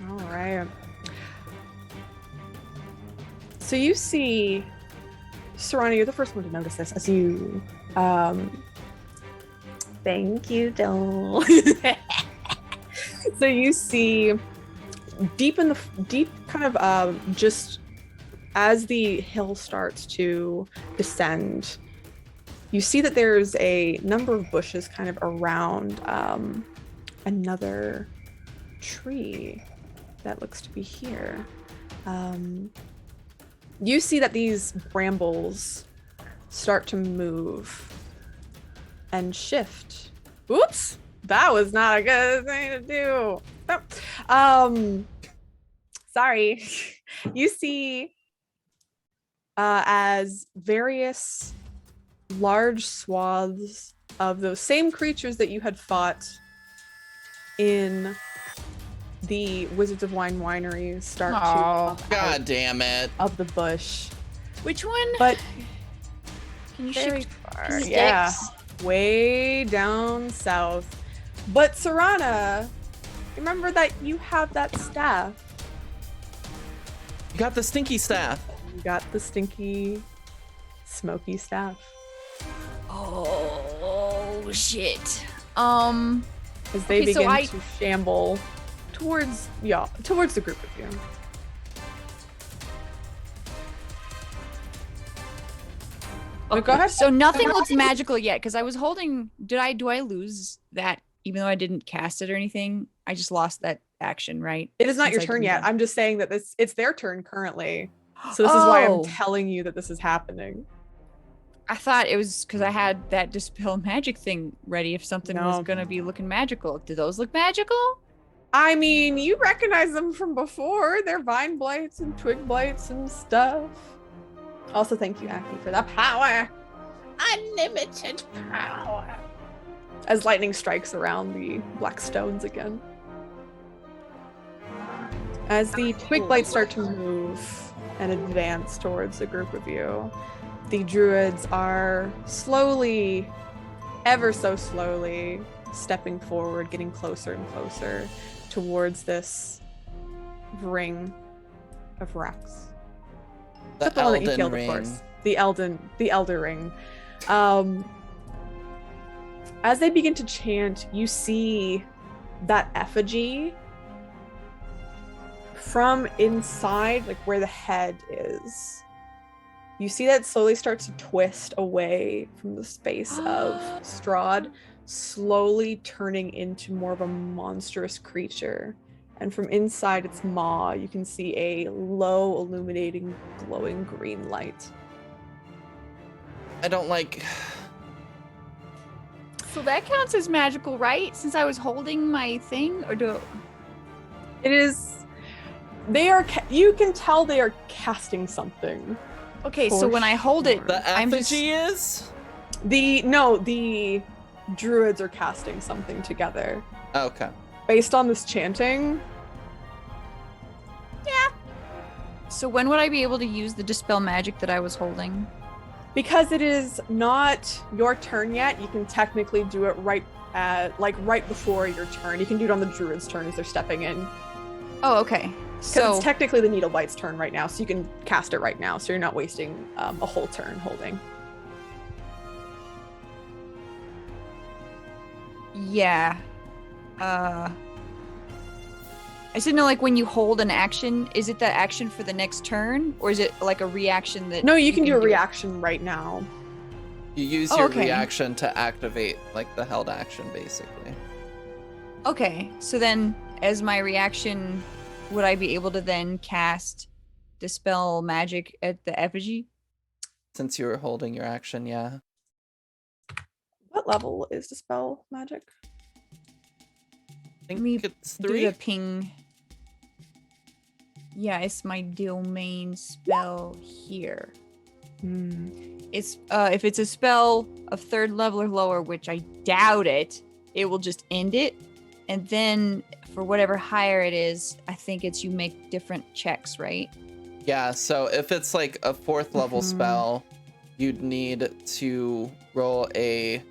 All right. So you see, Serrano, you're the first one to notice this as you. Thank you, Dole. So you see, deep kind of just as the hill starts to descend, you see that there's a number of bushes kind of around another tree that looks to be here. You see that these brambles start to move and shift. Oops, that was not a good thing to do. Oh. Sorry. You see as various large swaths of those same creatures that you had fought in the Wizards of Wine winery start to pop God out damn it. of the bush. Which one? But Can you very shift? far, yeah, way down south. But Serana, remember that you have that staff. You got the stinky staff. You got the stinky, smoky staff. Oh shit. As they Okay, so begin I- to shamble towards the group of you. No, go ahead. So nothing looks magical yet because I was holding. Do I lose that even though I didn't cast it or anything? I just lost that action, right? It is not your Since I turn didn't yet. go. I'm just saying that it's their turn currently. So this is why I'm Oh. telling you that this is happening. I thought it was because I had that dispel magic thing ready if something was No. gonna be looking magical. Do those look magical? I mean, you recognize them from before. They're vine blights and twig blights and stuff. Also, thank you, Aki, for that power. unlimited power. As lightning strikes around the black stones again. As the twig blights start to move and advance towards the group of you, the druids are slowly, ever so slowly, stepping forward, getting closer and closer towards this ring of wrecks. The one that you Elden killed, Ring. of course. The Elder Ring. As they begin to chant, you see that effigy from inside, like where the head is. You see that slowly starts to twist away from the space of Strahd, slowly turning into more of a monstrous creature. And from inside its maw, you can see a low, illuminating, glowing green light. I don't like. So that counts as magical, right? Since I was holding my thing, or do It is. They are. You can tell they are casting something. okay? For So when I hold it, The I'm just effigy is? The druids are casting something together Okay. based on this chanting. So when would I be able to use the dispel magic that I was holding? Because it is not your turn yet, you can technically do it right before your turn. You can do it on the druid's turn as they're stepping in. Oh, okay. Because So it's technically the Needle Blight's turn right now, so you can cast it right now, so you're not wasting a whole turn holding. yeah. I just didn't know, like, when you hold an action, is it that action for the next turn, or is it like a reaction that? No, you can do a it? reaction right now. You use Oh, your okay. reaction to activate, like, the held action, basically. Okay, so then as my reaction, would I be able to then cast dispel magic at the effigy? Since you were holding your action, yeah. What level is Dispel Magic? I think Me it's Do 3. the ping. Yeah, it's my domain spell here. It's if it's a spell of 3rd level or lower, which I doubt it will just end it. And then for whatever higher it is, I think it's you make different checks, right? Yeah, so if it's like a 4th level Mhm. spell, you'd need to roll a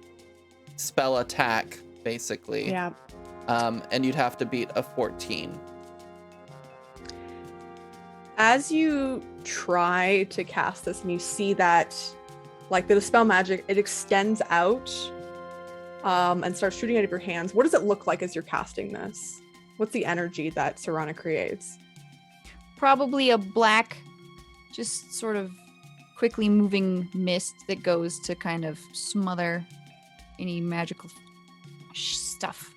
spell attack, basically. Yeah. And you'd have to beat a 14. As you try to cast this and you see that, like, the Dispel Magic, it extends out and starts shooting out of your hands. What does it look like as you're casting this? What's the energy that Serana creates? Probably a black, just sort of quickly moving mist that goes to kind of smother any magical stuff.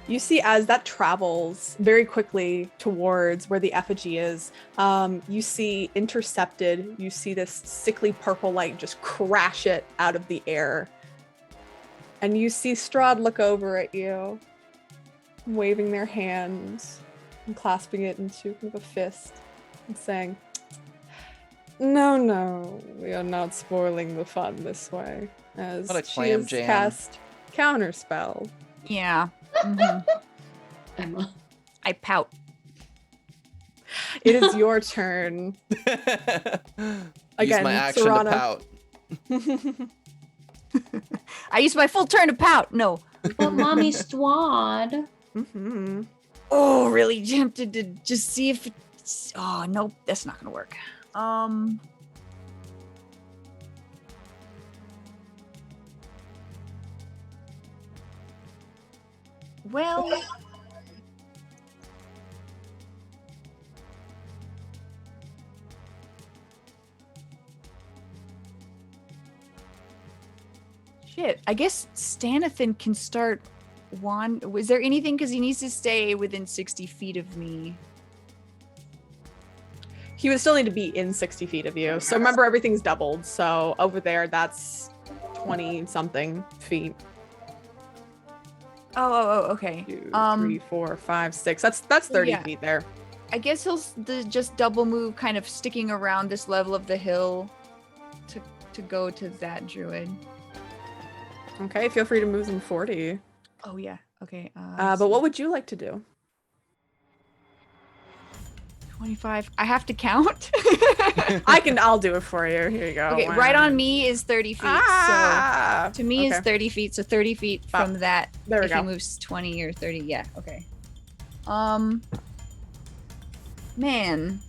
You see, as that travels very quickly towards where the effigy is, you see intercepted, you see this sickly purple light just crash it out of the air. And you see Strahd look over at you, waving their hands and clasping it into kind of a fist and saying, No, we are not spoiling the fun this way. As What a she clam has jam. cast Counterspell. Yeah. Mhm. Emma. I pout. It is your turn. Use Again, my action Serana. to pout. I used my full turn to pout. No. But Mommy Strahd. Mm-hmm. Oh, really tempted to just see if it's... Oh, nope. That's not going to work. Well... Shit, I guess Stanathan can start was there anything, because he needs to stay within 60 feet of me. He would still need to be in 60 feet of you. So remember, everything's doubled. So over there, that's 20 something feet. Oh, okay. 2, 3, 4, 5, 6. That's 30 yeah. feet there. I guess he'll just double move, kind of sticking around this level of the hill to to go to that druid. Okay, feel free to move in 40. Oh yeah. Okay. But what would you like to do? 25. I have to count. I'll do it for you. Here you go. Okay, right on me is 30 feet. Ah! So to me is Okay. 30 feet. So 30 feet from that. There we if go. he moves 20 or 30. Yeah. Okay. Man.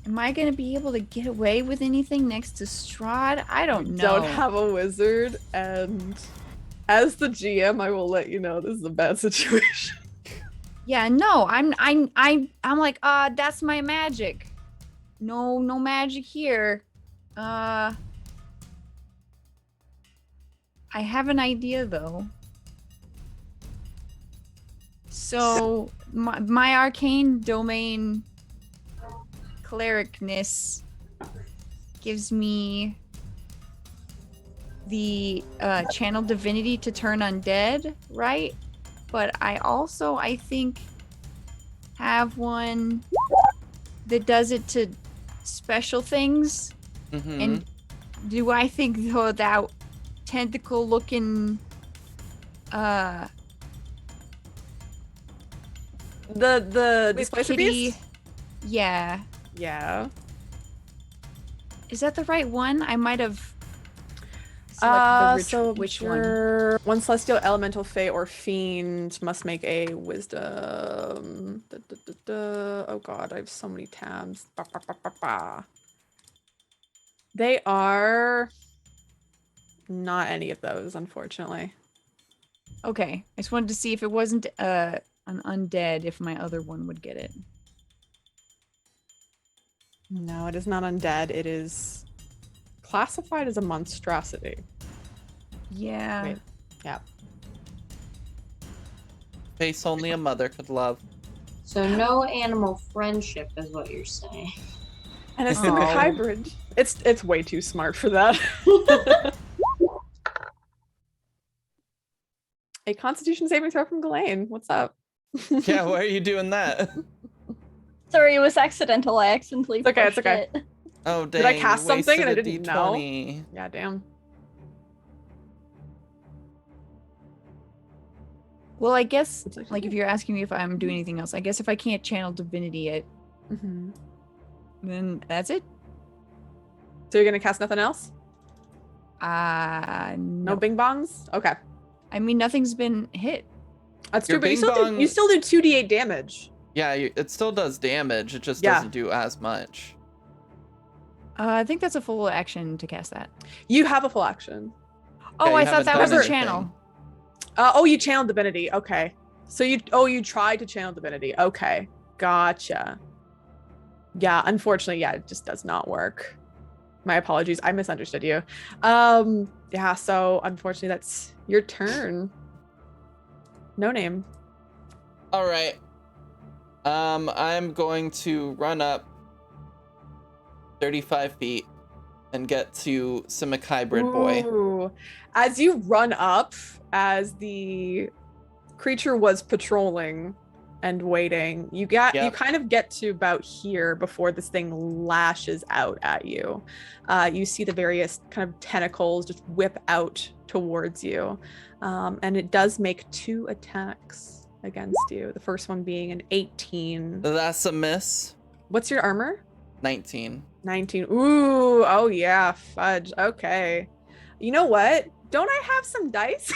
Am I gonna be able to get away with anything next to Strahd? I don't know. Don't have a wizard, and as the GM, I will let you know this is a bad situation. Yeah, no, I'm like, that's my magic. No magic here. I have an idea though. So my arcane domain clericness gives me the channel divinity to turn undead, right? But I also, I think, have one that does it to special things. Mm-hmm. And do I think though that tentacle looking The with displacer kitty, beast? yeah, Yeah. is that the right one? I might have selected So which sure. One celestial, elemental, fey, or fiend must make a wisdom. Oh god, I have so many tabs. They are not any of those, unfortunately. Okay, I just wanted to see if it wasn't an undead, if my other one would get it. No, it is not undead. It is classified as a monstrosity. Yeah. Wait. Yeah. Face only a mother could love. So no animal friendship is what you're saying. And a Oh. similar hybrid. It's way too smart for that. A constitution saving throw from Ghislaine. What's up? Yeah, why are you doing that? Sorry, it was accidental. I accidentally It's okay, it's pushed okay. it. Oh, dang. Did I cast something and I wasted a didn't know? D20. Yeah, damn. Well, I guess, It's like- like, if you're asking me if I'm doing anything else, I guess if I can't channel divinity it, Mhm. then that's it. So you're gonna cast nothing else? No. No bing bongs? Okay. I mean, nothing's been hit. That's Your true, but bing you bong- still do 2d8 damage. Yeah, it still does damage. It just Yeah. doesn't do as much. I think that's a full action to cast that. You have a full action. Oh, you I thought haven't that done was a anything. channel. Oh, you channeled divinity. Okay. So you tried to channel divinity. Okay. Gotcha. Yeah, unfortunately, yeah, it just does not work. My apologies. I misunderstood you. Yeah, so unfortunately that's your turn. No name. All right. I'm going to run up 35 feet and get to Simic Hybrid Boy. Ooh. As you run up, as the creature was patrolling and waiting, you kind of get to about here before this thing lashes out at you. You see the various kind of tentacles just whip out towards you, and it does make 2 attacks against you. The first one being an 18. That's a miss. What's your armor? 19. 19. Ooh, oh yeah, fudge. Okay. You know what? Don't I have some dice?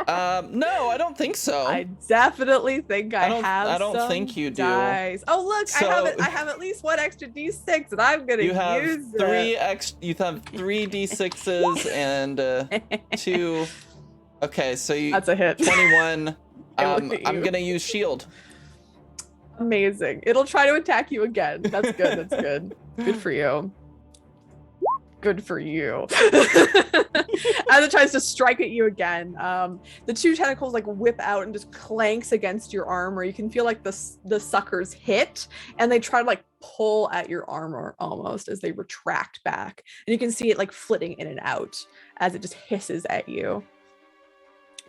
No, I don't think so. I definitely think I I don't some think you do. dice. Oh look, So- I have at least 1 extra d6 and I'm gonna You have use 3 You have 3 d6s and 2. Okay, so you That's a hit. 21. I look at I'm you. gonna use shield. Amazing. It'll try to attack you again. That's good. That's good. Good for you. Good for you. As it tries to strike at you again, the 2 tentacles like whip out and just clanks against your armor. You can feel like the suckers hit, and they try to like pull at your armor almost as they retract back. And you can see it like flitting in and out as it just hisses at you.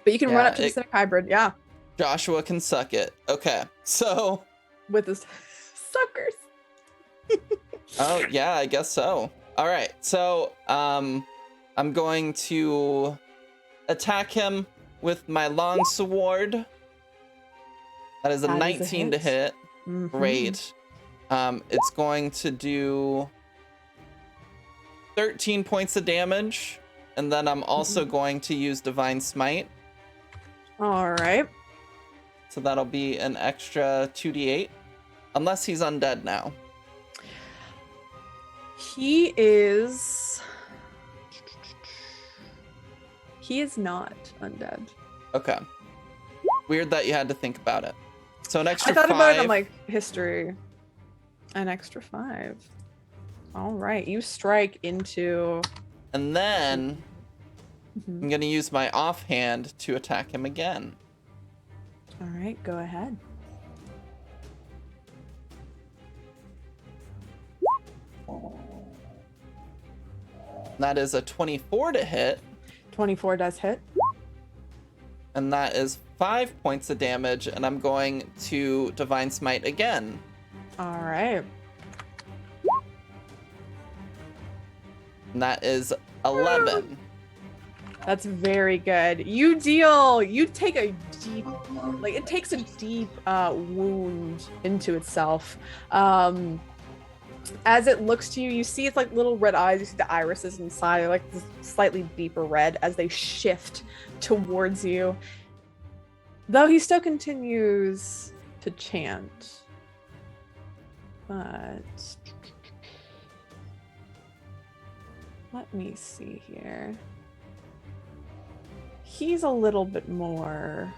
But you can run Yeah, up to the Simic Hybrid. Yeah. Joshua can suck it. Okay, so. With his suckers. Oh, yeah, I guess so. All right, so I'm going to attack him with my long sword. That is a That is a 19 to hit. Mhm. Great. It's going to do 13 points of damage, and then I'm also going to use Divine Smite. All right. So that'll be an extra 2d8, unless he's undead now. He is not undead. Okay. Weird that you had to think about it. So an extra I thought 5. about it on like history. An extra 5. All right, you strike into. And then Mhm. I'm gonna use my offhand to attack him again. All right, go ahead. That is a 24 to hit, 24 does hit. and that is 5 points of damage, and I'm going to Divine Smite again. All right. And that is 11. That's very good. You take a deep, like it takes a deep wound into itself. As it looks to you, you see it's like little red eyes. You see the irises inside, like this slightly deeper red as they shift towards you. Though he still continues to chant. But let me see here. He's a little bit more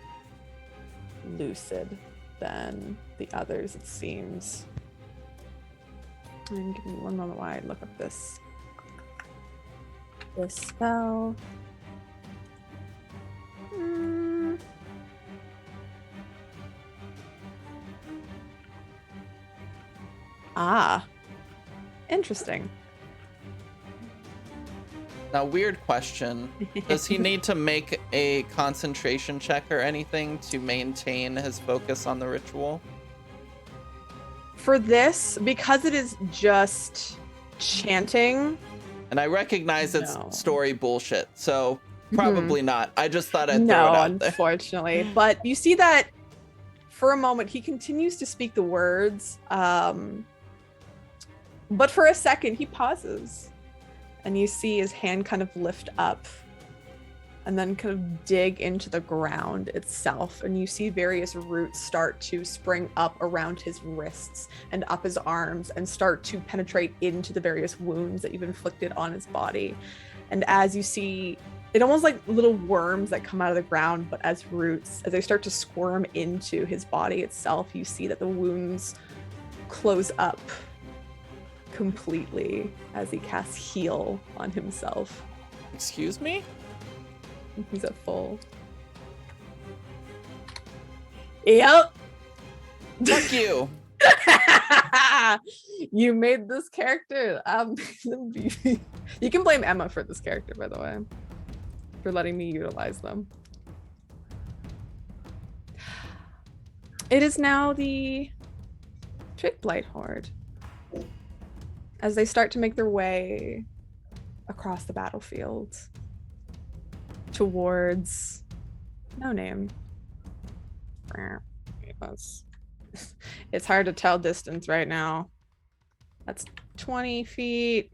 lucid than the others, it seems. And give me one moment while I look up this spell. Ah, interesting. Now, weird question. Does he need to make a concentration check or anything to maintain his focus on the ritual? For this, because it is just chanting. And I recognize it's No. story bullshit, so probably not. I just thought I'd throw it No, out there. unfortunately. But you see that for a moment he continues to speak the words, but for a second he pauses, and you see his hand kind of lift up and then kind of dig into the ground itself, and you see various roots start to spring up around his wrists and up his arms and start to penetrate into the various wounds that you've inflicted on his body. And as you see, it almost like little worms that come out of the ground, but as roots, as they start to squirm into his body itself, you see that the wounds close up completely as he casts heal on himself. Excuse me? He's at full. Yep. Fuck you. You made this character. You can blame Emma for this character, by the way, for letting me utilize them. It is now the Trickblight Horde. As they start to make their way across the battlefield towards No Name. It's hard to tell distance right now. That's 20 feet.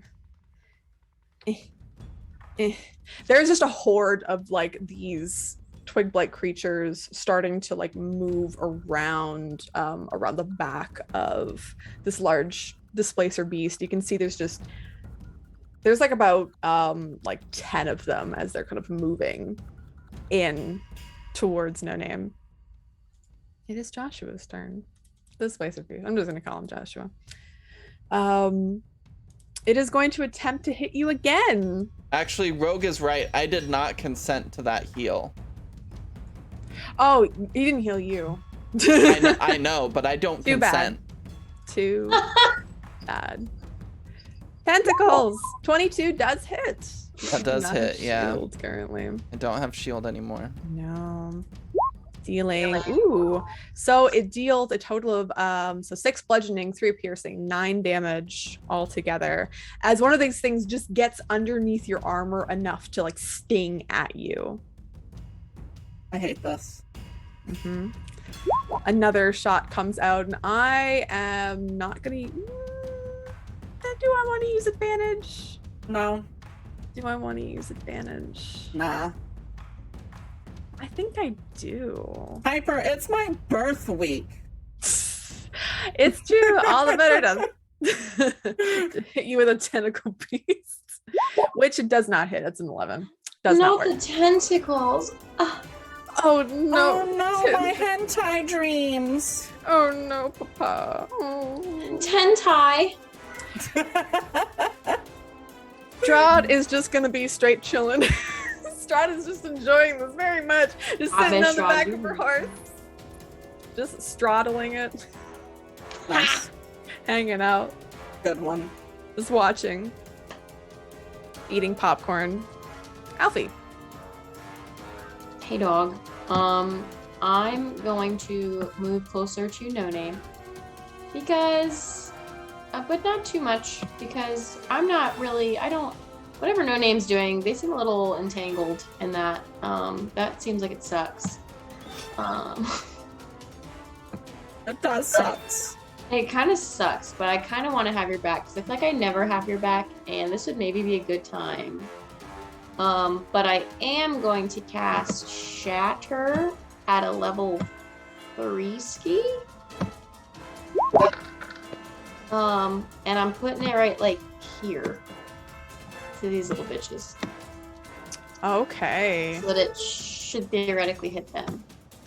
There's just a horde of like these twig-blight creatures starting to like move around around the back of this large displacer beast. You can see there's like about like 10 of them as they're kind of moving in towards No Name. It is Joshua's turn. This displacer beast. I'm just gonna call him Joshua. It is going to attempt to hit you again. Actually, Rogue is right. I did not consent to that heal. Oh, he didn't heal you. I know, but I don't Too consent. Too bad. Tentacles. 22 does hit. That does Not hit, a yeah. shield currently. I don't have shield anymore. No. Dealing. Ooh. So it deals a total of 6 bludgeoning, 3 piercing, 9 damage altogether. As one of these things just gets underneath your armor enough to like sting at you. I hate this. Mm-hmm. Another shot comes out, and I am not gonna. Do I want to use advantage? No. Do I want to use advantage? Nah. I think I do. Piper, it's my birth week. It's true. All the better does. Hit you with a tentacle beast, which it does not hit. It's an 11. Does not work. the tentacles. Oh no! Oh no, my hentai dreams. Oh no, Papa. Oh. Tentai. Strahd is just gonna be straight chilling. Strahd is just enjoying this very much. Just sitting on the back of her horse. Just straddling it. Nice. Hanging out. Good one. Just watching. Eating popcorn. Alfie. Hey dog. I'm going to move closer to No Name because, but not too much because I'm not really. I don't. Whatever No Name's doing, they seem a little entangled in that. That seems like it sucks. It does suck. It kind of sucks, but I kind of want to have your back because I feel like I never have your back, and this would maybe be a good time. But I am going to cast Shatter at a level 3 ski. And I'm putting it right like here to these little bitches. Okay. So that it should theoretically hit them.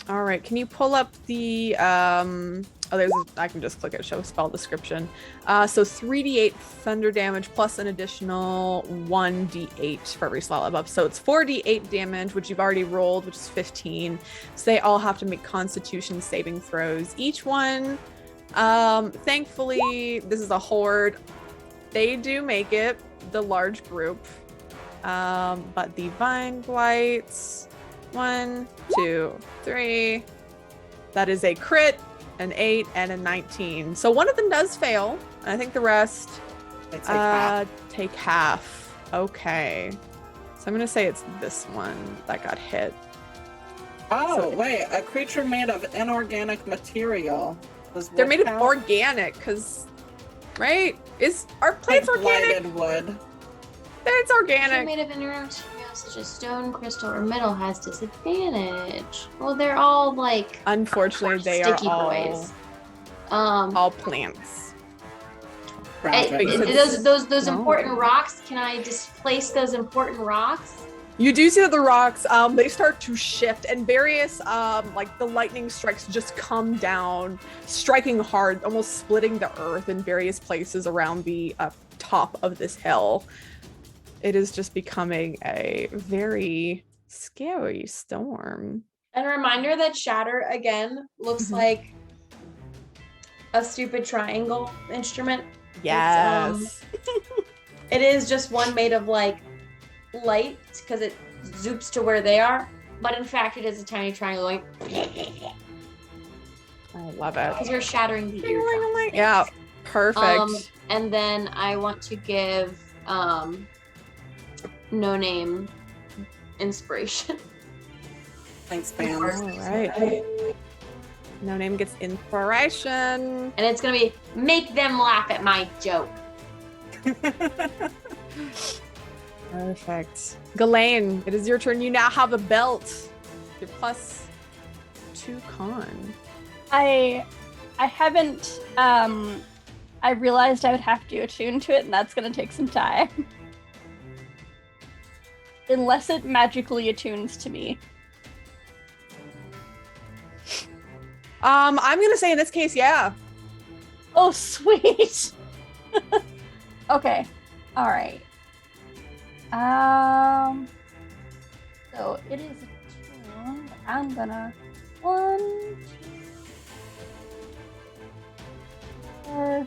All right. Can you pull up the I can just click it, show spell description. So 3d8 thunder damage plus an additional 1d8 for every slot above. So it's 4d8 damage, which you've already rolled, which is 15. So they all have to make Constitution saving throws. Each one, thankfully, this is a horde. They do make it, the large group. But the Vine Blights, 1, 2, 3. That is a crit, an 8, and a 19. So one of them does fail. And I think the rest take half. Okay. So I'm going to say it's this one that got hit. Oh, So- wait. A creature made of inorganic material. They're made of organic, because, right? Are plants organic? Blighted wood. It's organic. Made of mineral materials such as stone, crystal, or metal has disadvantage. Well, they're all like Unfortunately, they are sticky boys. all plants. Those No. important rocks. Can I displace those important rocks? You do see that the rocks, they start to shift, and various, like the lightning strikes just come down, striking hard, almost splitting the earth in various places around the top of this hill. It is just becoming a very scary storm. And a reminder that Shatter again looks like a stupid triangle instrument. Yes. It is just one made of like light because it zoops to where they are, but in fact it is a tiny triangle going I love it. because you're shattering the eardrum. Yeah, perfect. And then I want to give No Name inspiration. Thanks, fans. All right. No Name gets inspiration. And it's gonna be make them laugh at my joke. Perfect. Ghislaine, it is your turn. You now have a belt. You're +2 con. I haven't I realized I would have to attune to it, and that's gonna take some time. Unless it magically attunes to me. I'm gonna say in this case, yeah. Oh, sweet. Okay. All right. So it is attuned. I'm gonna 1, 2, 4,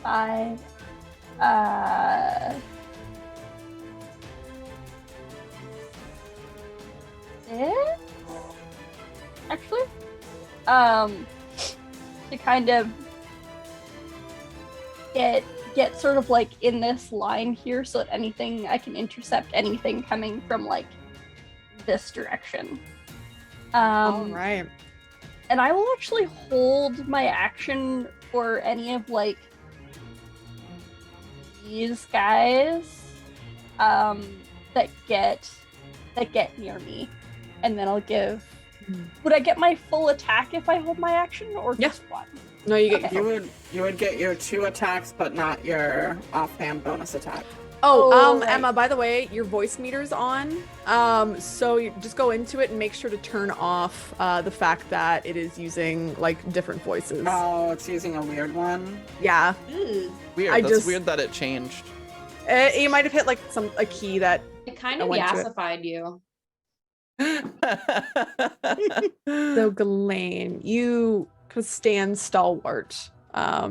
5. 6. actually. To kind of get sort of like in this line here so that I can intercept anything coming from like this direction. All right. And I will actually hold my action for any of like these guys that get near me. And then I'll give would I get my full attack if I hold my action or just one? No, you get Okay. You would get your 2 attacks, but not your offhand bonus attack. Right. Emma, by the way, your voice meter's on. So you just go into it and make sure to turn off the fact that it is using like different voices. Oh, it's using a weird one. Yeah. Weird. That's weird that it changed. You might have hit like a key that It kind I of went to it. yassified you. So Ghislaine, you kind of stand stalwart,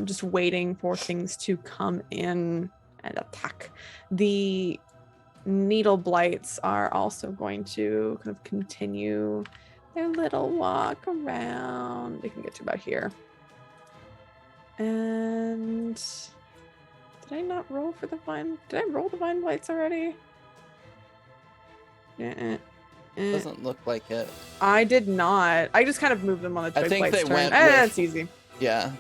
just waiting for things to come in and attack. The needle blights are also going to kind of continue their little walk around. They can get to about here. And did I not roll for the vine? Did I roll the vine blights already? Doesn't look like it. I did not. I just kind of moved them on the I twig think blights they turn. went That's easy. Yeah.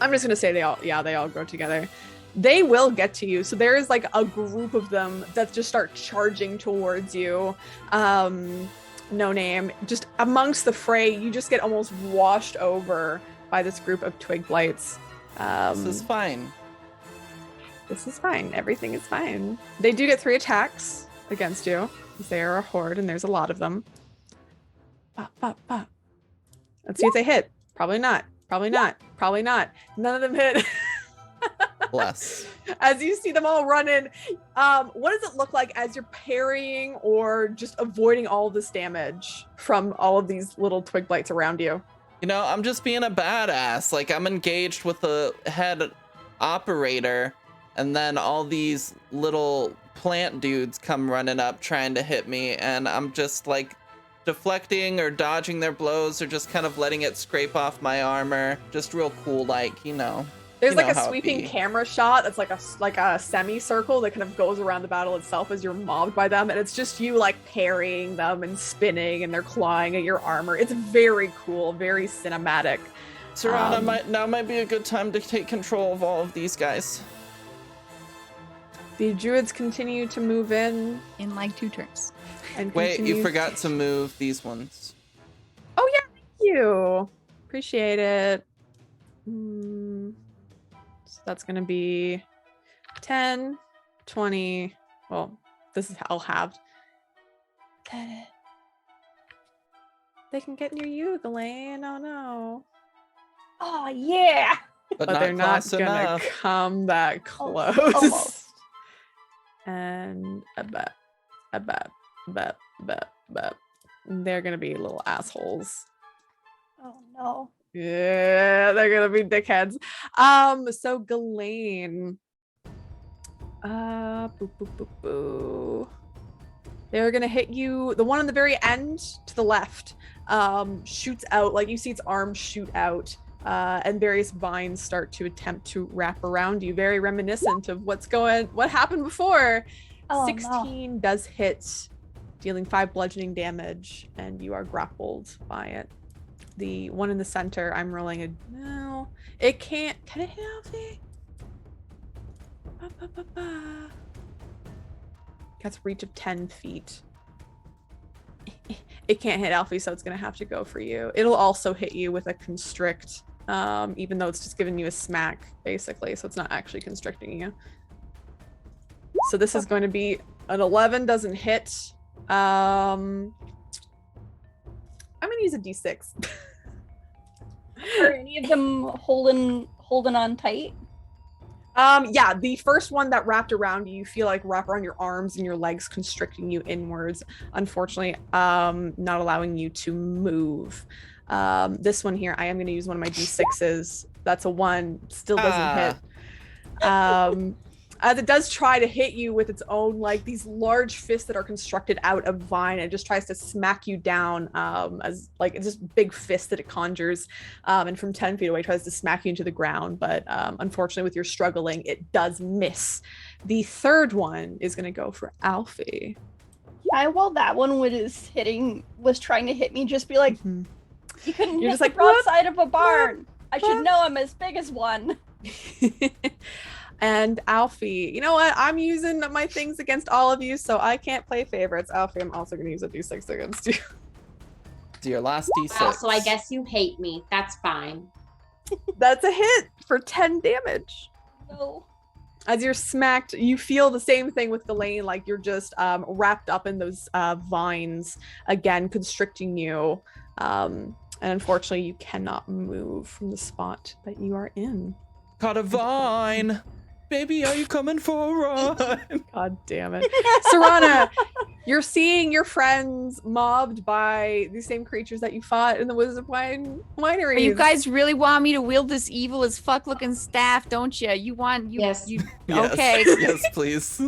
I'm just gonna say they all grow together. They will get to you. So there is like a group of them that just start charging towards you. No name. Just amongst the fray, you just get almost washed over by this group of twig blights. This is fine. This is fine. Everything is fine. They do get 3 attacks against you. They are a horde and there's a lot of them. Bop, bop, bop. Let's see if they hit. Probably not. Probably not. Probably not. None of them hit. Bless. As you see them all run in, what does it look like as you're parrying or just avoiding all this damage from all of these little twig blights around you? You know, I'm just being a badass. Like, I'm engaged with the head operator, and then all these little plant dudes come running up trying to hit me, and I'm just like deflecting or dodging their blows or just kind of letting it scrape off my armor. Just real cool, like, you know. There's You like know a how it sweeping be. camera shot that's like a semicircle that kind of goes around the battle itself as you're mobbed by them, and it's just you like parrying them and spinning, and they're clawing at your armor. It's very cool, very cinematic. Serana, might be a good time to take control of all of these guys. The druids continue to move in In like 2 turns. and Wait, continue you forgot to move these ones. Oh yeah, thank you. Appreciate it. So that's gonna be 10, 20. Well, this is all halved. They can get near you, Ghislaine. Oh no. Oh yeah. But They're not close gonna enough. come that close. Almost. And they're gonna be little assholes. Oh no. Yeah, they're gonna be dickheads. So Ghislaine. Boo, boo, boo, boo. They're gonna hit you. The one on the very end to the left shoots out, like you see its arms shoot out, and various vines start to attempt to wrap around you. Very reminiscent of what happened before. Oh, 16 does hit, dealing 5 bludgeoning damage, and you are grappled by it. The one in the center, I'm rolling a no. It can't. Can it hit Alfie? That's reach of 10 feet. It can't hit Alfie, so it's gonna have to go for you. It'll also hit you with a constrict, even though it's just giving you a smack, basically. So it's not actually constricting you. So this is going to be an 11, doesn't hit. I'm gonna use a d6. Are any of them holding on tight? Yeah, the first one that wrapped around you feel like wrap around your arms and your legs, constricting you inwards. Unfortunately, not allowing you to move. This one here, I am going to use one of my d6s. That's a 1, still doesn't hit. as it does try to hit you with its own, like, these large fists that are constructed out of vine. It just tries to smack you down, as like it's just big fist that it conjures, and from 10 feet away tries to smack you into the ground. But unfortunately, with your struggling, it does miss. The third one is going to go for Alfie. Yeah, well, that one was trying to hit me, just be like, you couldn't You're hit just the like, broadside of a barn. I should know I'm as big as one. And Alfie, you know what? I'm using my things against all of you, so I can't play favorites. Alfie, I'm also going to use a d6 against you. To your last d6. Well, so I guess you hate me. That's fine. That's a hit for 10 damage. No. As you're smacked, you feel the same thing with Ghislaine, like you're just wrapped up in those vines, again, constricting you. And unfortunately, you cannot move from the spot that you are in. Caught a vine. Baby, are you coming for a run? God damn it. Serana, you're seeing your friends mobbed by the same creatures that you fought in the Wizard of Wineries. You guys really want me to wield this evil as fuck looking staff, don't you? Yes. You Yes. okay. Yes, please.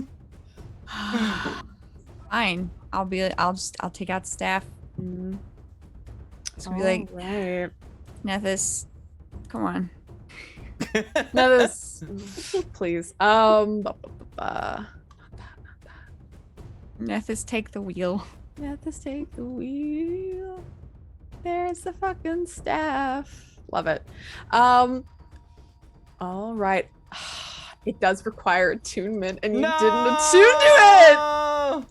Fine. I'll take out the staff. Mm. Just be like, right. Nethys, come on. No, this, please. Nethys, take the wheel. Nethys, take the wheel. There's the fucking staff. Love it. All right. It does require attunement, and you didn't attune to it. Oh,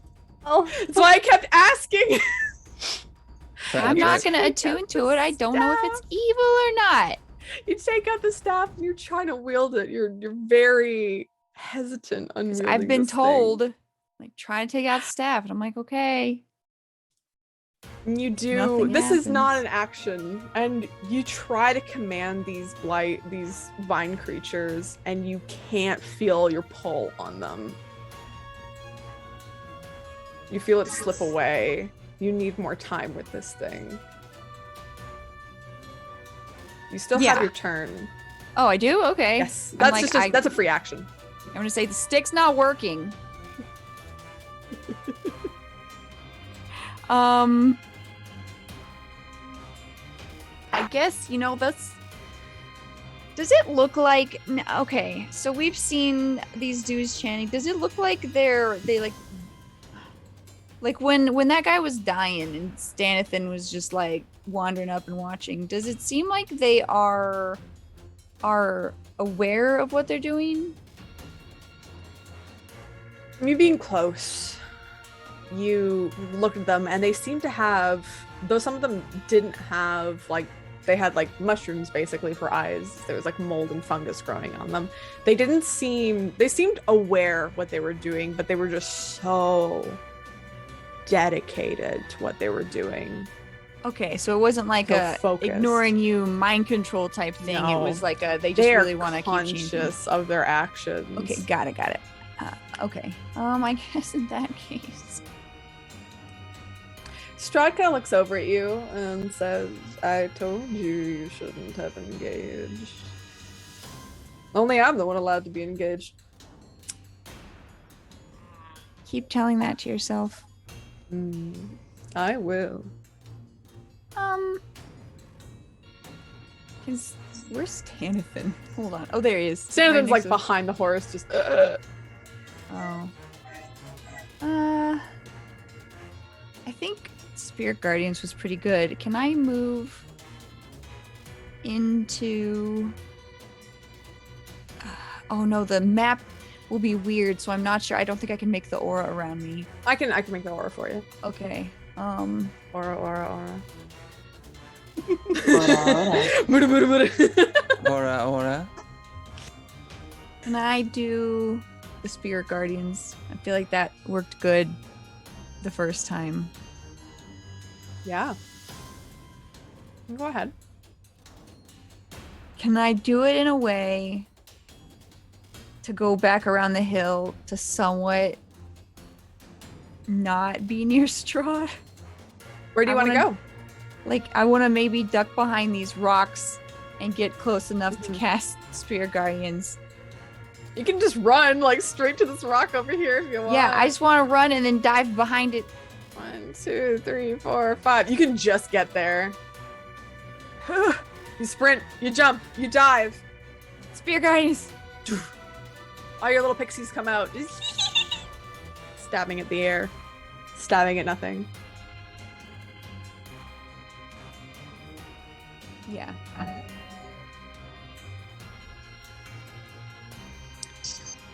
That's why I kept asking. I'm not gonna attune to it. I don't know if it's evil or not. You take out the staff and you're trying to wield it. You're very hesitant on wielding I've been this told, thing. like, try to take out the staff, and I'm like, okay. And you do. Nothing This is not happens. an action, and you try to command these vine creatures, and you can't feel your pull on them. You feel it slip away. You need more time with this thing. You still have Yeah. your turn. Oh, I do? Okay. Yes, I'm that's like, just that's a free action. I'm gonna say the stick's not working. I guess, that's... Does it look like... Okay, so we've seen these dudes chanting. Does it look like they like when that guy was dying and Stanithan was just like wandering up and watching, does it seem like they are aware of what they're doing? You being close, you look at them and they seem to have, though some of them didn't have, like, they had like mushrooms basically for eyes. There was like mold and fungus growing on them. They seemed aware of what they were doing, but they were just so dedicated to what they were doing. Okay, so it wasn't like So a focused. ignoring you mind control type thing. No. It was like they just They are really want to keep changing. conscious of their actions. Okay, got it. Okay. I guess in that case. Strahd kind of looks over at you and says, I told you shouldn't have engaged. Only I'm the one allowed to be engaged. Keep telling that to yourself. I will. Where's Stanithan? Hold on. Oh, there he is. Stanithan's Right like next to- behind the horse, just. Oh. I think Spirit Guardians was pretty good. Can I move into... Oh no, the map will be weird, so I'm not sure. I don't think I can make the aura around me. I can make the aura for you. Okay. Aura. Aura. Can I do the Spirit Guardians? I feel like that worked good the first time. Yeah. Go ahead. Can I do it in a way to go back around the hill to somewhat not be near Strahd? Where do you want to go? Like, I want to maybe duck behind these rocks and get close enough to cast Spirit Guardians. You can just run like straight to this rock over here if you want. Yeah, I just want to run and then dive behind it. 1, 2, 3, 4, 5. You can just get there. You sprint, you jump, you dive. Spear guidance. All your little pixies come out. Stabbing at the air. Stabbing at nothing. Yeah.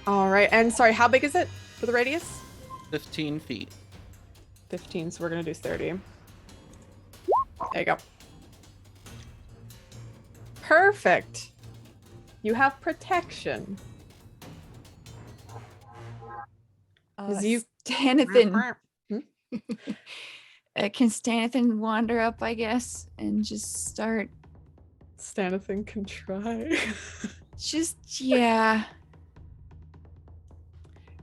All right, and sorry, how big is it for the radius? 15 feet. 15, so we're gonna do 30. There you go. Perfect. You have protection. You Stanathan. Can Stanathan wander up, I guess, and just start? Stanathan can try. Yeah.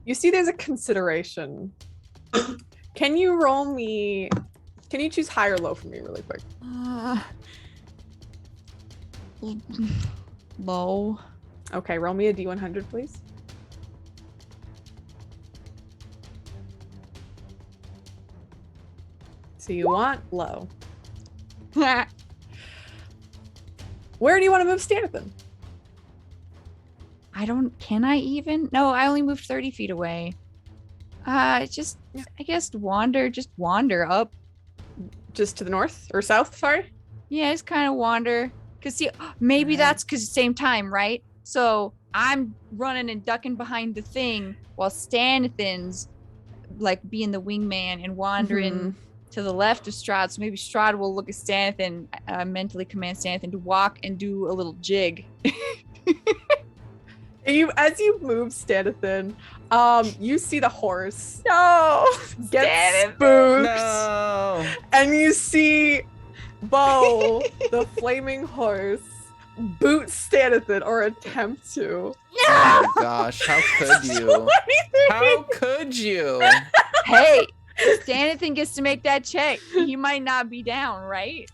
You see there's a consideration. Can you roll me... Can you choose high or low for me really quick? Low. Okay, roll me a D100, please. So you want low. Where do you want to move Stanathan? Can I even? No, I only moved 30 feet away. I guess just wander up. Just to the north or south, sorry? Yeah, just kind of wander. Cause see, maybe that's cause same time, right? So I'm running and ducking behind the thing while Stanathan's like being the wingman and wandering to the left of Strahd. So maybe Strahd will look at Stanathan, mentally command Stanathan to walk and do a little jig. As you move Stanathan, you see the horse. No! Get spooked. No. And you see Bo, the flaming horse, boot Stanathan or attempt to. Oh my gosh, how could you? How could you? Hey, Stanathan gets to make that check. He might not be down, right?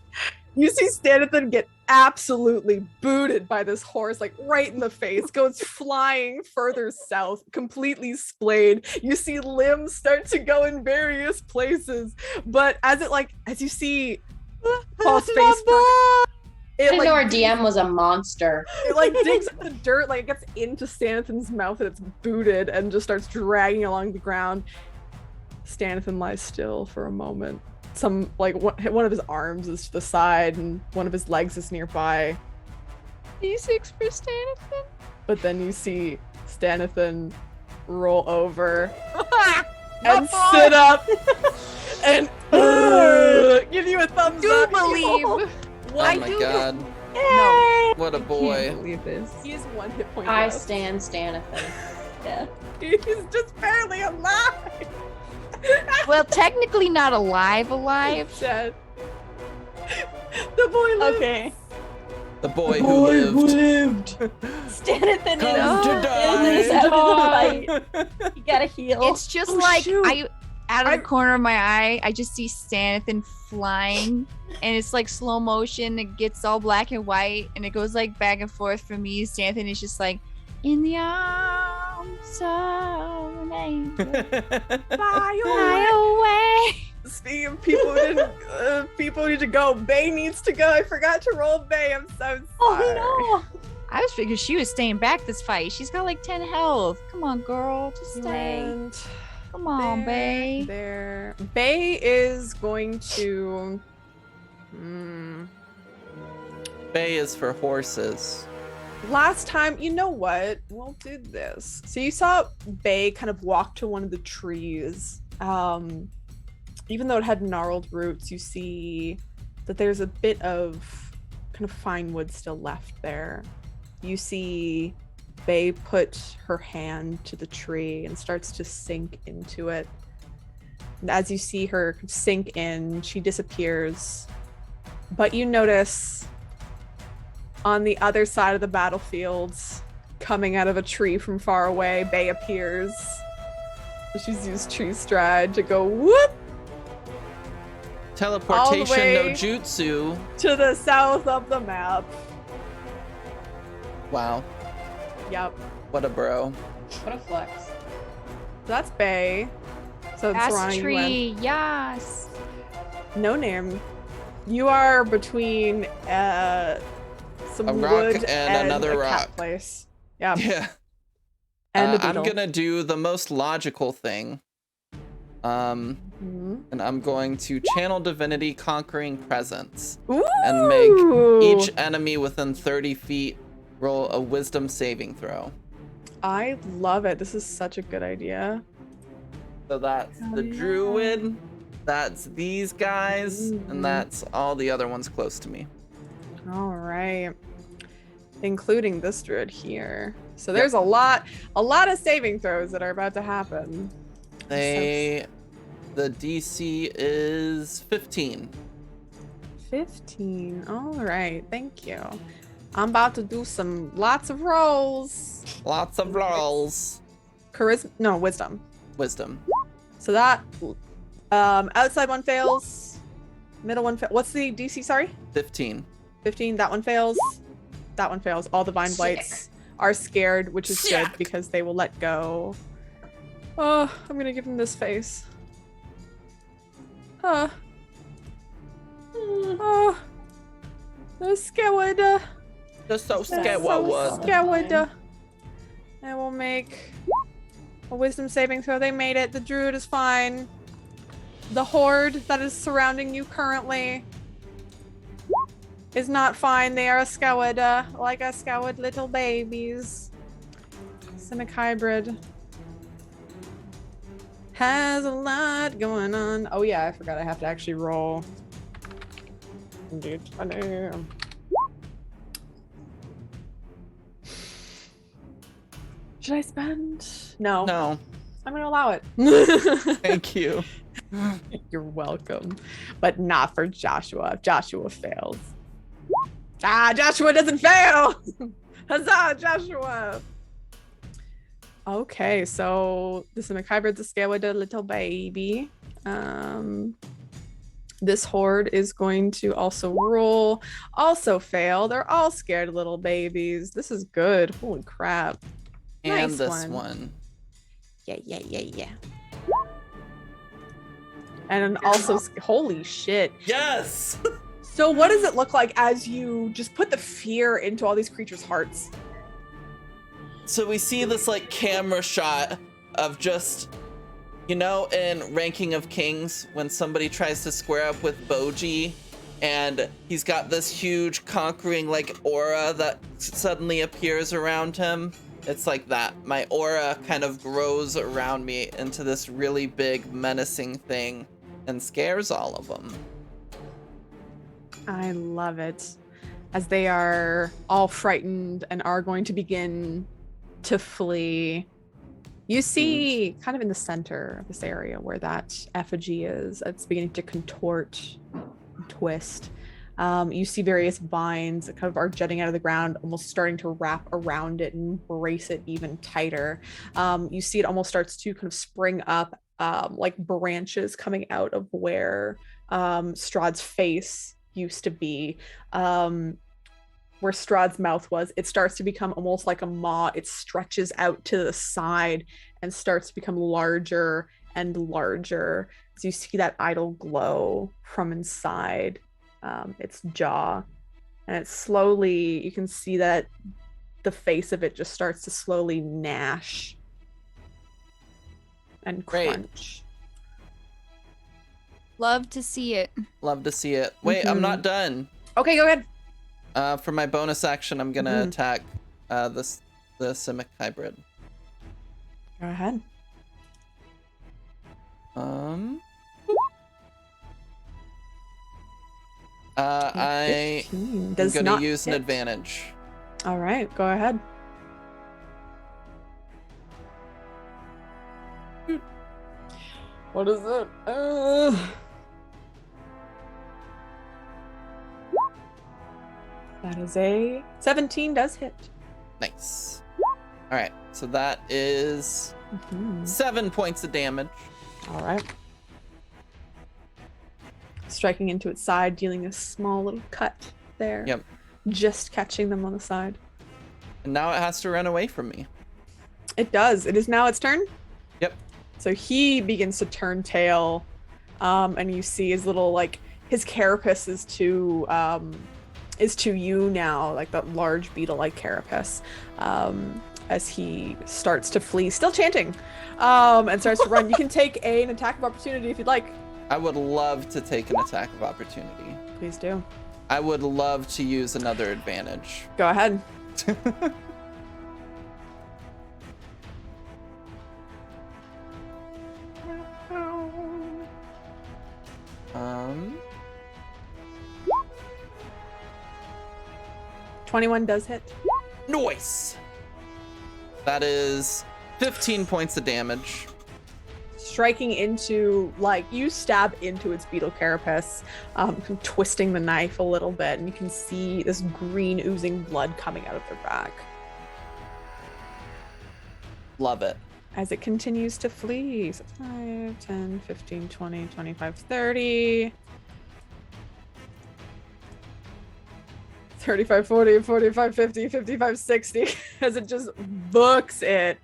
You see Stanathan get absolutely booted by this horse, like right in the face, goes flying further south, completely splayed. You see limbs start to go in various places, but as you see Paul's face, I didn't know our DM was a monster. it like digs up the dirt, like it gets into Stanathan's mouth and it's booted and just starts dragging along the ground. Stanathan lies still for a moment. One of his arms is to the side and one of his legs is nearby. D6 for Stanathan. But then you see Stanathan roll over and sit up and give you a thumbs Do up. believe. Oh my god. No. What a boy. Can't believe this. He is 1 hit point I left. stand Stanathan. Yeah. He's just barely alive. Well, technically not alive. Dead. The boy lives. Okay. The boy who lived. Stanathan Come to is die. out of the fight. You gotta heal. It's just out of the corner of my eye, I just see Stanathan flying, and it's like slow motion. It gets all black and white, and it goes like back and forth for me. Stanathan is just like, in the arms of an angel, fly away. Speaking of people who need to go, Bay needs to go. I forgot to roll Bay. I'm so sorry. Oh no! I was figuring she was staying back this fight. She's got like 10 health. Come on, girl, just stay. And Come on, Bay. There. Bay is going to. Bay is for horses. Last time, you know what? We'll do this. So you saw Bay kind of walk to one of the trees. Even though it had gnarled roots, you see that there's a bit of kind of fine wood still left there. You see Bay put her hand to the tree and starts to sink into it. And as you see her sink in, she disappears. But you notice on the other side of the battlefield, coming out of a tree from far away, Bay appears. She's used Tree Stride to go whoop Teleportation way no jutsu. to the south of the map. Wow. Yep. What a bro. What a flex. That's Bay. So it's Ass surrounding you. tree, yes. No name. You are between some A rock wood and another a rock. cat place. Yeah. Yeah. And a I'm beetle. gonna do the most logical thing. Mhm. And I'm going to channel divinity conquering presence Ooh! and make each enemy within 30 feet roll a wisdom saving throw. I love it. This is such a good idea. So that's Hell the yeah. druid, that's these guys, Mhm. and that's all the other ones close to me. All right. Including this druid here. So there's a lot of saving throws that are about to happen. The DC is 15. 15. All right. Thank you. I'm about to do lots of rolls. Lots of rolls. Charisma? No, wisdom. Wisdom. So that outside one fails. Middle one. What's the DC? Sorry. 15. 15. That one fails. That one fails. All divine blights are scared, which is good because they will let go. Oh, I'm gonna give him this face. Oh, they're scared. Just so They're scared what was. scared. I will make a wisdom saving throw. They made it. The druid is fine. The horde that is surrounding you currently is not fine. They are scared, like a scared little babies. Simic hybrid has a lot going on. Oh yeah, I forgot I have to actually roll. Indeed, I know. Should I spend? No. No. I'm gonna allow it. Thank you. You're welcome. But not for Joshua. If Joshua fails. Ah, Joshua doesn't fail! Huzzah, Joshua! Okay, so this is hybrid to scale with a little baby. This horde is going to also roll. Also fail. They're all scared little babies. This is good. Holy crap. And Nice this one. Yeah. And also, holy shit. Yes! So what does it look like as you just put the fear into all these creatures' hearts? So we see this like camera shot of just, you know, in Ranking of Kings, when somebody tries to square up with Boji and he's got this huge conquering like aura that suddenly appears around him. It's like that. My aura kind of grows around me into this really big menacing thing and scares all of them. I love it. As they are all frightened and are going to begin to flee. You see kind of in the center of this area where that effigy is, it's beginning to contort and twist. You see various vines that kind of are jutting out of the ground, almost starting to wrap around it and brace it even tighter. You see it almost starts to kind of spring up, like branches coming out of where Strahd's face used to be. Where Strahd's mouth was, it starts to become almost like a maw. It stretches out to the side and starts to become larger and larger as you see that idle glow from inside its jaw. And it slowly, you can see that the face of it just starts to slowly gnash and crunch. Love to see it. Love to see it. Wait, I'm not done. Okay, go ahead. For my bonus action, I'm gonna attack the Simic hybrid. Go ahead. I am gonna use an advantage. All right, go ahead. What is it? That is a 17 does hit. Nice. All right, so that is 7 points of damage. All right. Striking into its side, dealing a small little cut there. Yep. Just catching them on the side. And now it has to run away from me. It does. It is now its turn. Yep. So he begins to turn tail, and you see his little like his carapace is to you now, like that large beetle-like carapace, as he starts to flee, still chanting, and starts to run. You can take an attack of opportunity if you'd like. I would love to take an attack of opportunity. Please do. I would love to use another advantage. Go ahead. Um, 21 does hit. Nice. That is 15 points of damage. Striking into, like, you stab into its beetle carapace, twisting the knife a little bit, and you can see this green oozing blood coming out of their back Love it. as it continues to flee. So 5, 10, 15, 20, 25, 30. 35, 40, 45, 50, 55, 60, as it just books it.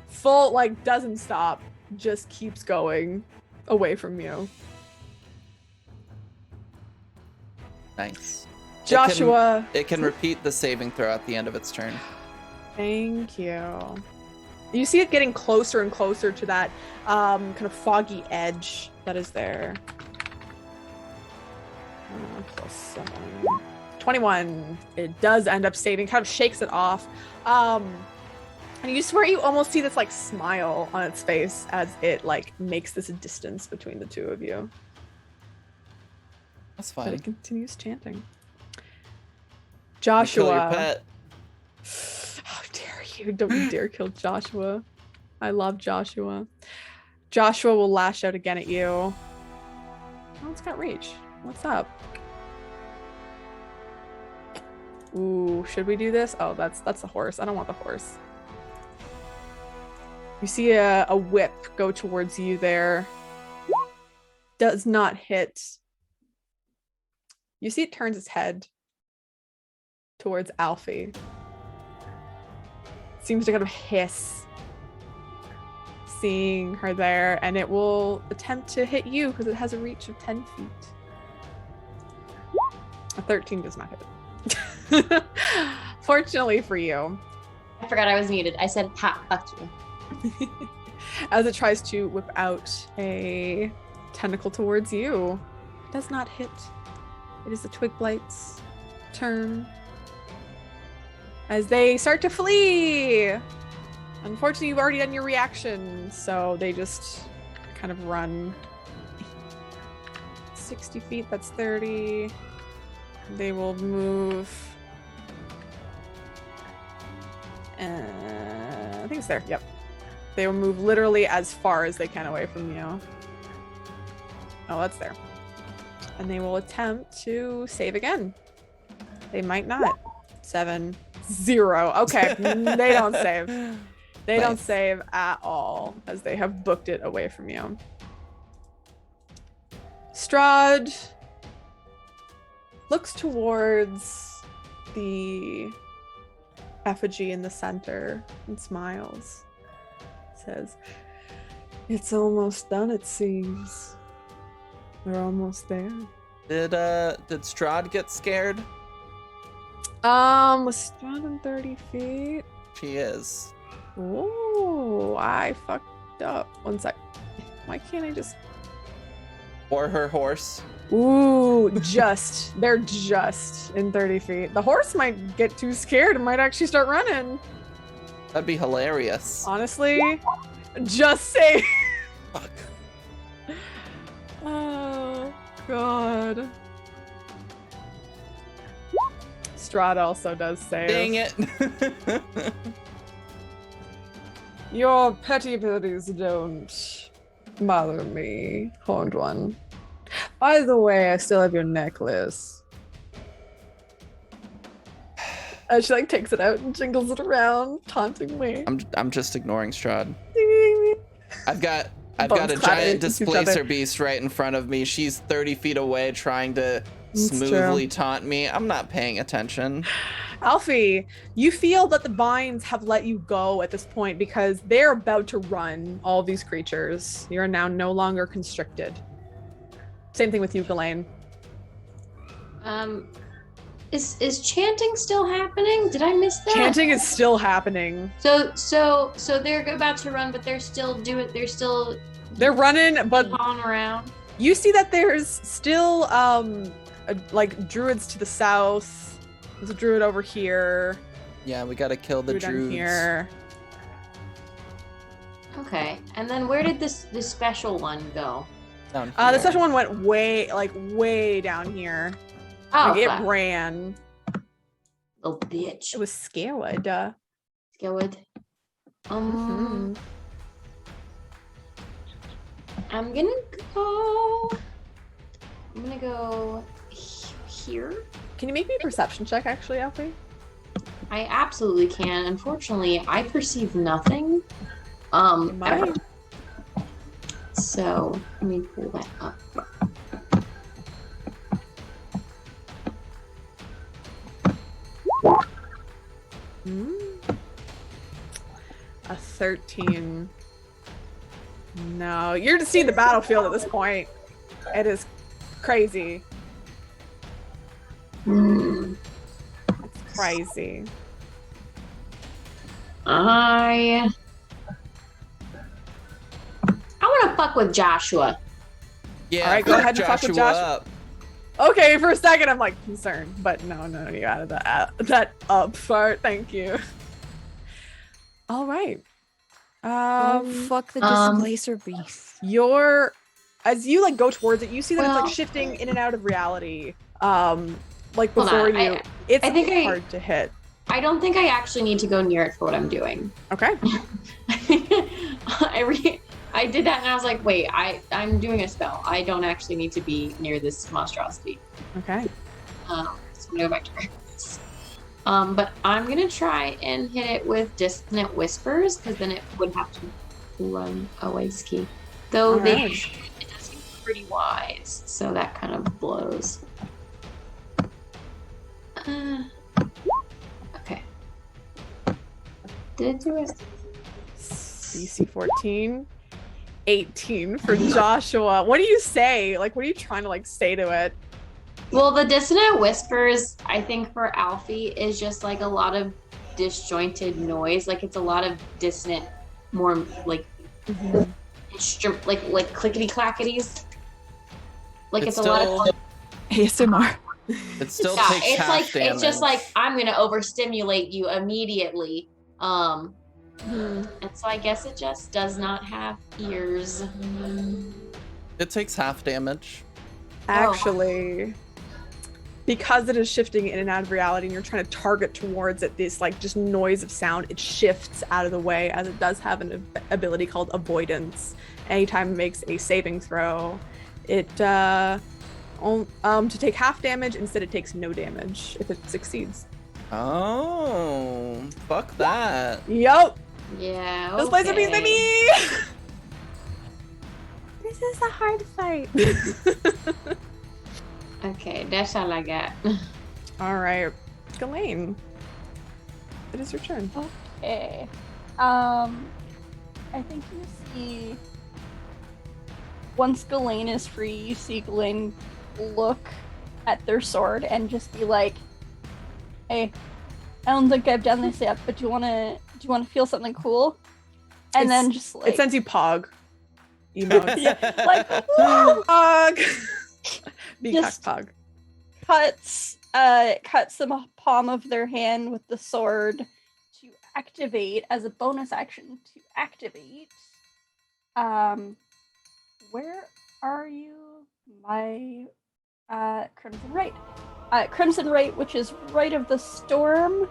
Full, like, doesn't stop, just keeps going away from you. Nice. Joshua. It can repeat the saving throw at the end of its turn. Thank you. You see it getting closer and closer to that kind of foggy edge that is there. Plus 7. 21. It does end up saving, kind of shakes it off. And you swear you almost see this like smile on its face as it like makes this distance between the two of you. That's But fine. it continues chanting. You kill your Joshua. pet. How dare you? Don't you dare kill Joshua. I love Joshua. Joshua will lash out again at you. Oh, it's got reach. What's up? Ooh, should we do this? Oh, that's the horse. I don't want the horse. You see a whip go towards you there. Does not hit. You see it turns its head towards Alfie. Seems to kind of hiss, seeing her there, and it will attempt to hit you because it has a reach of 10 feet. A 13 does not hit. Fortunately for you. I forgot I was muted. I said, ha, fuck you. As it tries to whip out a tentacle towards you. It does not hit. It is the Twig Blight's turn. As they start to flee. Unfortunately, you've already done your reaction, so they just kind of run 60 feet, that's 30. They will move. I think it's there, yep. They will move literally as far as they can away from you. Oh, that's there. And they will attempt to save again. They might not. 7, 0. Okay, they don't save. They don't save at all, as they have booked it away from you. Strahd looks towards the effigy in the center and smiles. Says, "It's almost done, it seems. We're almost there." Did Strahd get scared? Was Strahd in 30 feet? She is. Oh, I fucked up. One sec. Why can't I just... Or her horse. Ooh, they're just in 30 feet. The horse might get too scared and might actually start running. That'd be hilarious. Honestly, just say. Fuck. Oh, God. Strahd also does save. Dang it. Your petty abilities don't bother me, Horned One. By the way, I still have your necklace. As she like takes it out and jingles it around, taunting me. I'm just ignoring Strahd. I've got Bones a clapping giant into each displacer other. beast right in front of me. She's 30 feet away trying to It's smoothly taunt me. I'm not paying attention. Alfie, you feel that the vines have let you go at this point because they're about to run all these creatures. You're now no longer constricted. Same thing with you, Ghislaine. Is chanting still happening? Did I miss that? Chanting is still happening. So they're about to run, but they're still They're running, but on around. you see that there's still like druids to the south. There's a druid over here. Yeah, we gotta kill the Druid down druids. here. Okay, and then where did this special one go? Down The here. special one went way down here. Oh, Like, fuck. it ran. Little bitch. It was scared. Scared. Mhm. I'm gonna go here. Can you make me a perception check, actually, Alfie? I absolutely can. Unfortunately, I perceive nothing. You might. Ever. So let me pull that up. A 13. No, you're to see the battlefield at this point. It is crazy. Hmm. It's crazy. I want to fuck with Joshua. Yeah, All right, go ahead and fuck with Joshua. up. Okay, for a second I'm like concerned, but no, you added that up part. Thank you. All right. Oh, fuck the displacer beast. As you like go towards it, you see that it's Well- like shifting in and out of reality. Like Hold before on, you, it's I think hard to hit. I don't think I actually need to go near it for what I'm doing. Okay. I did that and I was like, wait, I'm doing a spell. I don't actually need to be near this monstrosity. Okay. So I'm gonna go back to practice. But I'm gonna try and hit it with Dissonant Whispers, because then it would have to run away ski. Though Alright. it does seem pretty wise, so that kind of blows. Okay. Did it do it? DC 14. 18 for Joshua. What do you say? Like, what are you trying to like say to it? Well, the Dissonant Whispers, I think for Alfie, is just like a lot of disjointed noise. Like it's a lot of dissonant, more like like clickety clackities. Like it's a lot of ASMR. It still yeah. takes It's half like damage. it's just like I'm gonna overstimulate you immediately. And so I guess it just does not have ears. It takes half damage. Actually, because it is shifting in and out of reality and you're trying to target towards it, this like just noise of sound, it shifts out of the way, as it does have an ability called avoidance. Anytime it makes a saving throw, it to take half damage, instead it takes no damage if it succeeds. Oh, fuck that. Yup. Yeah. This place a piece, okay. baby. This is a hard fight. Okay, that's all I got. All right, Ghislaine, it is your turn. Okay. I think you see. Once Ghislaine is free, you see Ghislaine look at their sword and just be like, "Hey, I don't think I've done this yet, but do you wanna feel something cool?" And then just like It sends you Pog emotes. yeah, like Pog. Be Just- Pog. cuts the palm of their hand with the sword to activate as a bonus action to activate. Where are you? My Crimson Right. Crimson Right, which is right of the storm,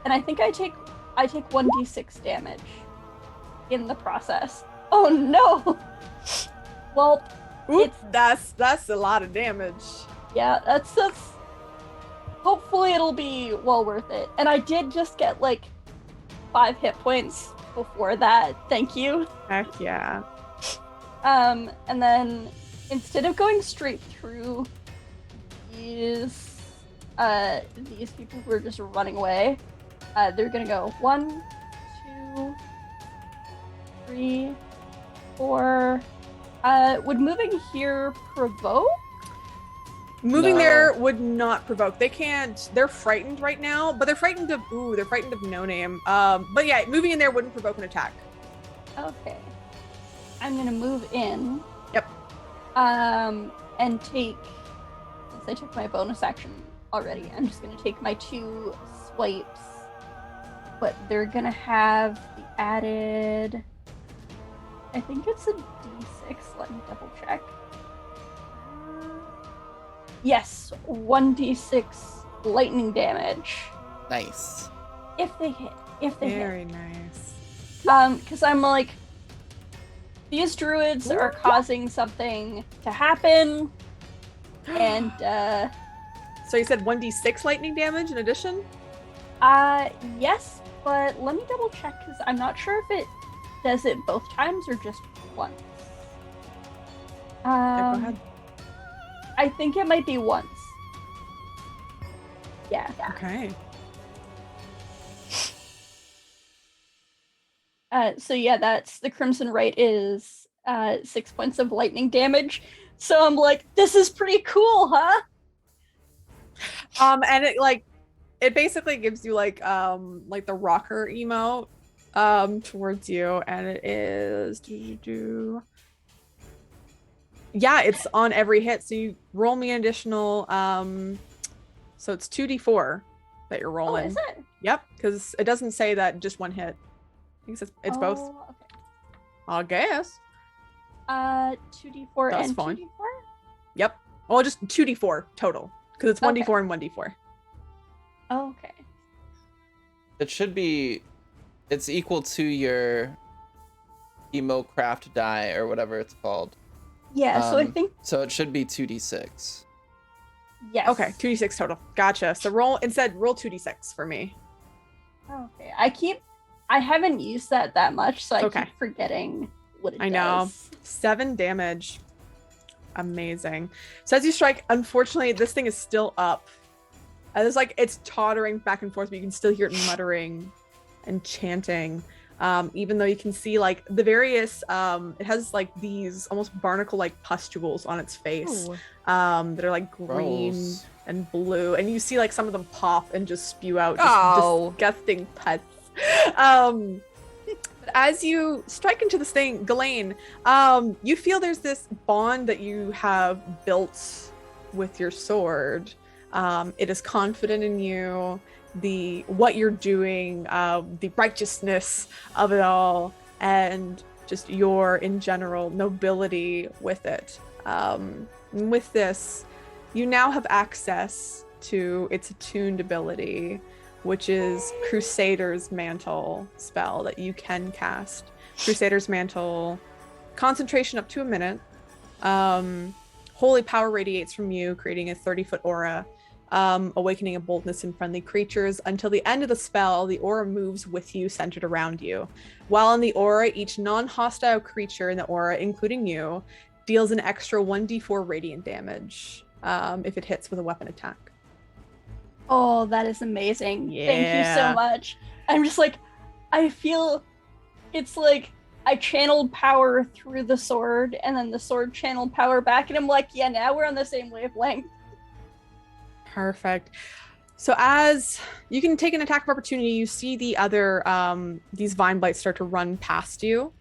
and I think I take 1d6 damage in the process. Oh no! Well, Oop, that's a lot of damage. yeah, that's hopefully it'll be well worth it. And I did just get like 5 hit points before that. Thank you. Heck yeah. And then instead of going straight through these these people who are just running away. They're gonna go 1, 2, 3, 4. Would moving here provoke? Moving No. there would not provoke. They can't. They're frightened right now, but they're frightened of. They're frightened of no name. But yeah, moving in there wouldn't provoke an attack. Okay. I'm gonna move in. Yep. And take. Since I took my bonus action already, I'm just gonna take my 2 swipes. But they're gonna have the added. I think it's a D6. Let me double check. Yes, 1d6 lightning damage Nice. if they hit. If they Very nice. hit. Because I'm like, these druids are causing something to happen, and So you said 1d6 lightning damage in addition? yes, but let me double check because I'm not sure if it does it both times or just once. Yeah, go ahead. I think it might be once. Yeah. Okay. So yeah, that's the Crimson Rite is 6 points of lightning damage. So I'm like, this is pretty cool, huh? And it basically gives you like the rocker emote towards you, and it is yeah, it's on every hit. So you roll me an additional so it's 2d4 that you're Oh, rolling. is it? Yep, because it doesn't say that just one hit. I think it's both. Okay. I guess. 2d4 That's and fine. 2d4? Yep. Well, just 2d4 total because it's 1d4 Okay. and 1d4. Oh, okay. It should be. It's equal to your emo craft die or whatever it's called. Yeah, so I Um, think So it should be 2d6. yes. Okay, 2d6 total. Gotcha. So roll 2d6 for me. Okay. I haven't used that much, so I Okay. keep forgetting what it I know. does. 7 damage. Amazing. So as you strike, unfortunately, this thing is still up. It's tottering back and forth, but you can still hear it muttering and chanting. Even though you can see like the various it has like these almost barnacle like pustules on its face Ooh. that are like green Gross. and blue, and you see like some of them pop and just spew out just Oh. disgusting pus. But as you strike into this thing, Ghislaine, you feel there's this bond that you have built with your sword. It is confident in you, what you're doing, the righteousness of it all, and just your in general nobility with it. With this, you now have access to its attuned ability, which is Crusader's Mantle spell that you can cast. Crusader's Mantle, concentration up to a minute. Holy power radiates from you, creating a 30-foot aura, awakening a boldness in friendly creatures. Until the end of the spell, the aura moves with you, centered around you. While in the aura, each non-hostile creature in the aura, including you, deals an extra 1d4 radiant damage if it hits with a weapon attack. Oh, that is amazing. Thank you Yeah. so much. I'm just like, I feel it's like I channeled power through the sword and then the sword channeled power back, and I'm like, yeah, now we're on the same wavelength. Perfect. So as you can take an attack of opportunity, you see the other these vine blights start to run past you.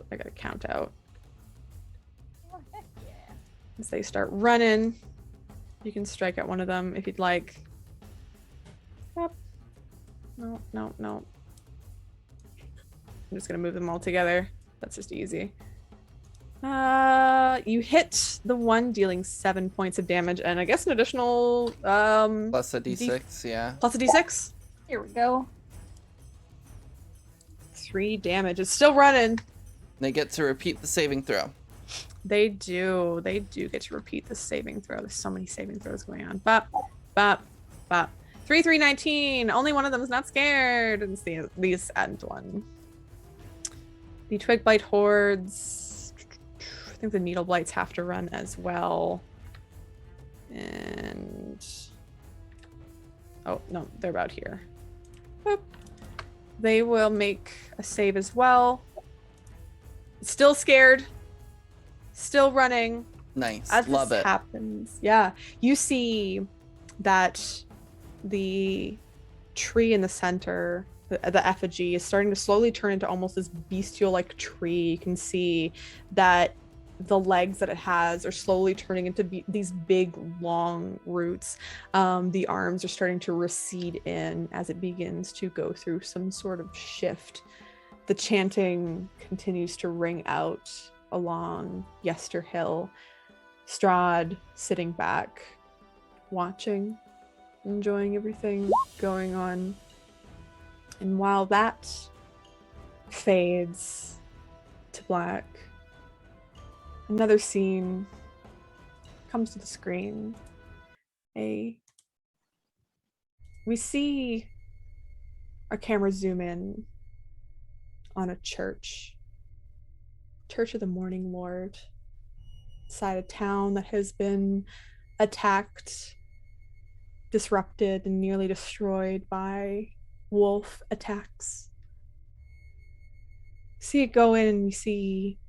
I gotta count out. Oh, heck yeah. As they start running, you can strike at one of them if you'd like. Yep. No. I'm just gonna move them all together. That's just easy. You hit the one, dealing 7 points of damage, and I guess an additional Plus a d6, yeah. plus a d6. Here we go. 3 damage. It's still running. They get to repeat the saving throw. They do get to repeat the saving throw. There's so many saving throws going on. Bop, bop, bop. 3, 3, 19. Only one of them is not scared. And it's these end one. The twig blight hordes. I think the needle blights have to run as well. And Oh, no, they're about here. Boop. They will make a save as well. Still scared. Still running. Nice. As Love this it. happens, yeah, you see that the tree in the center, the effigy, is starting to slowly turn into almost this bestial-like tree. You can see that the legs that it has are slowly turning into these big, long roots. The arms are starting to recede in as it begins to go through some sort of shift. The chanting continues to ring out along Yester Hill. Strahd sitting back, watching, enjoying everything going on. And while that fades to black, another scene comes to the screen. We see our camera zoom in on a church of the Morning Lord, inside a town that has been attacked, disrupted, and nearly destroyed by wolf attacks. See it go in, and we see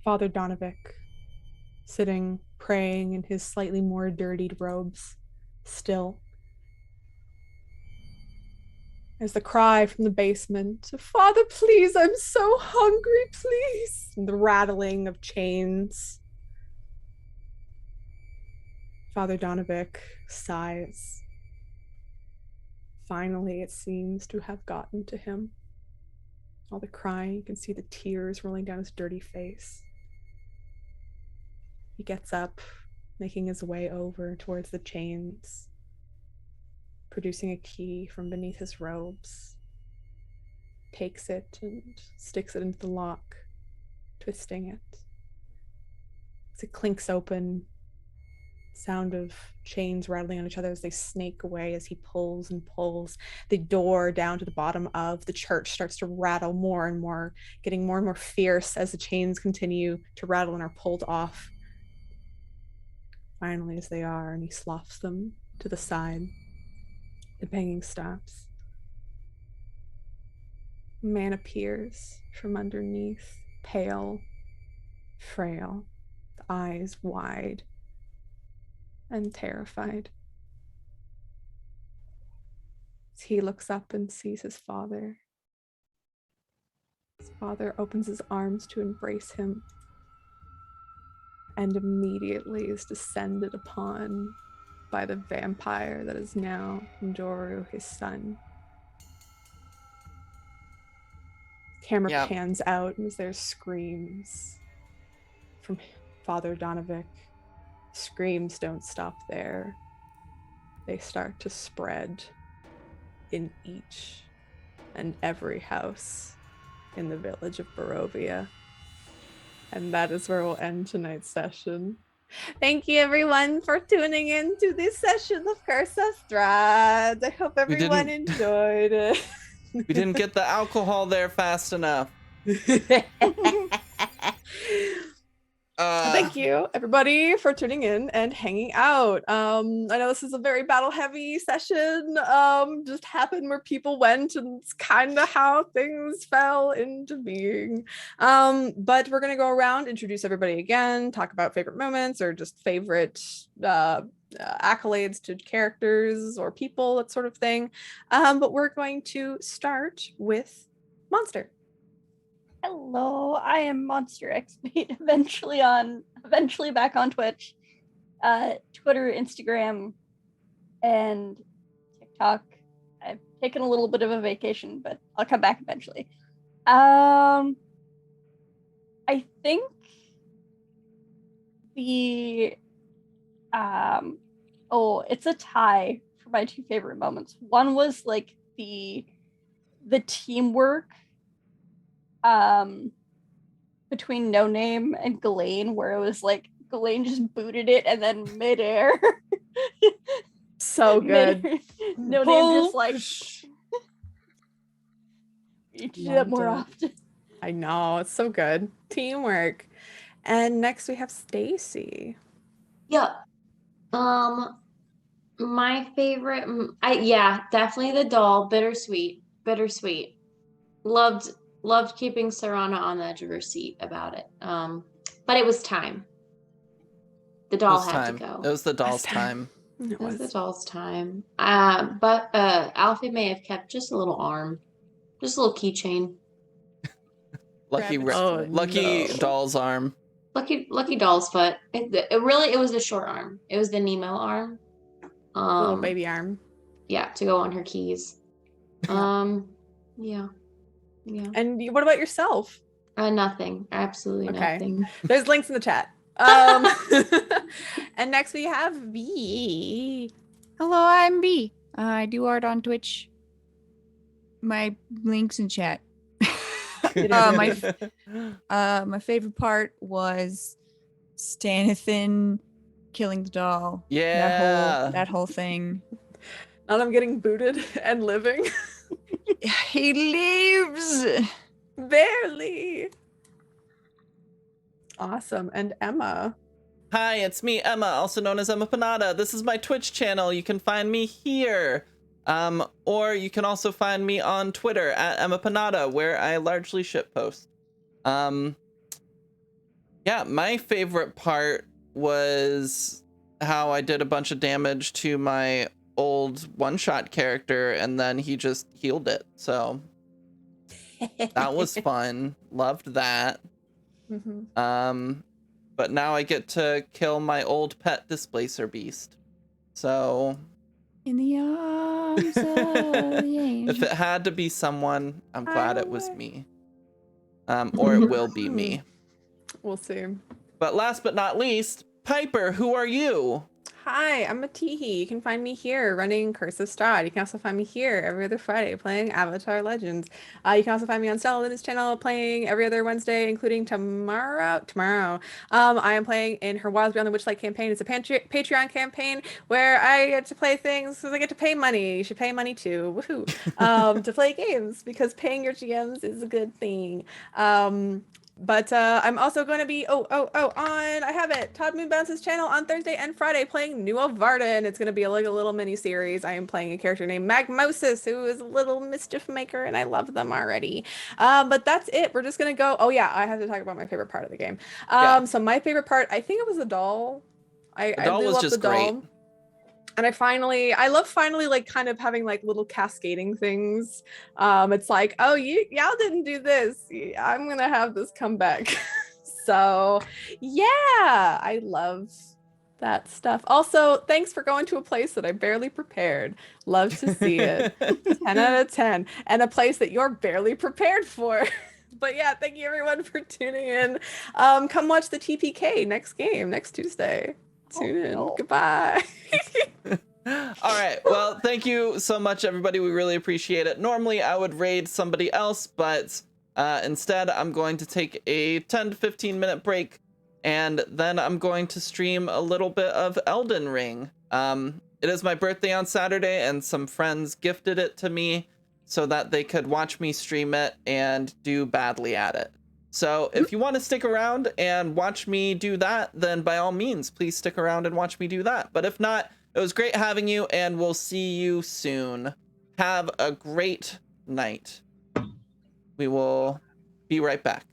Father Donovic sitting, praying in his slightly more dirtied robes, still. As the cry from the basement, "Father, please, I'm so hungry, please!" And the rattling of chains. Father Donovic sighs. Finally, it seems to have gotten to him. All the crying, you can see the tears rolling down his dirty face. He gets up, making his way over towards the chains, producing a key from beneath his robes, takes it and sticks it into the lock, twisting it. As it clinks open, sound of chains rattling on each other as they snake away as he pulls and pulls. The door down to the bottom of the church starts to rattle more and more, getting more and more fierce as the chains continue to rattle and are pulled off. Finally, as they are, and he sloughs them to the side, the banging stops. A man appears from underneath, pale, frail, the eyes wide and terrified. As he looks up and sees his father opens his arms to embrace him and immediately is descended upon by the vampire that is now Njoru, his son. Camera pans out as there's screams from Father Donovic. Screams don't stop there. They start to spread in each and every house in the village of Barovia. And that is where we'll end tonight's session. Thank you everyone for tuning in to this session of Curse of Strahd. I hope everyone enjoyed it. We didn't get the alcohol there fast enough. Thank you everybody for tuning in and hanging out. I know this is a very battle heavy session, just happened where people went, and it's kind of how things fell into being. But we're gonna go around, introduce everybody again, talk about favorite moments or just favorite accolades to characters or people, that sort of thing. But we're going to start with Monster. Hello, I am Monster XP, eventually back on Twitch, Twitter, Instagram, and TikTok. I've taken a little bit of a vacation, but I'll come back eventually. I think it's a tie for my two favorite moments. One was like the teamwork between No Name and Ghislaine, where it was like Ghislaine just booted it and then midair. So good. No Name just like you do that more often. I know, it's so good. Teamwork. And next we have Stacy. Yeah. My favorite, yeah, definitely the doll. Bittersweet, bittersweet. Loved keeping Serana on the edge of her seat about it. But it was time. The It doll was had to time. go. It was the doll's Last time. time. It It was the was. doll's time. But Alfie may have kept just a little arm, just a little keychain. Lucky, Rabbit's Oh, foot. lucky no. doll's arm. Lucky doll's foot. It was a short arm. It was the Nemo arm. Little baby arm. Yeah, to go on her keys. Yeah. Yeah. And what about yourself? Nothing. Absolutely Okay. nothing. There's links in the chat. And next we have B. Hello, I'm B. I do art on Twitch. My links in chat. My favorite part was Stanithan killing the doll. Yeah. That whole thing. Now I'm getting booted and living. He lives. Barely. Awesome. And Emma. Hi, it's me, Emma, also known as Emma Panada. This is my Twitch channel. You can find me here. Or you can also find me on Twitter at Emma Panada, where I largely shitpost. Yeah, my favorite part was how I did a bunch of damage to my old one-shot character, and then he just healed it. So that was fun. Loved that. Mm-hmm. But now I get to kill my old pet displacer beast. So In the arms of the angel. if it had to be someone, I'm glad it was me. Or it will be me. We'll see. But last but not least, Piper, who are you? Hi, I'm Matihi. You can find me here running Curse of Strahd. You can also find me here every other Friday playing Avatar Legends. You can also find me on Stella's channel playing every other Wednesday, including tomorrow. I am playing in her Wilds Beyond the Witchlight campaign. It's a Patreon campaign where I get to play things because I get to pay money. You should pay money too. Woohoo! To play games because paying your GMs is a good thing. But I'm also going to be I have it, Todd Moonbounce's channel on Thursday and Friday playing New Varden. It's going to be like a little mini series. I am playing a character named Magmosis, who is a little mischief maker, and I love them already. But that's it. We're just going to go. Oh yeah, I have to talk about my favorite part of the game. So my favorite part, I think it was the doll. The doll was just great. And I love finally like kind of having like little cascading things. It's like, oh, y'all didn't do this. I'm gonna have this come back. So yeah, I love that stuff. Also, thanks for going to a place that I barely prepared. Love to see it. 10 out of 10. And a place that you're barely prepared for. But yeah, thank you everyone for tuning in. Come watch the TPK next Tuesday. Tune in. Goodbye. All right. Well, thank you so much, everybody. We really appreciate it. Normally, I would raid somebody else, but instead, I'm going to take a 10 to 15 minute break, and then I'm going to stream a little bit of Elden Ring. It is my birthday on Saturday, and some friends gifted it to me so that they could watch me stream it and do badly at it. So if you want to stick around and watch me do that, then by all means, please stick around and watch me do that. But if not, it was great having you, and we'll see you soon. Have a great night. We will be right back.